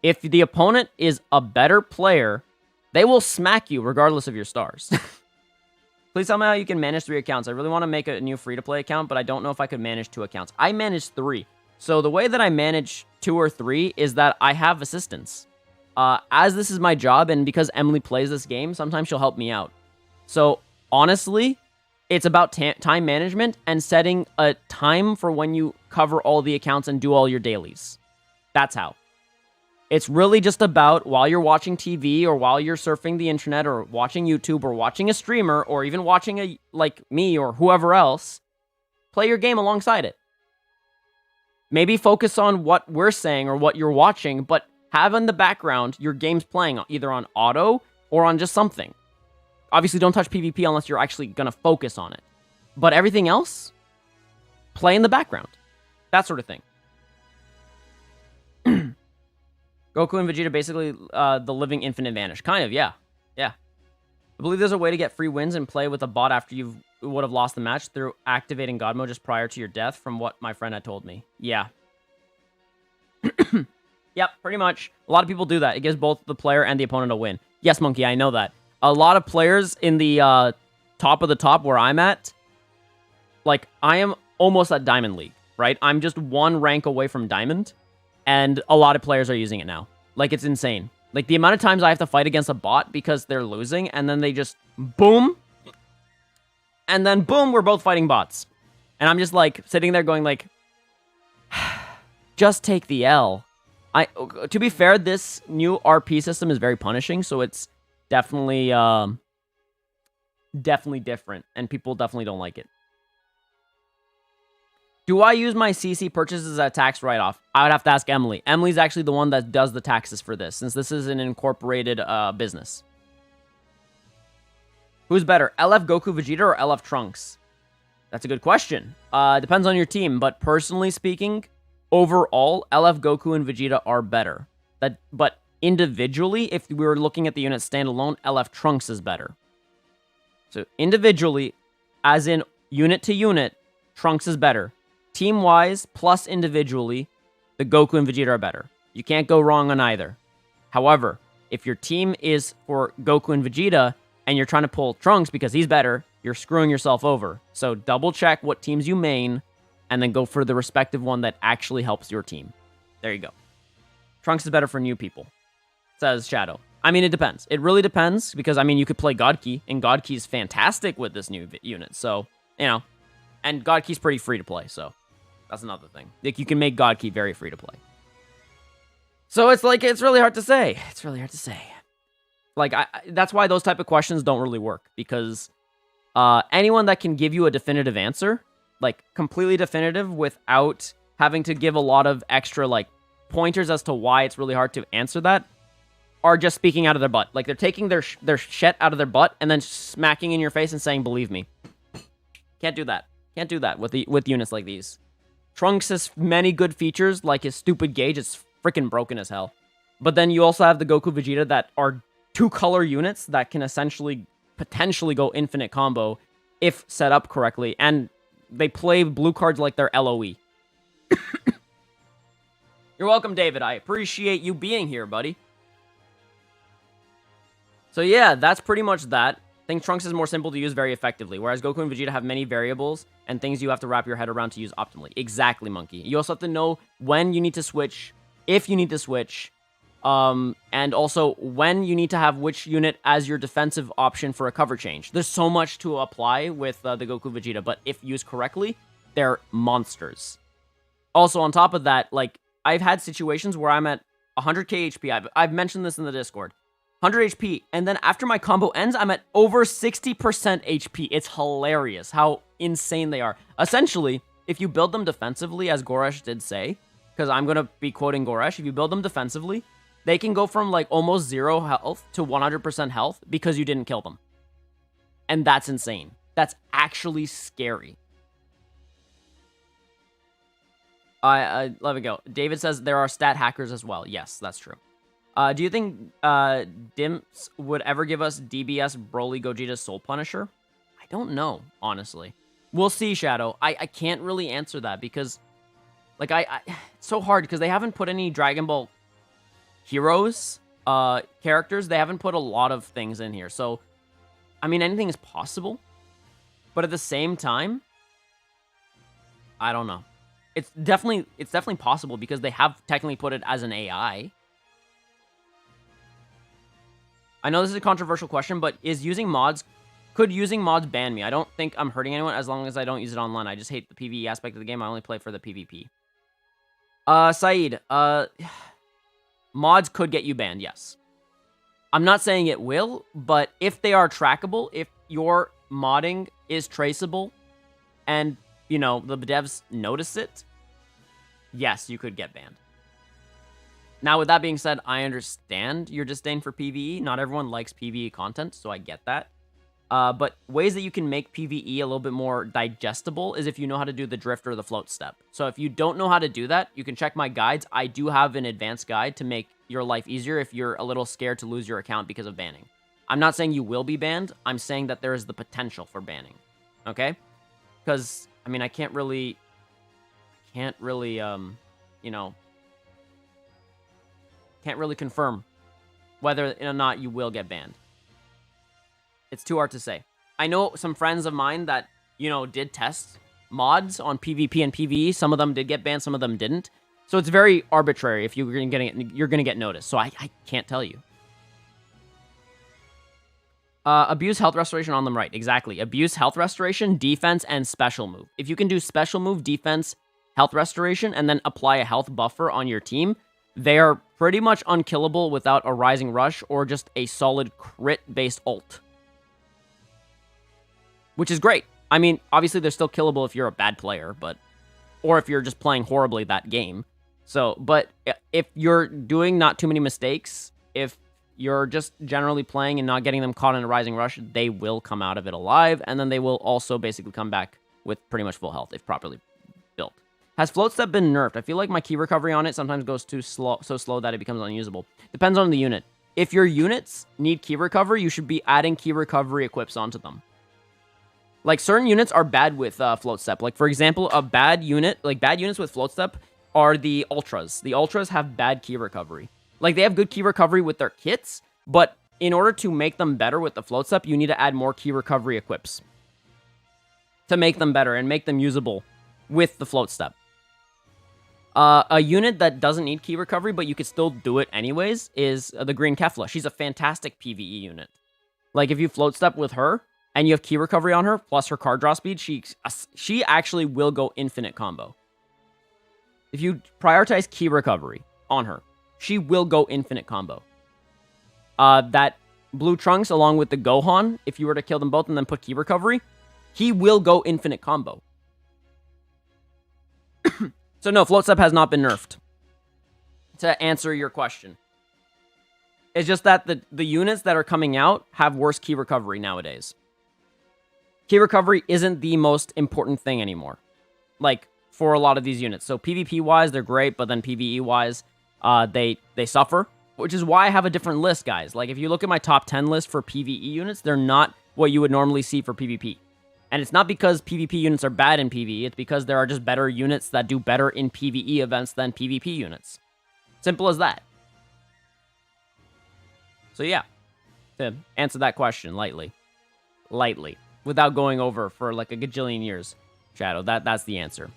If the opponent is a better player, they will smack you regardless of your stars. Please tell me how you can manage 3 accounts. I really want to make a new free-to-play account, but I don't know if I could manage 2 accounts. I manage 3. So the way that I manage 2 or 3 is that I have assistants. As this is my job, and because Emily plays this game, sometimes she'll help me out. So honestly, it's about time management and setting a time for when you cover all the accounts and do all your dailies. That's how. It's really just about while you're watching TV or while you're surfing the internet or watching YouTube or watching a streamer or even watching like me or whoever else, play your game alongside it. Maybe focus on what we're saying or what you're watching, but have in the background your game's playing either on auto or on just something. Obviously, don't touch PvP unless you're actually going to focus on it. But everything else, play in the background. That sort of thing. Goku and Vegeta basically the living infinite vanish. Kind of, yeah. Yeah. I believe there's a way to get free wins and play with a bot after you would have lost the match through activating God mode just prior to your death, from what my friend had told me. Yeah. Yep, pretty much. A lot of people do that. It gives both the player and the opponent a win. Yes, Monkey, I know that. A lot of players in the top of the top where I'm at, like, I am almost at Diamond League, right? I'm just 1 rank away from Diamond, and a lot of players are using it now. Like, it's insane. Like, the amount of times I have to fight against a bot because they're losing, and then they just boom, and then boom, we're both fighting bots. And I'm just like sitting there going like, just take the L. To be fair, this new RP system is very punishing, so it's definitely definitely different, and people definitely don't like it. Do I use my CC purchases as a tax write-off? I would have to ask Emily. Emily's actually the one that does the taxes for this, since this is an incorporated business. Who's better, LF Goku Vegeta or LF Trunks? That's a good question. Depends on your team, but personally speaking, overall, LF Goku and Vegeta are better. But individually, if we were looking at the unit standalone, LF Trunks is better. So individually, as in unit to unit, Trunks is better. Team-wise, plus individually, the Goku and Vegeta are better. You can't go wrong on either. However, if your team is for Goku and Vegeta, and you're trying to pull Trunks because he's better, you're screwing yourself over. So double check what teams you main, and then go for the respective one that actually helps your team. There you go. Trunks is better for new people, says Shadow. I mean, it depends. It really depends, because, I mean, you could play God Key, and God Key is fantastic with this new unit. So, you know, and God Key's pretty free to play, so that's another thing. Like, you can make God Key very free to play. So it's like, it's really hard to say. It's really hard to say. Like, that's why those type of questions don't really work, because anyone that can give you a definitive answer, like completely definitive without having to give a lot of extra like pointers as to why it's really hard to answer that, are just speaking out of their butt. Like, they're taking their shit out of their butt and then smacking in your face and saying, believe me. Can't do that. Can't do that with units like these. Trunks has many good features, like his stupid gauge is freaking broken as hell. But then you also have the Goku Vegeta that are 2-color units that can essentially potentially go infinite combo if set up correctly, and they play blue cards like they're LOE. You're welcome, David. I appreciate you being here, buddy. So yeah, that's pretty much that. I think Trunks is more simple to use very effectively, whereas Goku and Vegeta have many variables and things you have to wrap your head around to use optimally. Exactly, Monkey. You also have to know when you need to switch, if you need to switch, and also when you need to have which unit as your defensive option for a cover change. There's so much to apply with the Goku Vegeta, but if used correctly, they're monsters. Also, on top of that, like, I've had situations where I'm at 100k HP. I've mentioned this in the Discord. 100 HP, and then after my combo ends, I'm at over 60% HP. It's hilarious how insane they are. Essentially, if you build them defensively, as Goresh did say, because I'm going to be quoting Goresh, if you build them defensively, they can go from like almost 0 health to 100% health because you didn't kill them. And that's insane. That's actually scary. I let it go. David says there are stat hackers as well. Yes, that's true. Do you think Dimps would ever give us DBS Broly Gogeta Soul Punisher? I don't know, honestly. We'll see, Shadow. I can't really answer that because, like, it's so hard because they haven't put any Dragon Ball Heroes characters. They haven't put a lot of things in here. So, I mean, anything is possible. But at the same time, I don't know. It's definitely possible because they have technically put it as an AI. I know this is a controversial question, but could using mods ban me? I don't think I'm hurting anyone as long as I don't use it online. I just hate the PvE aspect of the game. I only play for the PvP. Saeed, mods could get you banned, yes. I'm not saying it will, but if they are trackable, if your modding is traceable, and, you know, the devs notice it, yes, you could get banned. Now, with that being said, I understand your disdain for PvE. Not everyone likes PvE content, so I get that. But ways that you can make PvE a little bit more digestible is if you know how to do the drift or the float step. So if you don't know how to do that, you can check my guides. I do have an advanced guide to make your life easier if you're a little scared to lose your account because of banning. I'm not saying you will be banned. I'm saying that there is the potential for banning. Okay? Because, I mean, I can't really, you know, can't really confirm whether or not you will get banned. It's too hard to say. I know some friends of mine that, you know, did test mods on PvP and PvE. Some of them did get banned, some of them didn't. So it's very arbitrary if you're going to get noticed. So I can't tell you. Abuse health restoration on them, right? Exactly. Abuse health restoration, defense, and special move. If you can do special move, defense, health restoration, and then apply a health buffer on your team, they are pretty much unkillable without a rising rush or just a solid crit-based ult. Which is great. I mean, obviously they're still killable if you're a bad player, but... Or if you're just playing horribly that game. So, but if you're doing not too many mistakes, if you're just generally playing and not getting them caught in a rising rush, they will come out of it alive, and then they will also basically come back with pretty much full health if properly built. Has float step been nerfed? I feel like my key recovery on it sometimes goes too slow, so slow that it becomes unusable. Depends on the unit. If your units need key recovery, you should be adding key recovery equips onto them. Like, certain units are bad with float step. Like, for example, a bad unit, like, bad units with float step are the Ultras. The Ultras have bad key recovery. Like, they have good key recovery with their kits, but in order to make them better with the float step, you need to add more key recovery equips to make them better and make them usable with the float step. A unit that doesn't need key recovery, but you could still do it anyways, is the Green Kefla. She's a fantastic PvE unit. Like, if you float step with her, and you have key recovery on her, plus her card draw speed, she actually will go infinite combo. If you prioritize key recovery on her, she will go infinite combo. That Blue Trunks, along with the Gohan, if you were to kill them both and then put key recovery, he will go infinite combo. So no, float step has not been nerfed. To answer your question. It's just that the units that are coming out have worse key recovery nowadays. Key recovery isn't the most important thing anymore. Like, for a lot of these units. So PvP-wise, they're great, but then PvE-wise, they suffer. Which is why I have a different list, guys. Like, if you look at my top 10 list for PvE units, they're not what you would normally see for PvP. And it's not because PvP units are bad in PvE, it's because there are just better units that do better in PvE events than PvP units. Simple as that. So yeah, to answer that question lightly. Without going over for like a gajillion years, Shadow, that's the answer.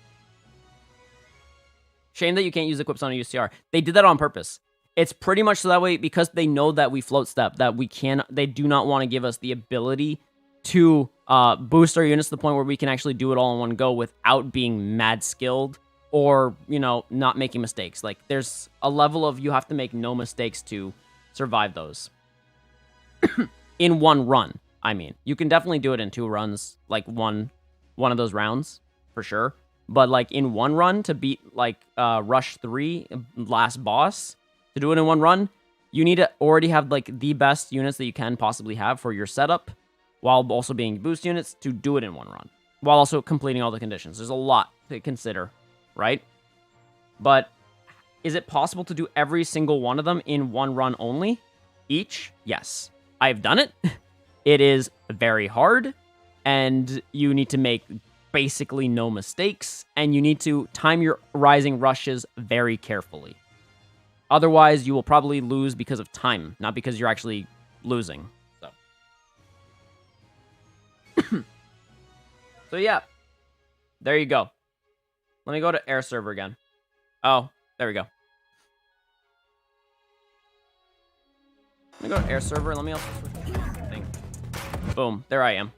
Shame that you can't use equips on a UCR. They did that on purpose. It's pretty much so that way, because they know that we float step, that they do not want to give us the ability to boost our units to the point where we can actually do it all in one go without being mad skilled or, you know, not making mistakes. Like, there's a level of you have to make no mistakes to survive those. In one run, I mean. You can definitely do it in 2 runs, like one of those rounds, for sure. But, like, in one run, to beat, like, Rush 3, last boss, to do it in one run, you need to already have, like, the best units that you can possibly have for your setup, while also being boost units, to do it in one run, while also completing all the conditions. There's a lot to consider, right? But is it possible to do every single one of them in one run only? Each? Yes. I've done it. It is very hard, and you need to make basically no mistakes, and you need to time your rising rushes very carefully. Otherwise, you will probably lose because of time, not because you're actually losing. So yeah, there you go. Let me go to air server again. Oh, there we go. Let me go to air server, and let me also switch the thing. Boom, there I am.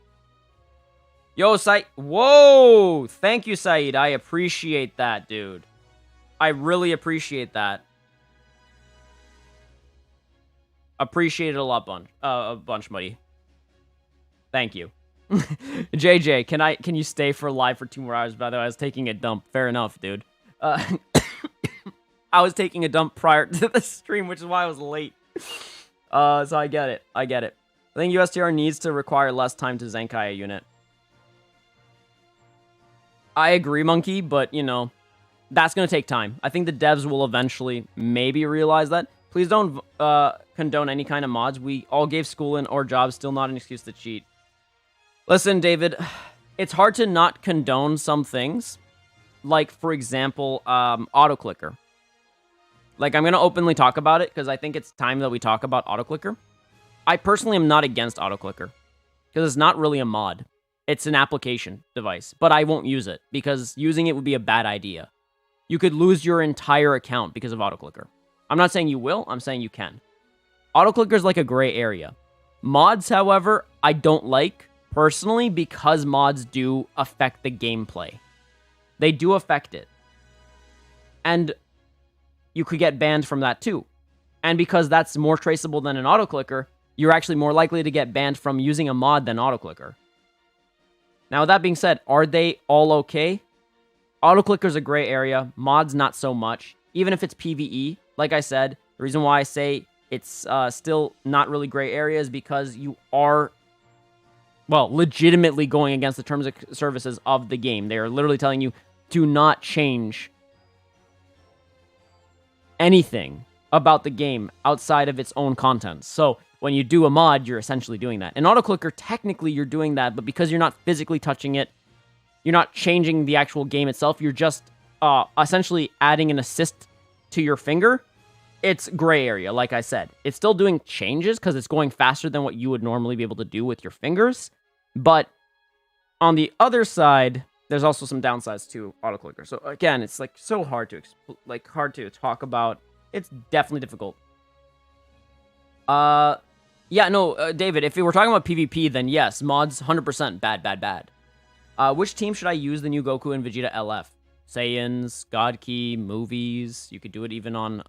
Yo, Said. Whoa! Thank you, Said. I appreciate that, dude. I really appreciate that. Appreciate it a bunch, buddy. Thank you. JJ, can you stay for live for 2 more hours? By the way, I was taking a dump. Fair enough, dude. I was taking a dump prior to the stream, which is why I was late. So I get it. I think USTR needs to require less time to Zenkai a unit. I agree, Monkey, but, you know, that's going to take time. I think the devs will eventually maybe realize that. Please don't condone any kind of mods. We all gave school in or jobs, still not an excuse to cheat. Listen, David, it's hard to not condone some things. Like, for example, auto-clicker. Like, I'm going to openly talk about it, because I think it's time that we talk about auto-clicker. I personally am not against auto-clicker, because it's not really a mod. It's an application device, but I won't use it, because using it would be a bad idea. You could lose your entire account because of auto-clicker. I'm not saying you will, I'm saying you can. Auto-clicker is like a gray area. Mods, however, I don't like, personally, because mods do affect the gameplay. They do affect it. And you could get banned from that too. And because that's more traceable than an autoclicker, you're actually more likely to get banned from using a mod than autoclicker. Now, with that being said, are they all okay? Autoclicker's a gray area. Mods, not so much. Even if it's PvE, like I said, the reason why I say it's still not really gray area is because you are, well, legitimately going against the terms and services of the game. They are literally telling you, do not change anything about the game outside of its own content. So when you do a mod, you're essentially doing that. In autoclicker, technically you're doing that, but because you're not physically touching it, you're not changing the actual game itself, you're just essentially adding an assist to your finger. It's gray area, like I said. It's still doing changes because it's going faster than what you would normally be able to do with your fingers. But on the other side, there's also some downsides to autoclicker. So again, it's like so hard to talk about. It's definitely difficult. Yeah, no, David, if we were talking about PvP, then yes, mods 100% bad. Which team should I use the new Goku and Vegeta LF? Saiyans, God Key, movies. You could do it even on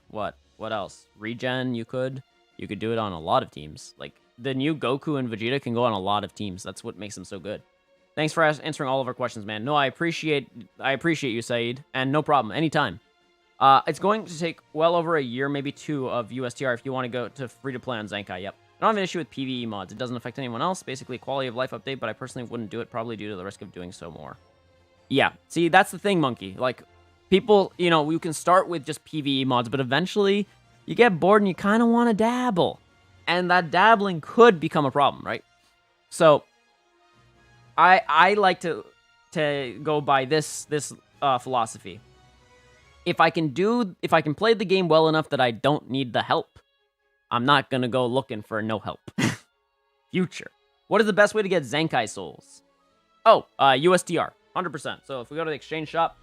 what else? Regen. You could do it on a lot of teams. Like the new Goku and Vegeta can go on a lot of teams. That's what makes them so good. Thanks for answering all of our questions, man. No, I appreciate you, Saeed, and no problem, anytime. It's going to take well over a year, maybe 2 of USTR if you want to go to free-to-play on Zenkai, yep. I don't have an issue with PvE mods. It doesn't affect anyone else. Basically, a quality of life update, but I personally wouldn't do it, probably due to the risk of doing so more. Yeah, see, that's the thing, Monkey. Like, people, you can start with just PvE mods, but eventually you get bored and you kind of want to dabble. And that dabbling could become a problem, right? So, I like to go by this philosophy. If I can play the game well enough that I don't need the help, I'm not gonna go looking for no help. Future. What is the best way to get Zenkai souls? Oh, USTR, 100%. So if we go to the exchange shop,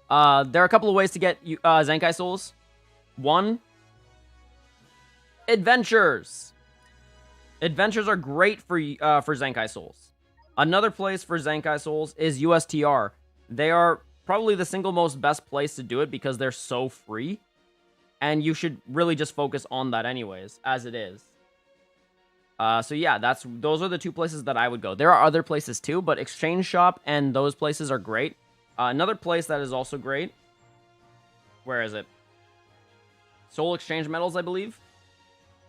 there are a couple of ways to get Zenkai souls. One, adventures. Adventures are great for Zenkai souls. Another place for Zenkai souls is USTR. They are probably the single most best place to do it because they're so free. And you should really just focus on that anyways, as it is. So yeah, those are the 2 places that I would go. There are other places too, but exchange shop and those places are great. Another place that is also great. Where is it? Soul Exchange Metals, I believe.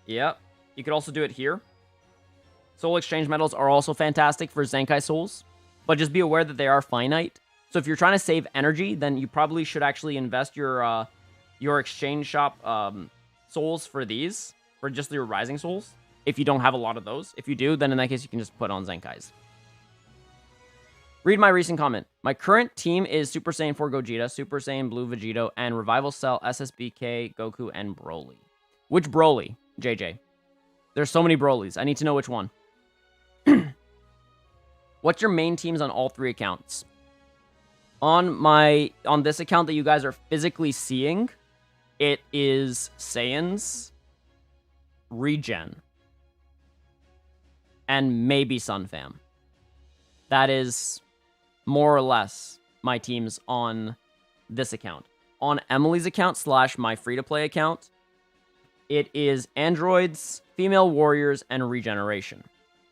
Yep. You could also do it here. Soul Exchange Metals are also fantastic for Zenkai souls, but just be aware that they are finite. So if you're trying to save energy, then you probably should actually invest your exchange shop souls for these, for just your rising souls, if you don't have a lot of those. If you do, then in that case, you can just put on Zenkais. Read my recent comment. My current team is Super Saiyan 4 Gogeta, Super Saiyan Blue Vegito, and Revival Cell, SSBK, Goku, and Broly. Which Broly, JJ? There's so many Brolys. I need to know which one. What's your main teams on all 3 accounts? On this account that you guys are physically seeing, it is Saiyans, Regen, and maybe Sunfam. That is more or less my teams on this account. On Emily's account / my free-to-play account, it is androids, female warriors, and regeneration.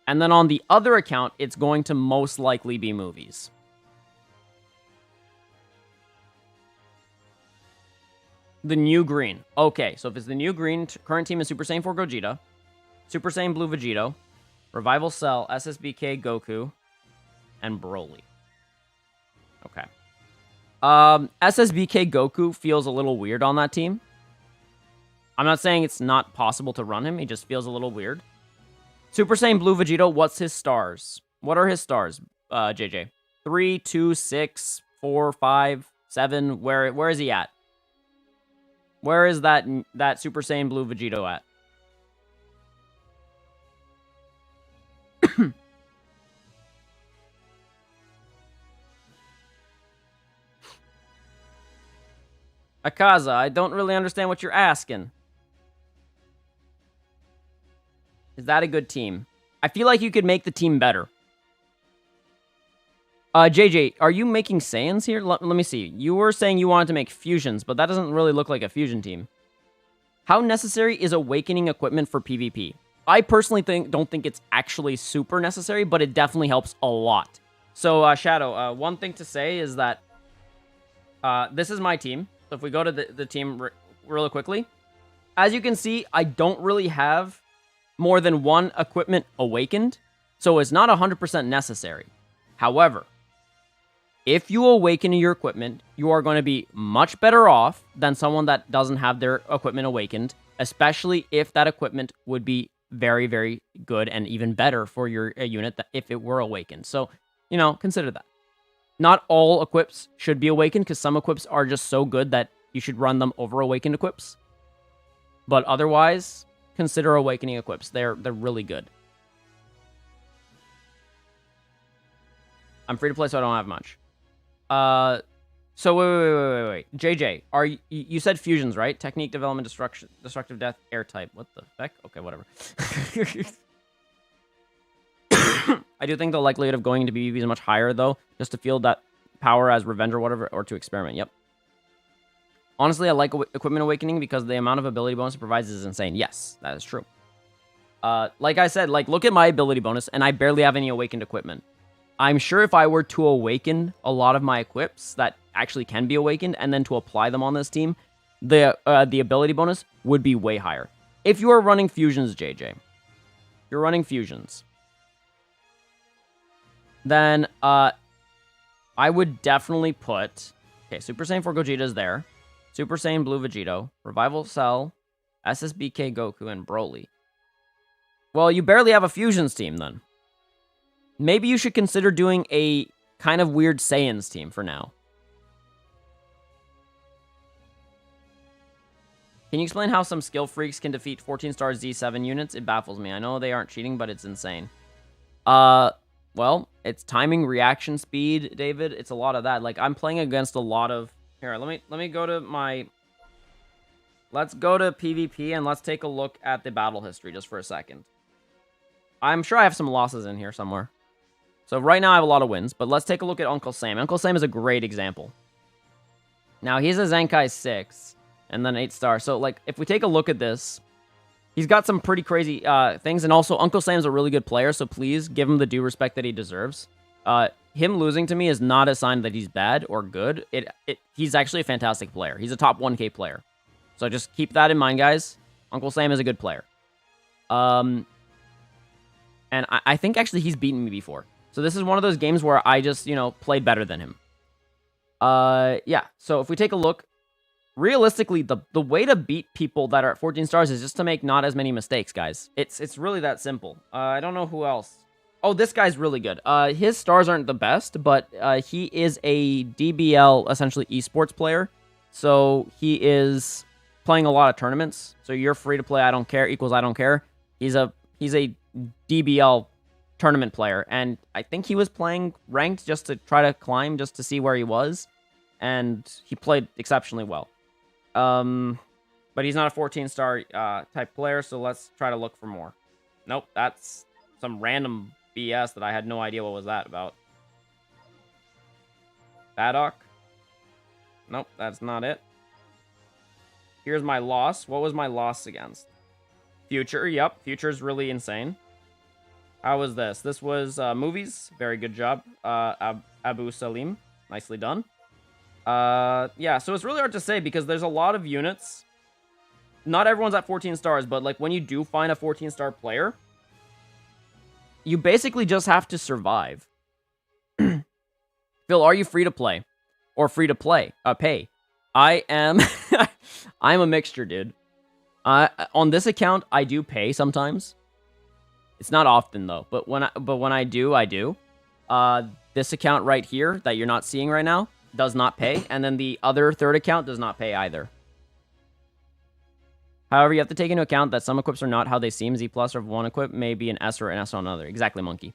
And then on the other account, it's going to most likely be movies. The new green. Okay, so if it's the new green, current team is Super Saiyan 4 Gogeta, Super Saiyan Blue Vegito, Revival Cell, SSBK Goku, and Broly. Okay. SSBK Goku feels a little weird on that team. I'm not saying it's not possible to run him, he just feels a little weird. Super Saiyan Blue Vegito, what's his stars? What are his stars, JJ? 3, 2, 6, 4, 5, 7. Where is he at? Where is that Super Saiyan Blue Vegito at? Akaza, I don't really understand what you're asking. Is that a good team? I feel like you could make the team better. JJ, are you making Saiyans here? Let me see. You were saying you wanted to make fusions, but that doesn't really look like a fusion team. How necessary is awakening equipment for PvP? I personally don't think it's actually super necessary, but it definitely helps a lot. So, Shadow, one thing to say is that this is my team. So if we go to the team really quickly, as you can see, I don't really have more than one equipment awakened, so it's not 100% necessary. However, if you awaken your equipment, you are going to be much better off than someone that doesn't have their equipment awakened, especially if that equipment would be very, very good and even better for your unit if it were awakened. So, you know, consider that. Not all equips should be awakened, because some equips are just so good that you should run them over awakened equips. But otherwise, consider awakening equips. They're really good. I'm free to play, so I don't have much. So wait. JJ, you said fusions, right? Technique, development, destructive death, air type. What the heck? Okay, whatever. I do think the likelihood of going to BBB is much higher, though, just to feel that power as revenge or whatever, or to experiment. Yep. Honestly, I like equipment awakening because the amount of ability bonus it provides is insane. Yes, that is true. Like I said, like, look at my ability bonus, and I barely have any awakened equipment. I'm sure if I were to awaken a lot of my equips that actually can be awakened, and then to apply them on this team, the ability bonus would be way higher. If you are running fusions, JJ, if you're running fusions, then I would definitely put... Okay, Super Saiyan 4 Gogeta is there. Super Saiyan Blue Vegito, Revival Cell, SSBK Goku, and Broly. Well, you barely have a fusions team, then. Maybe you should consider doing a kind of weird Saiyans team for now. Can you explain how some skill freaks can defeat 14-star Z7 units? It baffles me. I know they aren't cheating, but it's insane. Well, it's timing, reaction speed, David. It's a lot of that. Like, I'm playing against a lot of... Here, let me go to my... Let's go to PvP, and let's take a look at the battle history just for a second. I'm sure I have some losses in here somewhere. So right now I have a lot of wins, but let's take a look at Uncle Sam. Uncle Sam is a great example. Now, he's a Zenkai 6, and then 8-star. So, like, if we take a look at this, he's got some pretty crazy things, and also Uncle Sam's a really good player, so please give him the due respect that he deserves. Him losing to me is not a sign that he's bad or good. He's actually a fantastic player. He's a top 1K player. So just keep that in mind, guys. Uncle Sam is a good player. And I think actually he's beaten me before. So this is one of those games where I just, you know, played better than him. Yeah, so if we take a look, realistically, the way to beat people that are at 14 stars is just to make not as many mistakes, guys. It's really that simple. I don't know who else. Oh, this guy's really good. His stars aren't the best, but he is a DBL, essentially esports player. So he is playing a lot of tournaments. So you're free to play, I don't care, equals I don't care. He's a DBL tournament player, and I think he was playing ranked just to try to climb, just to see where he was, and he played exceptionally well. But he's not a 14-star type player, so let's try to look for more. Nope, that's some random BS that I had no idea what was that about. Baddock? Nope, that's not it. Here's my loss. What was my loss against? Future, yep, Future's really insane. How was this? This was movies. Very good job. Abu Salim. Nicely done. Yeah, so it's really hard to say because there's a lot of units. Not everyone's at 14 stars, but like when you do find a 14-star player, you basically just have to survive. Phil, are you free to play? Or free to play? Pay. I am... I'm a mixture, dude. On this account, I do pay sometimes. It's not often, though. But when I do, I do. This account right here that you're not seeing right now does not pay. And then the other third account does not pay either. However, you have to take into account that some equips are not how they seem. Z plus of one equip may be an S or an S on another. Exactly, Monkey.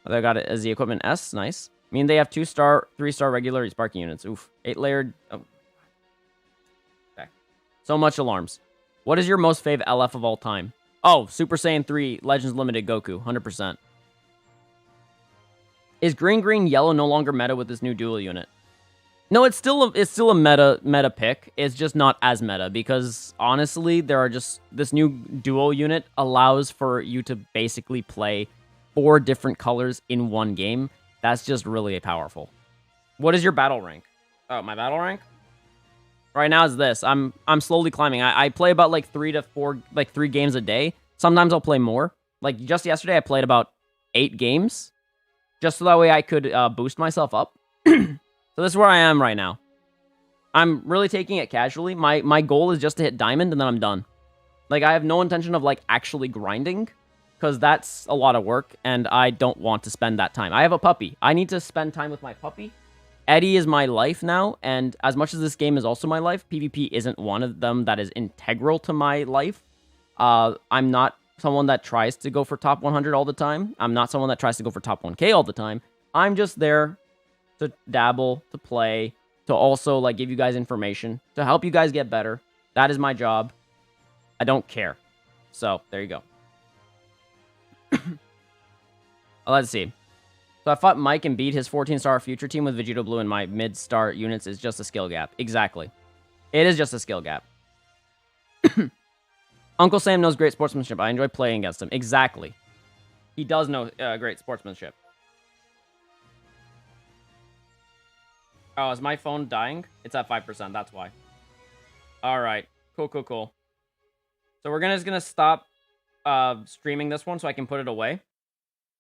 They got it as the equipment S. Nice. I mean, they have 2-star, 3-star regular sparking units. Oof. 8-layered. Oh. Okay. So much alarms. What is your most fave LF of all time? Oh, Super Saiyan 3 Legends Limited Goku, 100%. Is green, green, yellow no longer meta with this new dual unit? No, it's still a meta pick. It's just not as meta because honestly, this new duo unit allows for you to basically play 4 different colors in one game. That's just really powerful. What is your battle rank? Oh, my battle rank right now is this. I'm slowly climbing. I play about like 3 to 4, like 3 games a day. Sometimes I'll play more. Like just yesterday, I played about 8 games, just so that way I could boost myself up. So this is where I am right now. I'm really taking it casually. My goal is just to hit diamond and then I'm done. Like I have no intention of like actually grinding because that's a lot of work and I don't want to spend that time. I have a puppy. I need to spend time with my puppy. Eddie is my life now, and as much as this game is also my life, PvP isn't one of them that is integral to my life. I'm not someone that tries to go for top 100 all the time. I'm not someone that tries to go for top 1k all the time. I'm just there to dabble, to play, to also like give you guys information, to help you guys get better. That is my job. I don't care. So, there you go. Let's see. So I fought Mike and beat his 14-star future team with Vegito Blue, and my mid-star units is just a skill gap. Exactly. It is just a skill gap. Uncle Sam knows great sportsmanship. I enjoy playing against him. Exactly. He does know great sportsmanship. Oh, is my phone dying? It's at 5%. That's why. All right. Cool, cool, cool. So we're just gonna stop streaming this one so I can put it away,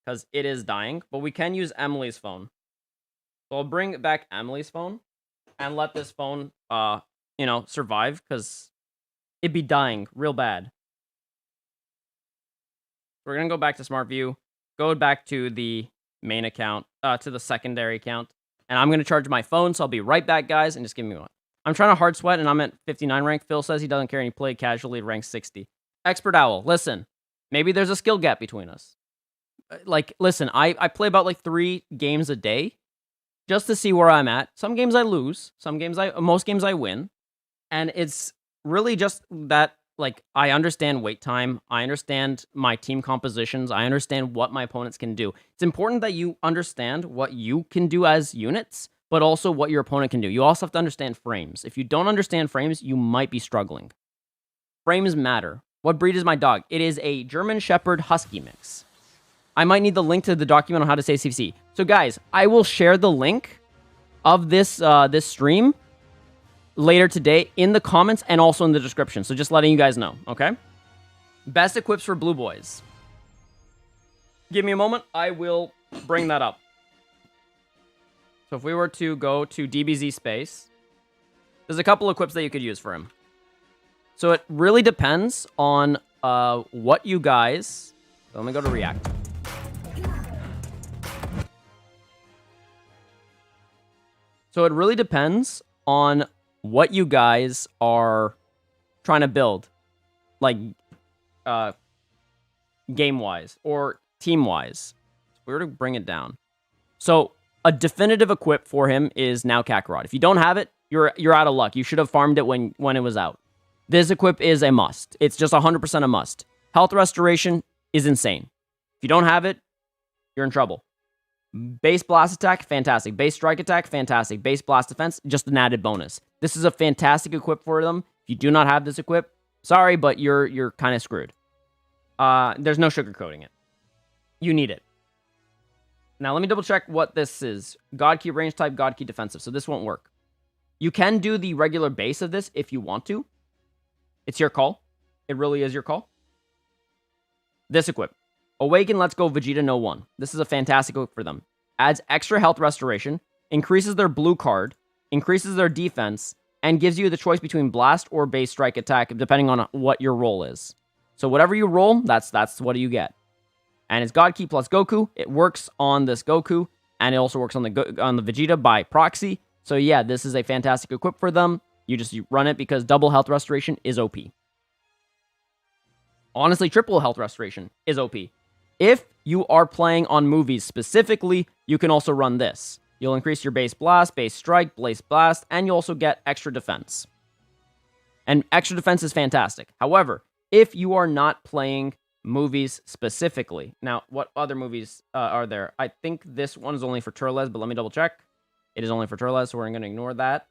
because it is dying. But we can use Emily's phone. So I'll bring back Emily's phone and let this phone, survive, because it'd be dying real bad. We're gonna go back to Smart View, go back to the main account, to the secondary account, and I'm gonna charge my phone. So I'll be right back, guys, and just give me one. I'm trying to hard sweat, and I'm at 59 rank. Phil says he doesn't care, and he played casually at rank 60. Expert Owl, listen. Maybe there's a skill gap between us. Like, listen, I play about, like, 3 games a day just to see where I'm at. Some games I lose. Most games I win. And it's really just that, like, I understand wait time. I understand my team compositions. I understand what my opponents can do. It's important that you understand what you can do as units, but also what your opponent can do. You also have to understand frames. If you don't understand frames, you might be struggling. Frames matter. What breed is my dog? It is a German Shepherd Husky mix. I might need the link to the document on how to say CFC. So guys, I will share the link of this this stream later today in the comments and also in the description. So just letting you guys know, okay? Best equips for blue boys. Give me a moment. I will bring that up. So if we were to go to DBZ space, there's a couple equips that you could use for him. So it really depends on what you guys... So let me go to React. So it really depends on what you guys are trying to build, like game-wise or team-wise. So we were to bring it down. So a definitive equip for him is now Kakarot. If you don't have it, you're out of luck. You should have farmed it when it was out. This equip is a must. It's just 100% a must. Health restoration is insane. If you don't have it, you're in trouble. Base blast attack, fantastic. Base strike attack, fantastic. Base blast defense, just an added bonus. This is a fantastic equip for them. If you do not have this equip, sorry, but you're kind of screwed. There's no sugarcoating it. You need it. Now, let me double check what this is. God Key range type, God Key defensive. So this won't work. You can do the regular base of this if you want to. It's your call. It really is your call. This equip. Awaken Let's Go Vegeta No 1. This is a fantastic equip for them. Adds extra health restoration, increases their blue card, increases their defense, and gives you the choice between blast or base strike attack, depending on what your role is. So whatever you roll, that's what you get. And it's God Key plus Goku. It works on this Goku, and it also works on the Vegeta by proxy. So yeah, this is a fantastic equip for them. You run it because double health restoration is OP. Honestly, triple health restoration is OP. If you are playing on movies specifically, you can also run this. You'll increase your base blast, base strike, base blast, and you also get extra defense. And extra defense is fantastic. However, if you are not playing movies specifically. Now, what other movies are there? I think this one is only for Turles, but let me double check. It is only for Turles, so we're going to ignore that.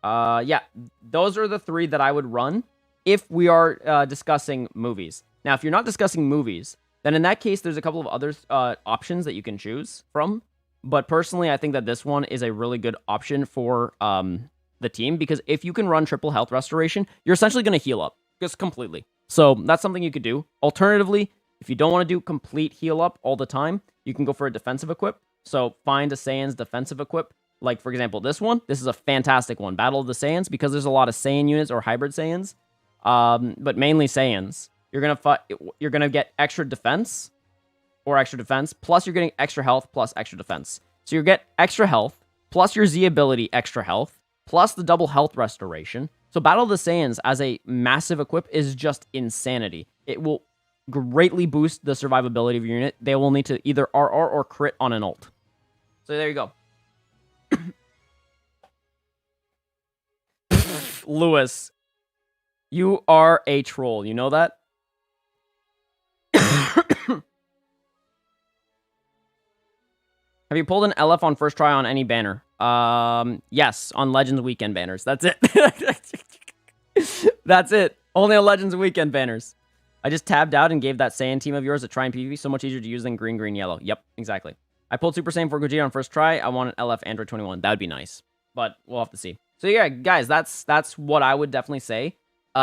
Yeah, those are the 3 that I would run if we are discussing movies. Now, if you're not discussing movies, then in that case, there's a couple of other options that you can choose from. But personally, I think that this one is a really good option for the team, because if you can run triple health restoration, you're essentially going to heal up just completely. So that's something you could do. Alternatively, if you don't want to do complete heal up all the time, you can go for a defensive equip. So find a Saiyan's defensive equip. Like, for example, this one. This is a fantastic one. Battle of the Saiyans, because there's a lot of Saiyan units or hybrid Saiyans, but mainly Saiyans. You're gonna get extra defense, plus you're getting extra health, plus extra defense. So you get extra health, plus your Z ability extra health, plus the double health restoration. So Battle of the Saiyans as a massive equip is just insanity. It will greatly boost the survivability of your unit. They will need to either RR or crit on an ult. So there you go. Lewis, you are a troll. You know that? Have you pulled an LF on first try on any banner? Yes, on Legends Weekend banners. That's it. That's it. Only on Legends Weekend banners. I just tabbed out and gave that Saiyan team of yours a try in PvP. So much easier to use than green, green, yellow. Yep, exactly. I pulled Super Saiyan for Gogeta on first try. I want an LF Android 21. That would be nice. But we'll have to see. So yeah, guys, that's what I would definitely say.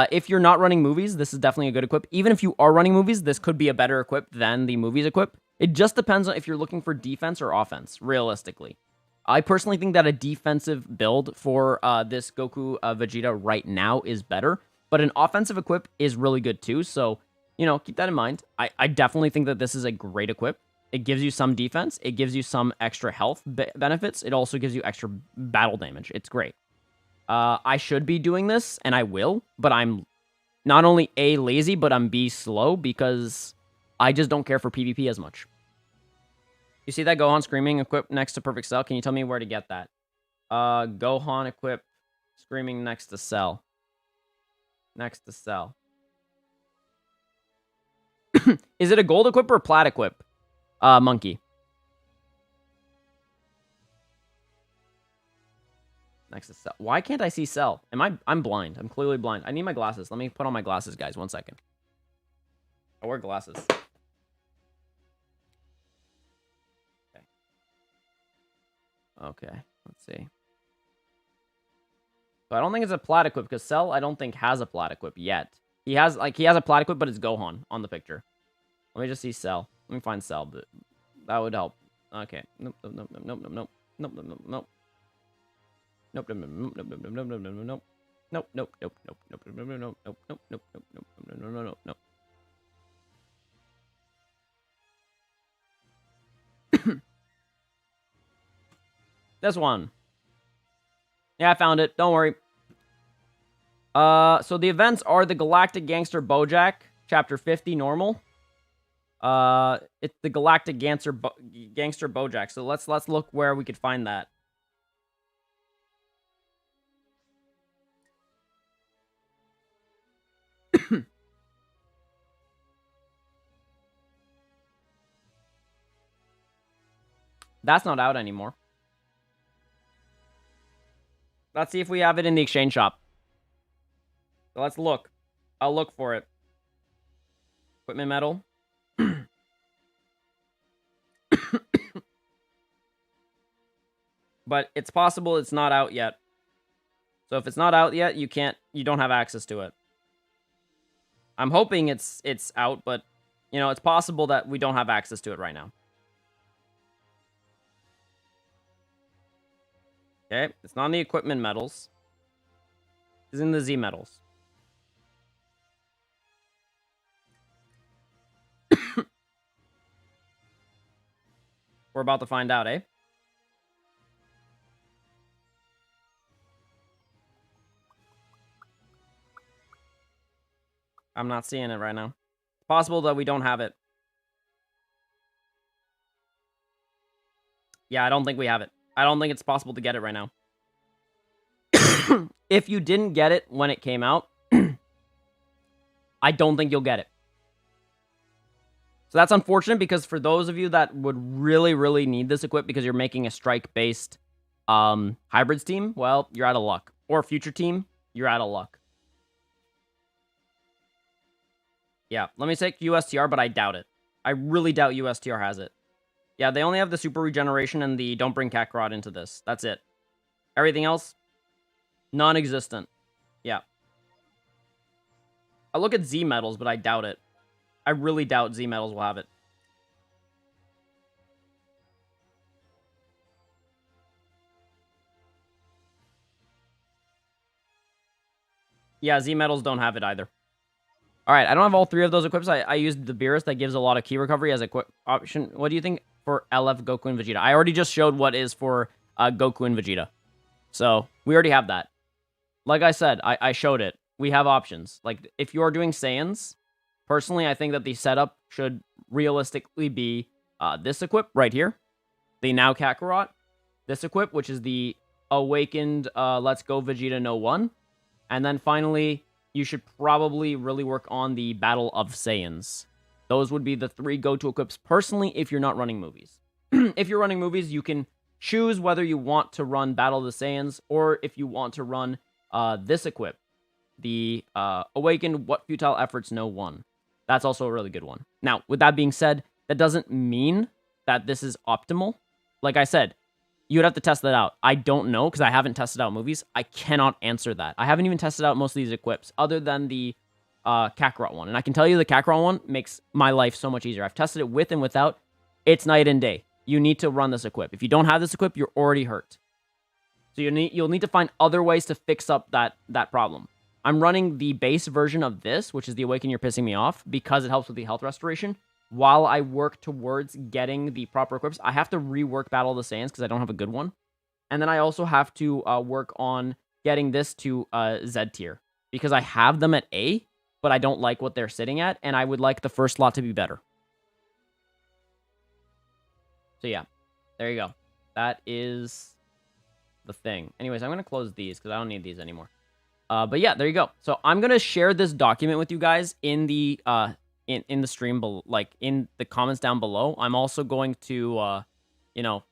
If you're not running movies, this is definitely a good equip. Even if you are running movies, this could be a better equip than the movies equip. It just depends on if you're looking for defense or offense, realistically. I personally think that a defensive build for this Goku Vegeta right now is better. But an offensive equip is really good too. So, you know, keep that in mind. I definitely think that this is a great equip. It gives you some defense. It gives you some extra health benefits. It also gives you extra battle damage. It's great. I should be doing this, and I will, but I'm not only A, lazy, but I'm B, slow, because I just don't care for PvP as much. You see that Gohan screaming equipped next to Perfect Cell? Can you tell me where to get that? Gohan equipped screaming next to Cell. Next to Cell. Is it a gold equip or a plat equip? Monkey. Next to Cell. Why can't I see Cell? I'm blind. I'm clearly blind. I need my glasses. Let me put on my glasses, guys. 1 second. I wear glasses. Okay. Let's see. So I don't think it's a plat equip, because Cell I don't think has a plat equip yet. He has a plat equip, but it's Gohan on the picture. Let me just see Cell. Let me find Cell. That would help. Okay. Nope. Nope. Nope. Nope. Nope. Nope. Nope. Nope. Nope. Nope. Nope, nope, nope, nope, nope, nope, nope, nope, nope, nope. Nope, nope, nope, nope, nope, nope, nope, nope, nope, nope, nope, nope, nope, nope, nope, nope, nope. This one. Yeah, I found it. Don't worry. So the events are the Galactic Gangster Bojack, Chapter 50, normal. It's the Galactic Gangster Bojack. So let's look where we could find that. That's not out anymore. Let's see if we have it in the exchange shop. So let's look. I'll look for it. Equipment metal. But it's possible it's not out yet. So if it's not out yet, you don't have access to it. I'm hoping it's out, but you know, it's possible that we don't have access to it right now. Okay, it's not in the equipment metals. It's in the Z metals. We're about to find out, eh? I'm not seeing it right now. It's possible that we don't have it. Yeah, I don't think we have it. I don't think it's possible to get it right now. If you didn't get it when it came out, I don't think you'll get it. So that's unfortunate because for those of you that would really, really need this equip because you're making a strike-based hybrids team, well, you're out of luck. Or future team, you're out of luck. Yeah, let me take USTR, but I doubt it. I really doubt USTR has it. Yeah, they only have the super regeneration and the don't bring Kakarot into this. That's it. Everything else, non-existent. Yeah. I look at Z medals, but I doubt it. I really doubt Z medals will have it. Yeah, Z medals don't have it either. All right, I don't have all three of those equips. I used the Beerus that gives a lot of key recovery as a quick option. What do you think for LF, Goku, and Vegeta? I already just showed what is for Goku and Vegeta. So, we already have that. Like I said, I showed it. We have options. Like, if you're doing Saiyans, personally, I think that the setup should realistically be this equip right here. The Now Kakarot. This equip, which is the Awakened Let's Go Vegeta No 1. And then finally, you should probably really work on the Battle of Saiyans. Those would be the 3 go-to equips personally if you're not running movies. If you're running movies, you can choose whether you want to run Battle of the Saiyans or if you want to run this equip. The Awakened What Futile Efforts No 1. That's also a really good one. Now, with that being said, that doesn't mean that this is optimal. Like I said, you would have to test that out. I don't know because I haven't tested out movies. I cannot answer that. I haven't even tested out most of these equips other than the Kakarot one. And I can tell you the Kakarot one makes my life so much easier. I've tested it with and without. It's night and day. You need to run this equip. If you don't have this equip, you're already hurt. So you'll need to find other ways to fix up that problem. I'm running the base version of this, which is the Awaken You're Pissing Me Off, because it helps with the health restoration. While I work towards getting the proper equips, I have to rework Battle of the Saiyans because I don't have a good one. And then I also have to work on getting this to Z tier. Because I have them at A, but I don't like what they're sitting at, and I would like the first slot to be better. So yeah, there you go. That is the thing. Anyways, I'm going to close these because I don't need these anymore. But yeah, there you go. So I'm going to share this document with you guys in the in the stream, like in the comments down below. I'm also going to, you know,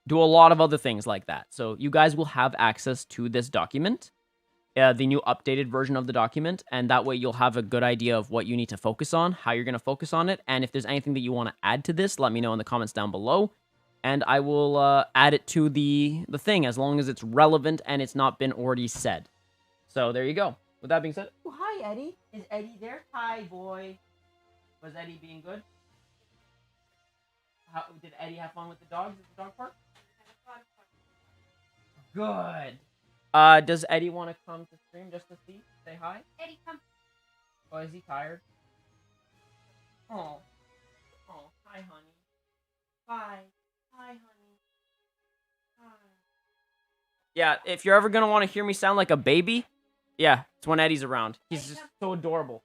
do a lot of other things like that. So you guys will have access to this document, the new updated version of the document, and that way you'll have a good idea of what you need to focus on, how you're going to focus on it, and if there's anything that you want to add to this, let me know in the comments down below, and I will add it to the thing as long as it's relevant and it's not been already said. So there you go. With that being said, oh, hi, Eddie. Is Eddie there? Hi, boy. Was Eddie being good? Did Eddie have fun with the dogs at the dog park? Good. Does Eddie want to come to stream just to see? Say hi? Eddie, come. Oh, is he tired? Oh. Oh, hi, honey. Hi. Hi, honey. Hi. Yeah, if you're ever going to want to hear me sound like a baby, yeah, it's when Eddie's around. He's Eddie, just come. so adorable.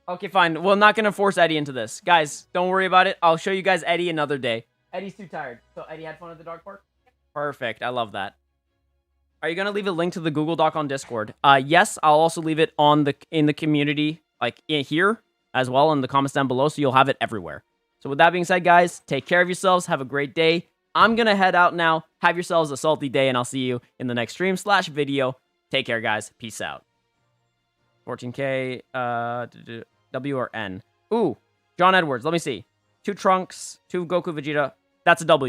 Okay, fine. We're not going to force Eddie into this. Guys, don't worry about it. I'll show you guys Eddie another day. Eddie's too tired. So Eddie had fun at the dog park? Perfect. I love that. Are you going to leave a link to the Google Doc on Discord? Yes, I'll also leave it in the community, like here as well, in the comments down below, so you'll have it everywhere. So with that being said, guys, take care of yourselves. Have a great day. I'm going to head out now. Have yourselves a salty day, and I'll see you in the next stream/video. Take care, guys. Peace out. 14K, W or N. Ooh, John Edwards. Let me see. 2 Trunks, 2 Goku Vegeta. That's a W.